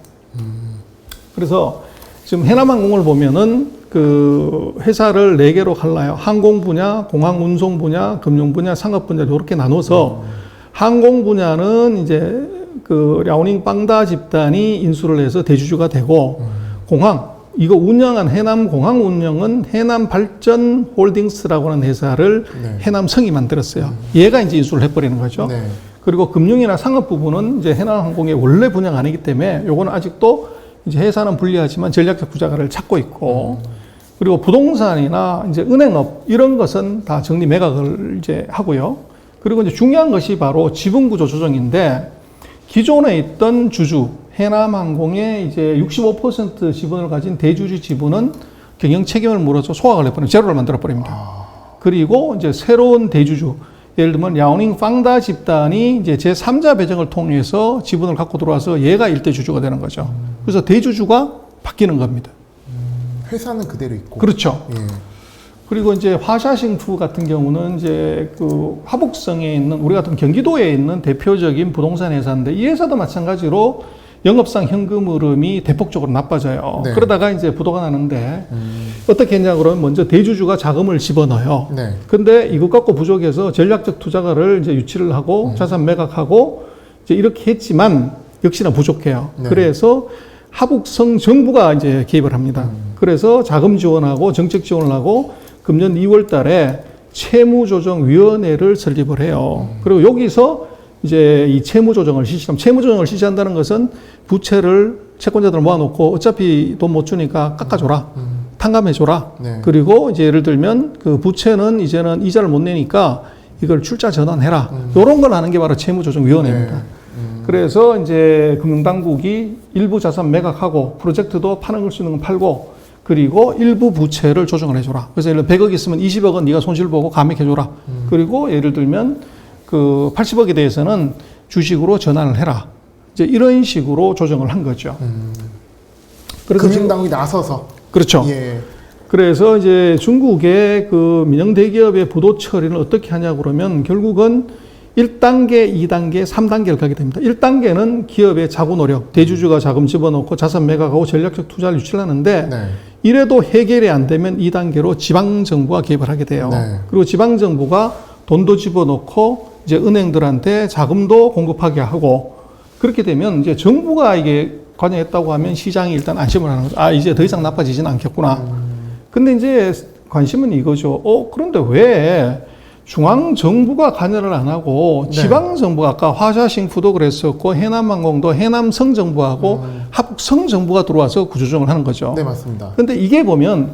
그래서 지금 해남항공을 보면은 그 회사를 4개로 갈라요. 항공 분야, 공항 운송 분야, 금융 분야, 상업 분야 이렇게 나눠서 항공 분야는 이제 그 랴오닝 빵다 집단이 인수를 해서 대주주가 되고 공항 이거 운영한 해남 공항 운영은 해남 발전 홀딩스라고 하는 회사를 네. 해남성이 만들었어요. 얘가 이제 인수를 해버리는 거죠. 네. 그리고 금융이나 상업 부분은 이제 해남항공의 원래 분야가 아니기 때문에 요거는 아직도 이제 회사는 분리하지만 전략적 투자가를 찾고 있고 그리고 부동산이나 이제 은행업 이런 것은 다 정리 매각을 이제 하고요. 그리고 이제 중요한 것이 바로 지분 구조 조정인데 기존에 있던 주주 해남항공의 이제 65% 지분을 가진 대주주 지분은 경영 책임을 물어서 소각을 해버리면 제로를 만들어 버립니다. 그리고 이제 새로운 대주주 예를 들면 야오닝 빵다 집단이 이제 제3자 배정을 통해서 지분을 갖고 들어와서 얘가 일대 주주가 되는 거죠. 그래서 대주주가 바뀌는 겁니다. 회사는 그대로 있고. 그렇죠. 예. 그리고 이제 화샤싱투 같은 경우는 이제 그 화북성에 있는 우리 같은 경기도에 있는 대표적인 부동산 회사인데 이 회사도 마찬가지로 영업상 현금 흐름이 대폭적으로 나빠져요. 네. 그러다가 이제 부도가 나는데 어떻게 했냐 그러면 먼저 대주주가 자금을 집어넣어요. 네. 근데 이것 갖고 부족해서 전략적 투자가를 이제 유치를 하고 자산 매각하고 이제 이렇게 했지만 역시나 부족해요. 네. 그래서 하북성 정부가 이제 개입을 합니다. 그래서 자금 지원하고 정책 지원을 하고 금년 2월 달에 채무조정위원회를 설립을 해요. 그리고 여기서 이제 이 채무조정을 실시하면 채무조정을 실시한다는 것은 부채를 채권자들 모아놓고 어차피 돈 못 주니까 깎아줘라. 탕감해줘라. 네. 그리고 이제 예를 들면 그 부채는 이제는 이자를 못 내니까 이걸 출자 전환해라. 이런 걸 하는 게 바로 채무조정위원회입니다. 네. 그래서 이제 금융당국이 일부 자산 매각하고 프로젝트도 파는 수 있는 건 팔고 그리고 일부 부채를 조정을 해줘라. 그래서 예를 들어 100억 있으면 20억은 네가 손실 보고 감액해줘라. 그리고 예를 들면 그 80억에 대해서는 주식으로 전환을 해라. 이제 이런 식으로 조정을 한 거죠. 그래서 금융당국이 나서서. 그렇죠. 예. 그래서 이제 중국의 그 민영 대기업의 부도 처리를 어떻게 하냐 그러면 결국은 1단계, 2단계, 3단계를 가게 됩니다. 1단계는 기업의 자구 노력, 대주주가 자금 집어넣고 자산 매각하고 전략적 투자를 유치를 하는데 네. 이래도 해결이 안 되면 2단계로 지방정부가 개입을 하게 돼요. 네. 그리고 지방정부가 돈도 집어넣고 이제 은행들한테 자금도 공급하게 하고 그렇게 되면 이제 정부가 이게 관여했다고 하면 시장이 일단 안심을 하는 거죠. 아, 이제 더 이상 나빠지지는 않겠구나. 근데 이제 관심은 이거죠. 그런데 왜 중앙정부가 관여를 안 하고 네. 지방정부가 아까 화샤싱푸도 그랬었고 해남항공도 해남성정부하고 합성정부가 들어와서 구조조정을 하는 거죠. 네, 맞습니다. 근데 이게 보면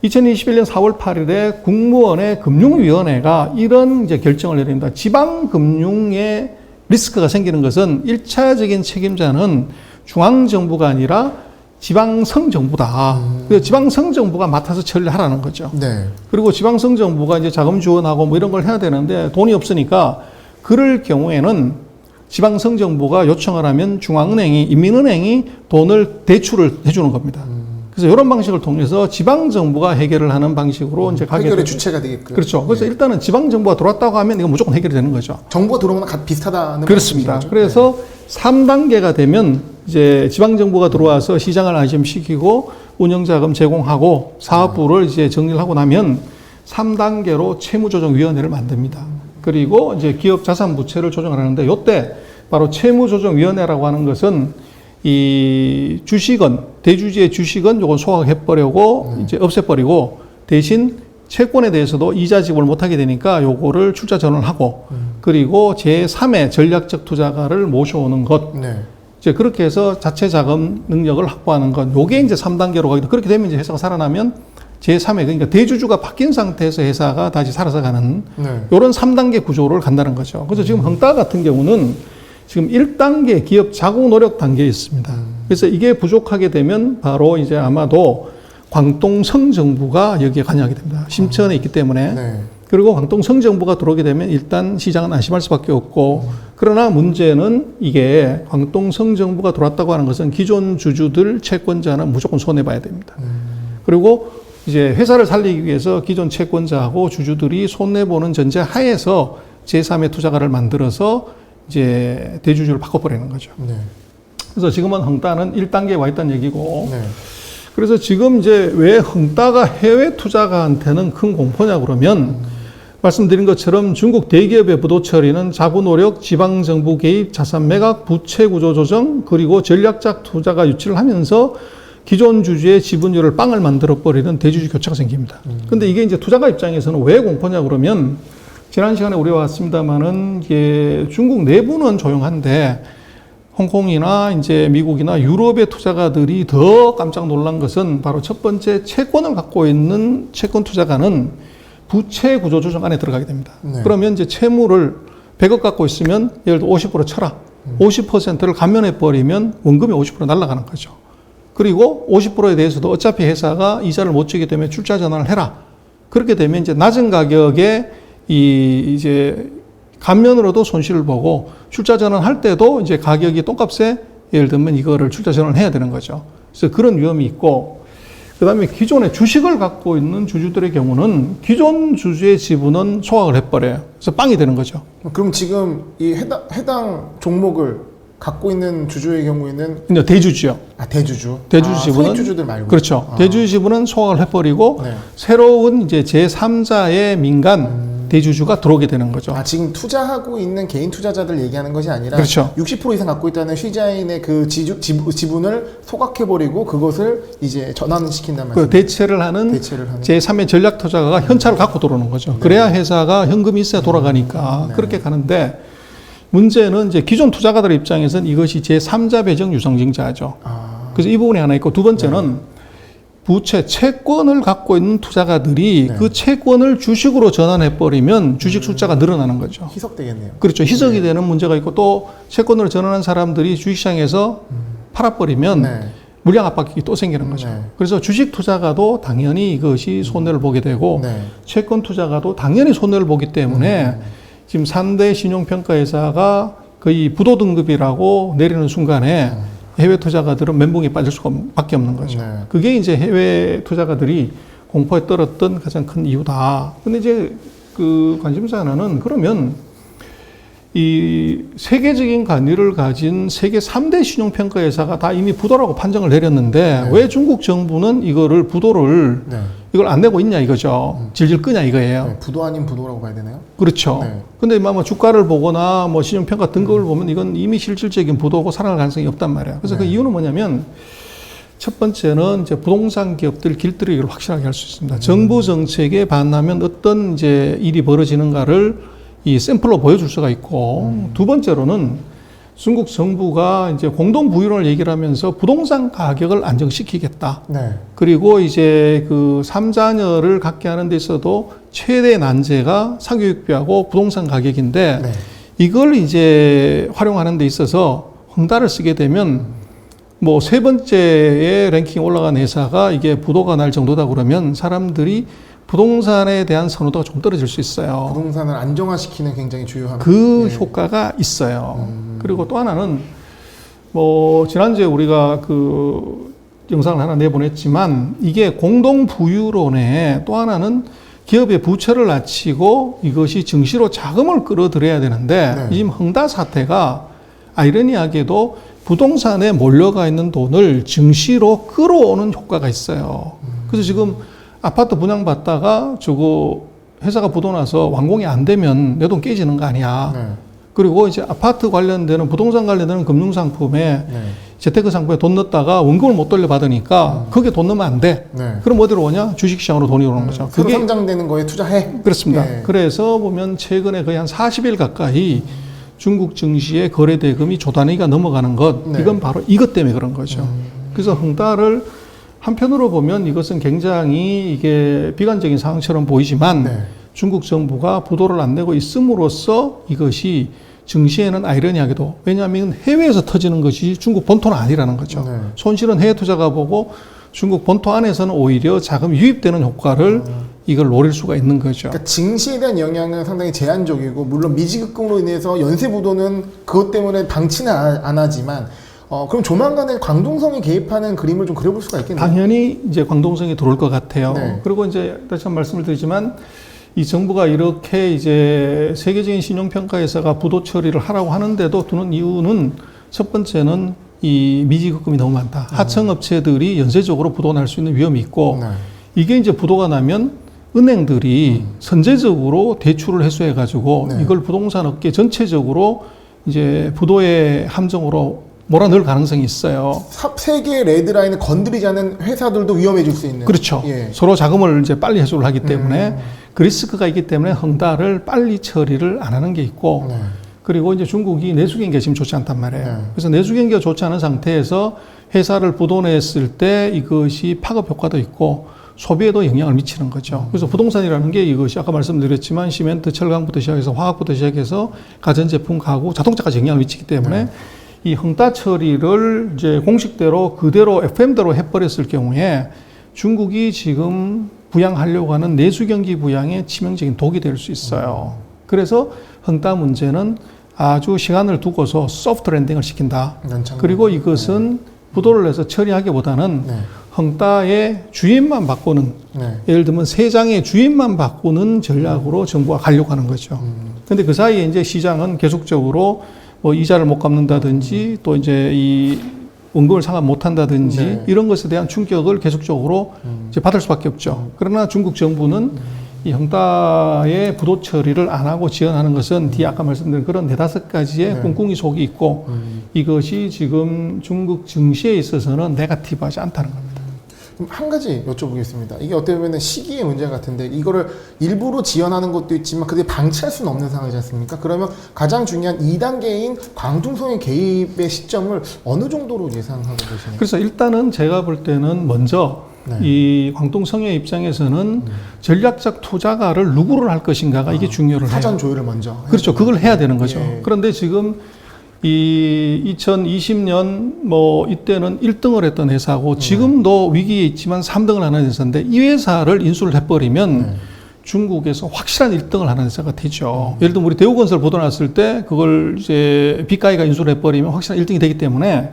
2021년 4월 8일에 국무원의 금융위원회가 이런 이제 결정을 내립니다. 지방금융에 리스크가 생기는 것은 1차적인 책임자는 중앙정부가 아니라 지방성 정부다. 그래서 지방성 정부가 맡아서 처리를 하라는 거죠. 네. 그리고 지방성 정부가 이제 자금 지원하고 뭐 이런 걸 해야 되는데 돈이 없으니까 그럴 경우에는 지방성 정부가 요청을 하면 중앙은행이, 인민은행이 돈을 대출을 해주는 겁니다. 그래서 이런 방식을 통해서 지방 정부가 해결을 하는 방식으로 이제 가게 해결의 되죠. 주체가 되게끔. 그렇죠. 그래서 네. 일단은 지방 정부가 들어왔다고 하면 이거 무조건 해결이 되는 거죠. 정부가 들어오면 비슷하다는 그렇습니다. 말씀이신 거죠? 그래서 3단계가 되면 이제 지방 정부가 들어와서 시장을 안심시키고 운영자금 제공하고 사업부를 이제 정리를 하고 나면 3단계로 채무조정위원회를 만듭니다. 그리고 이제 기업 자산 부채를 조정을 하는데 이때 바로 채무조정위원회라고 하는 것은 이 주식은 대주주의 주식은 요건 소각해버리고 이제 없애버리고 대신 채권에 대해서도 이자 지급을 못하게 되니까 요거를 출자 전환하고 그리고 제3의 전략적 투자가를 모셔오는 것 네. 이제 그렇게 해서 자체 자금 능력을 확보하는 것 요게 이제 3단계로 가게 돼. 그렇게 되면 이제 회사가 살아나면 제3의 그러니까 대주주가 바뀐 상태에서 회사가 다시 살아서 가는 네. 요런 3단계 구조를 간다는 거죠. 그래서 지금 헝다 같은 경우는 지금 1단계 기업 자국 노력 단계에 있습니다. 그래서 이게 부족하게 되면 바로 이제 아마도 광동성 정부가 여기에 관여하게 됩니다. 심천에 있기 때문에. 네. 그리고 광동성 정부가 들어오게 되면 일단 시장은 안심할 수밖에 없고 그러나 문제는 이게 광동성 정부가 들어왔다고 하는 것은 기존 주주들 채권자는 무조건 손해봐야 됩니다. 그리고 이제 회사를 살리기 위해서 기존 채권자하고 주주들이 손해보는 전제 하에서 제3의 투자가를 만들어서 이제 대주주를 바꿔버리는 거죠. 네. 그래서 지금은 헝다는 1단계에 와 있다는 얘기고 네. 그래서 지금 이제 왜 헝다가 해외 투자가한테는 큰 공포냐 그러면 말씀드린 것처럼 중국 대기업의 부도 처리는 자구 노력, 지방 정부 개입, 자산 매각, 부채 구조 조정 그리고 전략적 투자가 유치를 하면서 기존 주주의 지분율을 빵을 만들어 버리는 대주주 교차가 생깁니다. 근데 이게 이제 투자가 입장에서는 왜 공포냐 그러면 지난 시간에 우리가 왔습니다만은 이게 중국 내부는 조용한데 홍콩이나 이제 미국이나 유럽의 투자가들이 더 깜짝 놀란 것은 바로 첫 번째 채권을 갖고 있는 채권 투자가는 부채 구조 조정 안에 들어가게 됩니다. 네. 그러면 이제 채무를 100억 갖고 있으면 예를 들어 50% 쳐라. 50%를 감면해 버리면 원금이 50% 날아가는 거죠. 그리고 50%에 대해서도 어차피 회사가 이자를 못 주게 되면 출자 전환을 해라. 그렇게 되면 이제 낮은 가격에 이제 감면으로도 손실을 보고 출자 전환할 때도 이제 가격이 똥값에 예를 들면 이거를 출자 전환을 해야 되는 거죠. 그래서 그런 위험이 있고 그다음에 기존에 주식을 갖고 있는 주주들의 경우는 기존 주주의 지분은 소각을 해버려요. 그래서 빵이 되는 거죠. 그럼 지금 이 해당 종목을 갖고 있는 주주의 경우에는 근데 대주주요. 대주주. 대주주 지분은 소액주주들 말고. 그렇죠. 대주주 지분은 소각을 해버리고 네. 새로운 이제 제3자의 민간 대주주가 들어오게 되는 거죠. 지금 투자하고 있는 개인 투자자들 얘기하는 것이 아니라 그렇죠. 60% 이상 갖고 있다는 시자인의 그 지분을 소각해버리고 그것을 이제 전환시킨다는 그 말씀. 대체를 하는 제3의 전략 투자가가 현찰을 갖고 들어오는 거죠. 네. 그래야 회사가 현금이 있어야 돌아가니까 네. 그렇게 가는데 문제는 이제 기존 투자가들 입장에서는 이것이 제3자 배정 유상증자죠. 그래서 이 부분이 하나 있고 두 번째는 부채, 채권을 갖고 있는 투자가들이 네. 그 채권을 주식으로 전환해버리면 주식 숫자가 늘어나는 거죠. 희석되겠네요. 그렇죠. 희석이 되는 문제가 있고 또 채권으로 전환한 사람들이 주식시장에서 팔아버리면 네. 물량 압박이 또 생기는 거죠. 네. 그래서 주식 투자가도 당연히 이것이 손해를 보게 되고 네. 채권 투자가도 당연히 손해를 보기 때문에 지금 3대 신용평가회사가 거의 부도 등급이라고 내리는 순간에 해외 투자가들은 멘붕에 빠질 수밖에 없는 거죠. 네. 그게 이제 해외 투자가들이 공포에 떨었던 가장 큰 이유다. 근데 이제 그 관심사 하나는 그러면 이 세계적인 관리를 가진 세계 3대 신용평가회사가 다 이미 부도라고 판정을 내렸는데 네. 왜 중국 정부는 이거를 부도를 네. 이걸 안 내고 있냐 이거죠. 질질 끄냐 이거예요. 네. 부도 아닌 부도라고 봐야 되나요? 그렇죠. 네. 근데 뭐 주가를 보거나 뭐 신용평가 등급을 보면 이건 이미 실질적인 부도고 살아날 가능성이 없단 말이에요. 그래서 네. 그 이유는 뭐냐면 첫 번째는 이제 부동산 기업들 길들이기를 확실하게 할 수 있습니다. 정부 정책에 반하면 어떤 이제 일이 벌어지는가를 이 샘플로 보여줄 수가 있고 두 번째로는 중국 정부가 이제 공동 부유론을 얘기를 하면서 부동산 가격을 안정시키겠다. 네. 그리고 이제 그 3자녀를 갖게 하는 데 있어도 최대 난제가 사교육비하고 부동산 가격인데 네. 이걸 이제 활용하는 데 있어서 헝다를 쓰게 되면 뭐 세 번째에 랭킹 올라간 회사가 이게 부도가 날 정도다 그러면 사람들이 부동산에 대한 선호도가 좀 떨어질 수 있어요. 부동산을 안정화시키는 굉장히 주요한 그 예. 효과가 있어요. 그리고 또 하나는 뭐 지난주에 우리가 그 영상을 하나 내보냈지만 이게 공동 부유론의 또 하나는 기업의 부채를 낮추고 이것이 증시로 자금을 끌어들여야 되는데 네. 지금 흥다 사태가 아이러니하게도 부동산에 몰려가 있는 돈을 증시로 끌어오는 효과가 있어요. 그래서 지금 아파트 분양받다가 저거 회사가 부도 나서 완공이 안 되면 내 돈 깨지는 거 아니야. 네. 그리고 이제 아파트 관련되는 부동산 관련되는 금융상품에 네. 재테크 상품에 돈 넣었다가 원금을 못 돌려받으니까 거기에 돈 넣으면 안 돼. 네. 그럼 어디로 오냐? 주식시장으로 돈이 오는 거죠. 새로 상장되는 거에 투자해. 그렇습니다. 예. 그래서 보면 최근에 거의 한 40일 가까이 중국 증시의 거래 대금이 조 단위가 넘어가는 것, 네. 이건 바로 이것 때문에 그런 거죠. 그래서 흥다를 한편으로 보면 이것은 굉장히 이게 비관적인 상황처럼 보이지만 네. 중국 정부가 부도를 안 내고 있음으로써 이것이 증시에는 아이러니하게도, 왜냐하면 해외에서 터지는 것이 중국 본토는 아니라는 거죠. 네. 손실은 해외 투자가 보고 중국 본토 안에서는 오히려 자금이 유입되는 효과를 이걸 노릴 수가 있는 거죠. 그러니까 증시에 대한 영향은 상당히 제한적이고 물론 미지급금으로 인해서 연쇄 부도는 그것 때문에 방치는 안 하지만 그럼 조만간에 광동성이 개입하는 그림을 좀 그려볼 수가 있겠네요. 당연히 이제 광동성이 들어올 것 같아요. 네. 그리고 이제 다시 한번 말씀을 드리지만 이 정부가 이렇게 이제 세계적인 신용평가회사가 부도 처리를 하라고 하는데도 두는 이유는 첫 번째는 이 미지급금이 너무 많다. 하청업체들이 연쇄적으로 부도 날 수 있는 위험이 있고 네. 이게 이제 부도가 나면 은행들이 선제적으로 대출을 해소해 가지고 네. 이걸 부동산 업계 전체적으로 이제 부도의 함정으로 몰아넣을 가능성이 있어요. 세계의 레드라인을 건드리지 않은 회사들도 위험해질 수 있는. 그렇죠. 예. 서로 자금을 이제 빨리 해소를 하기 때문에 그 리스크가 있기 때문에 흥다를 빨리 처리를 안 하는 게 있고 네. 그리고 이제 중국이 내수 경기가 지금 좋지 않단 말이에요. 네. 그래서 내수 경기가 좋지 않은 상태에서 회사를 부도냈을 때 이것이 파급 효과도 있고 소비에도 영향을 미치는 거죠. 그래서 부동산이라는 게 이것이 아까 말씀드렸지만 시멘트, 철강부터 시작해서 화학부터 시작해서 가전제품, 가구, 자동차까지 영향을 미치기 때문에 이 흥다 처리를 이제 공식대로 그대로 FM대로 해버렸을 경우에 중국이 지금 부양하려고 하는 내수 경기 부양에 치명적인 독이 될 수 있어요. 그래서 흥다 문제는 아주 시간을 두고서 소프트 랜딩을 시킨다. 그리고 이것은 부도를 내서 처리하기보다는 네. 흥다의 주인만 바꾸는, 네. 예를 들면 세 장의 주인만 바꾸는 전략으로 정부가 가려고 하는 거죠. 근데 그 사이에 이제 시장은 계속적으로 뭐 이자를 못 갚는다든지 또 이제 이 원금을 상환 못 한다든지 네. 이런 것에 대한 충격을 계속적으로 이제 받을 수밖에 없죠. 그러나 중국 정부는 이 흥다의 부도 처리를 안 하고 지연하는 것은 뒤에 아까 말씀드린 그런 네다섯 가지의 네. 꿍꿍이 속이 있고 이것이 지금 중국 증시에 있어서는 네거티브하지 않다는 겁니다. 그럼 한 가지 여쭤보겠습니다. 이게 어떻게 보면 시기의 문제 같은데 이거를 일부러 지연하는 것도 있지만 그게 방치할 수는 없는 상황이지 않습니까? 그러면 가장 중요한 2단계인 광둥성의 개입의 시점을 어느 정도로 예상하고 계시나요? 그래서 일단은 제가 볼 때는 먼저 네. 이 광동성의 입장에서는 전략적 투자가를 누구를 할 것인가가 이게 중요를 해요. 사전 조율을 먼저. 그렇죠. 그걸 해야 되는 거죠. 예. 그런데 지금 이 2020년 뭐 이때는 1등을 했던 회사고 지금도 위기에 있지만 3등을 하는 회사인데 이 회사를 인수를 해버리면 중국에서 확실한 1등을 하는 회사가 되죠. 예를 들면 우리 대우건설 보도 났을 때 그걸 이제 빅가이가 인수를 해버리면 확실한 1등이 되기 때문에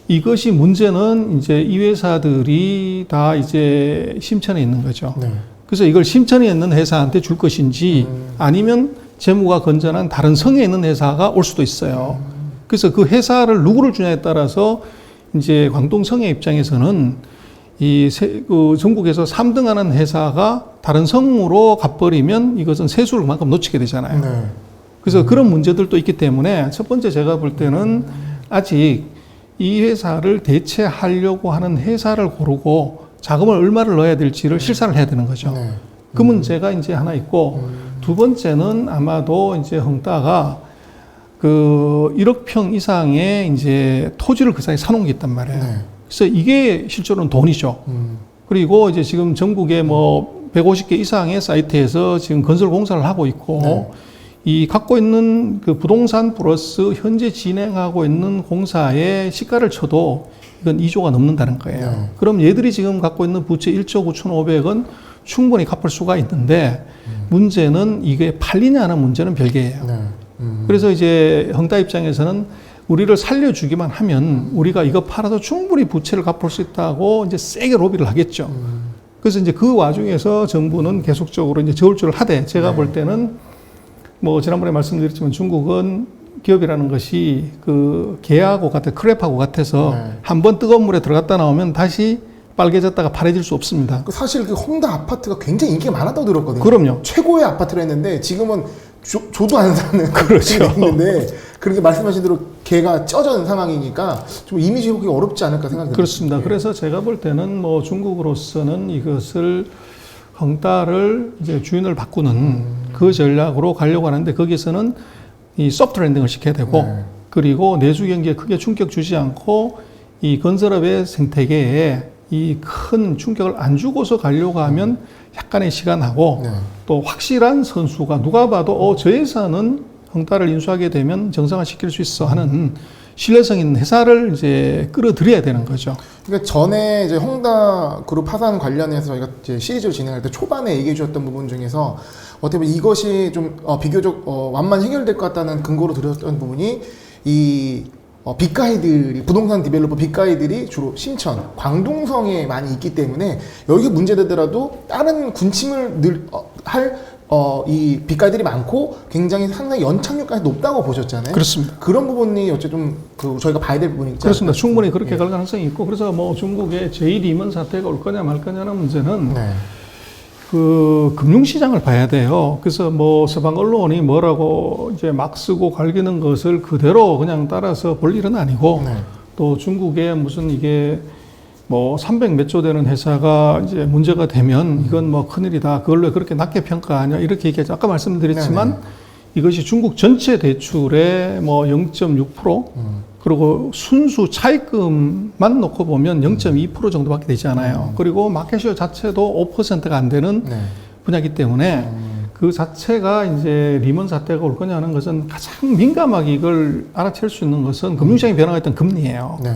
이것이 문제는 이제 이 회사들이 다 이제 심천에 있는 거죠. 네. 그래서 이걸 심천에 있는 회사한테 줄 것인지 아니면 재무가 건전한 다른 성에 있는 회사가 올 수도 있어요. 그래서 그 회사를 누구를 주냐에 따라서 이제 광동성의 입장에서는 그 전국에서 3등 하는 회사가 다른 성으로 가버리면 이것은 세수를 그만큼 놓치게 되잖아요. 네. 그래서 그런 문제들도 있기 때문에 첫 번째 제가 볼 때는 아직 이 회사를 대체하려고 하는 회사를 고르고 자금을 얼마를 넣어야 될지를 실사를 해야 되는 거죠. 네. 그 문제가 이제 하나 있고 두 번째는 아마도 이제 흥다가 그 1억 평 이상의 이제 토지를 그 사이에 사놓은 게 있단 말이에요. 네. 그래서 이게 실제로는 돈이죠. 그리고 이제 지금 전국에 뭐 150개 이상의 사이트에서 지금 건설 공사를 하고 있고 네. 이 갖고 있는 그 부동산 플러스 현재 진행하고 있는 공사의 시가를 쳐도 이건 2조가 넘는다는 거예요. 네. 그럼 얘들이 지금 갖고 있는 부채 1조 9,500은 충분히 갚을 수가 있는데 문제는 이게 팔리냐는 문제는 별개예요. 네. 그래서 이제 헝다 입장에서는 우리를 살려주기만 하면 우리가 이거 팔아서 충분히 부채를 갚을 수 있다고 이제 세게 로비를 하겠죠. 그래서 이제 그 와중에서 정부는 계속적으로 이제 저울질을 하되 제가 네. 볼 때는 뭐 지난번에 말씀드렸지만 중국은 기업이라는 것이 그 개하고 같아 크랩하고 같아서 네. 한번 뜨거운 물에 들어갔다 나오면 다시 빨개졌다가 파래질 수 없습니다. 사실 그 헝다 아파트가 굉장히 인기가 많았다고 들었거든요. 그럼요. 최고의 아파트를 했는데 지금은 조도 안 사는 그렇죠. 있는데 그렇게 말씀하신 대로 개가 쪄진 상황이니까 좀 이미지 회복이 어렵지 않을까 생각됩니다. 그렇습니다. 그래서 제가 볼 때는 뭐 중국으로서는 이것을 헝다를 이제 주인을 바꾸는 그 전략으로 가려고 하는데 거기서는 이 소프트 랜딩을 시켜야 되고 네. 그리고 내주 경기에 크게 충격 주지 않고 이 건설업의 생태계에 이 큰 충격을 안 주고서 가려고 하면 약간의 시간하고 네. 또 확실한 선수가 누가 봐도 저 회사는 헝다를 인수하게 되면 정상화시킬 수 있어 하는 신뢰성 있는 회사를 이제 끌어들여야 되는 거죠. 그러니까 전에 이제 헝다 그룹 파산 관련해서 저희가 이제 시리즈를 진행할 때 초반에 얘기해 주셨던 부분 중에서 어떻게 보면 이것이 좀 비교적 완만히 해결될 것 같다는 근거로 드렸던 부분이 이 빅가이들이 부동산 디벨로퍼 빅가이들이 주로 신천, 광둥성에 많이 있기 때문에 여기가 문제되더라도 다른 군침을 이 빅가이들이 많고 굉장히 상당히 연착륙까지 높다고 보셨잖아요. 그렇습니다. 그런 부분이 어쨌든 저희가 봐야 될 부분이 있지 그렇습니다. 않을까 충분히 그렇게 예. 갈 가능성이 있고 그래서 뭐 중국의 제2리먼 사태가 올 거냐 말 거냐는 문제는 네. 그 금융시장을 봐야 돼요. 그래서 뭐 서방 언론이 뭐라고 이제 막 쓰고 갈기는 것을 그대로 그냥 따라서 볼 일은 아니고 네. 또 중국의 무슨 이게 뭐 300 몇 조 되는 회사가 이제 문제가 되면 이건 뭐 큰일이다. 그걸로 그렇게 낮게 평가하냐 이렇게 얘기하죠. 아까 말씀드렸지만 네네. 이것이 중국 전체 대출의 뭐 0.6% 그리고 순수 차입금만 놓고 보면 0.2% 정도밖에 되지 않아요. 그리고 마켓시어 자체도 5%가 안 되는 네. 분야이기 때문에 그 자체가 이제 리먼 사태가 올 거냐는 것은 가장 민감하게 이걸 알아챌 수 있는 것은 금융시장의 변화가 있던 금리예요. 네.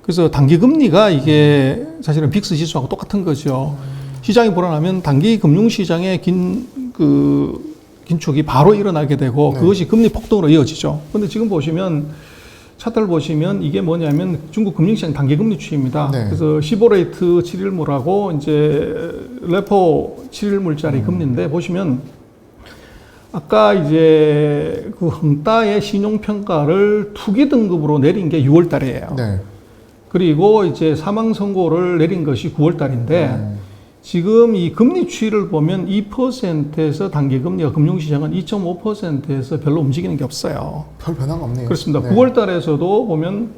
그래서 단기 금리가 이게 사실은 빅스 지수하고 똑같은 거죠. 시장이 불안하면 단기 금융시장의 긴축이 바로 일어나게 되고 네. 그것이 금리 폭등으로 이어지죠. 근데 지금 보시면 차트를 보시면 이게 뭐냐면 중국 금융시장 단기 금리 추이입니다. 네. 그래서 15레이트 7일물하고 이제 레포 7일물짜리 금리인데 보시면 아까 이제 그 헝다의 신용평가를 투기 등급으로 내린 게 6월 달이에요. 네. 그리고 이제 사망 선고를 내린 것이 9월 달인데 지금 이 금리 추이를 보면 2%에서 단기 금리가 금융시장은 2.5%에서 별로 움직이는 게 없어요. 별 변화가 없네요. 그렇습니다. 네. 9월 달에서도 보면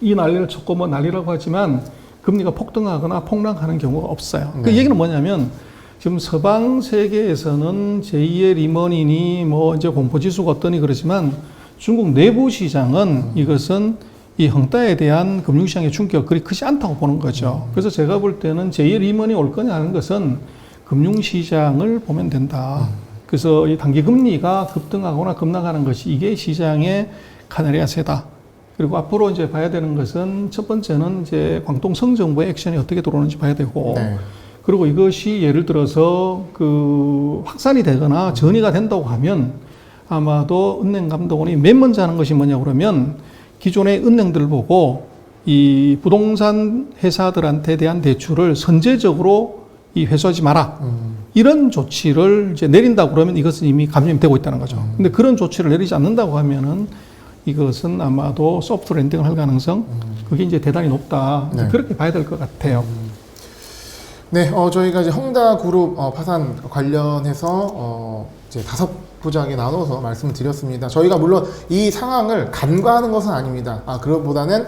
이 난리를 쳤고 뭐 난리라고 하지만 금리가 폭등하거나 폭락하는 경우가 없어요. 그 네. 얘기는 뭐냐면 지금 서방 세계에서는 제2의 리먼이니 뭐 이제 공포지수가 어떠니 그러지만 중국 내부 시장은 이것은 이 헝다에 대한 금융시장의 충격이 그리 크지 않다고 보는 거죠. 그래서 제가 볼 때는 제2의 리먼이 올 거냐 하는 것은 금융시장을 보면 된다. 그래서 이 단기 금리가 급등하거나 급락하는 것이 이게 시장의 카네리아세다. 그리고 앞으로 이제 봐야 되는 것은 첫 번째는 이제 광동 성정부의 액션이 어떻게 들어오는지 봐야 되고 네. 그리고 이것이 예를 들어서 그 확산이 되거나 전이가 된다고 하면 아마도 은행감독원이 맨 먼저 하는 것이 뭐냐 그러면 기존의 은행들 보고 이 부동산 회사들한테 대한 대출을 선제적으로 이 회수하지 마라. 이런 조치를 이제 내린다고 그러면 이것은 이미 감염이 되고 있다는 거죠. 근데 그런 조치를 내리지 않는다고 하면은 이것은 아마도 소프트 랜딩을 할 가능성 그게 이제 대단히 높다. 네. 그렇게 봐야 될 것 같아요. 네, 저희가 이제 헝다 그룹 파산 관련해서 이제 5부작에 나눠서 말씀을 드렸습니다. 저희가 물론 이 상황을 간과하는 것은 아닙니다. 그것보다는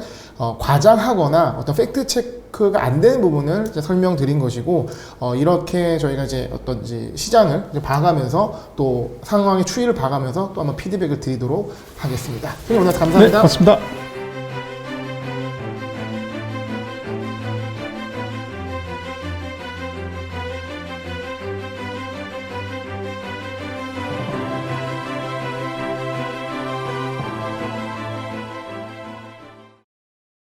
과장하거나 어떤 팩트 체크가 안 되는 부분을 이제 설명드린 것이고, 이렇게 저희가 이제 어떤 이제 시장을 이제 봐가면서 또 상황의 추이를 봐가면서 또 한번 피드백을 드리도록 하겠습니다. 선생님 오늘 감사합니다. 네, 맞습니다.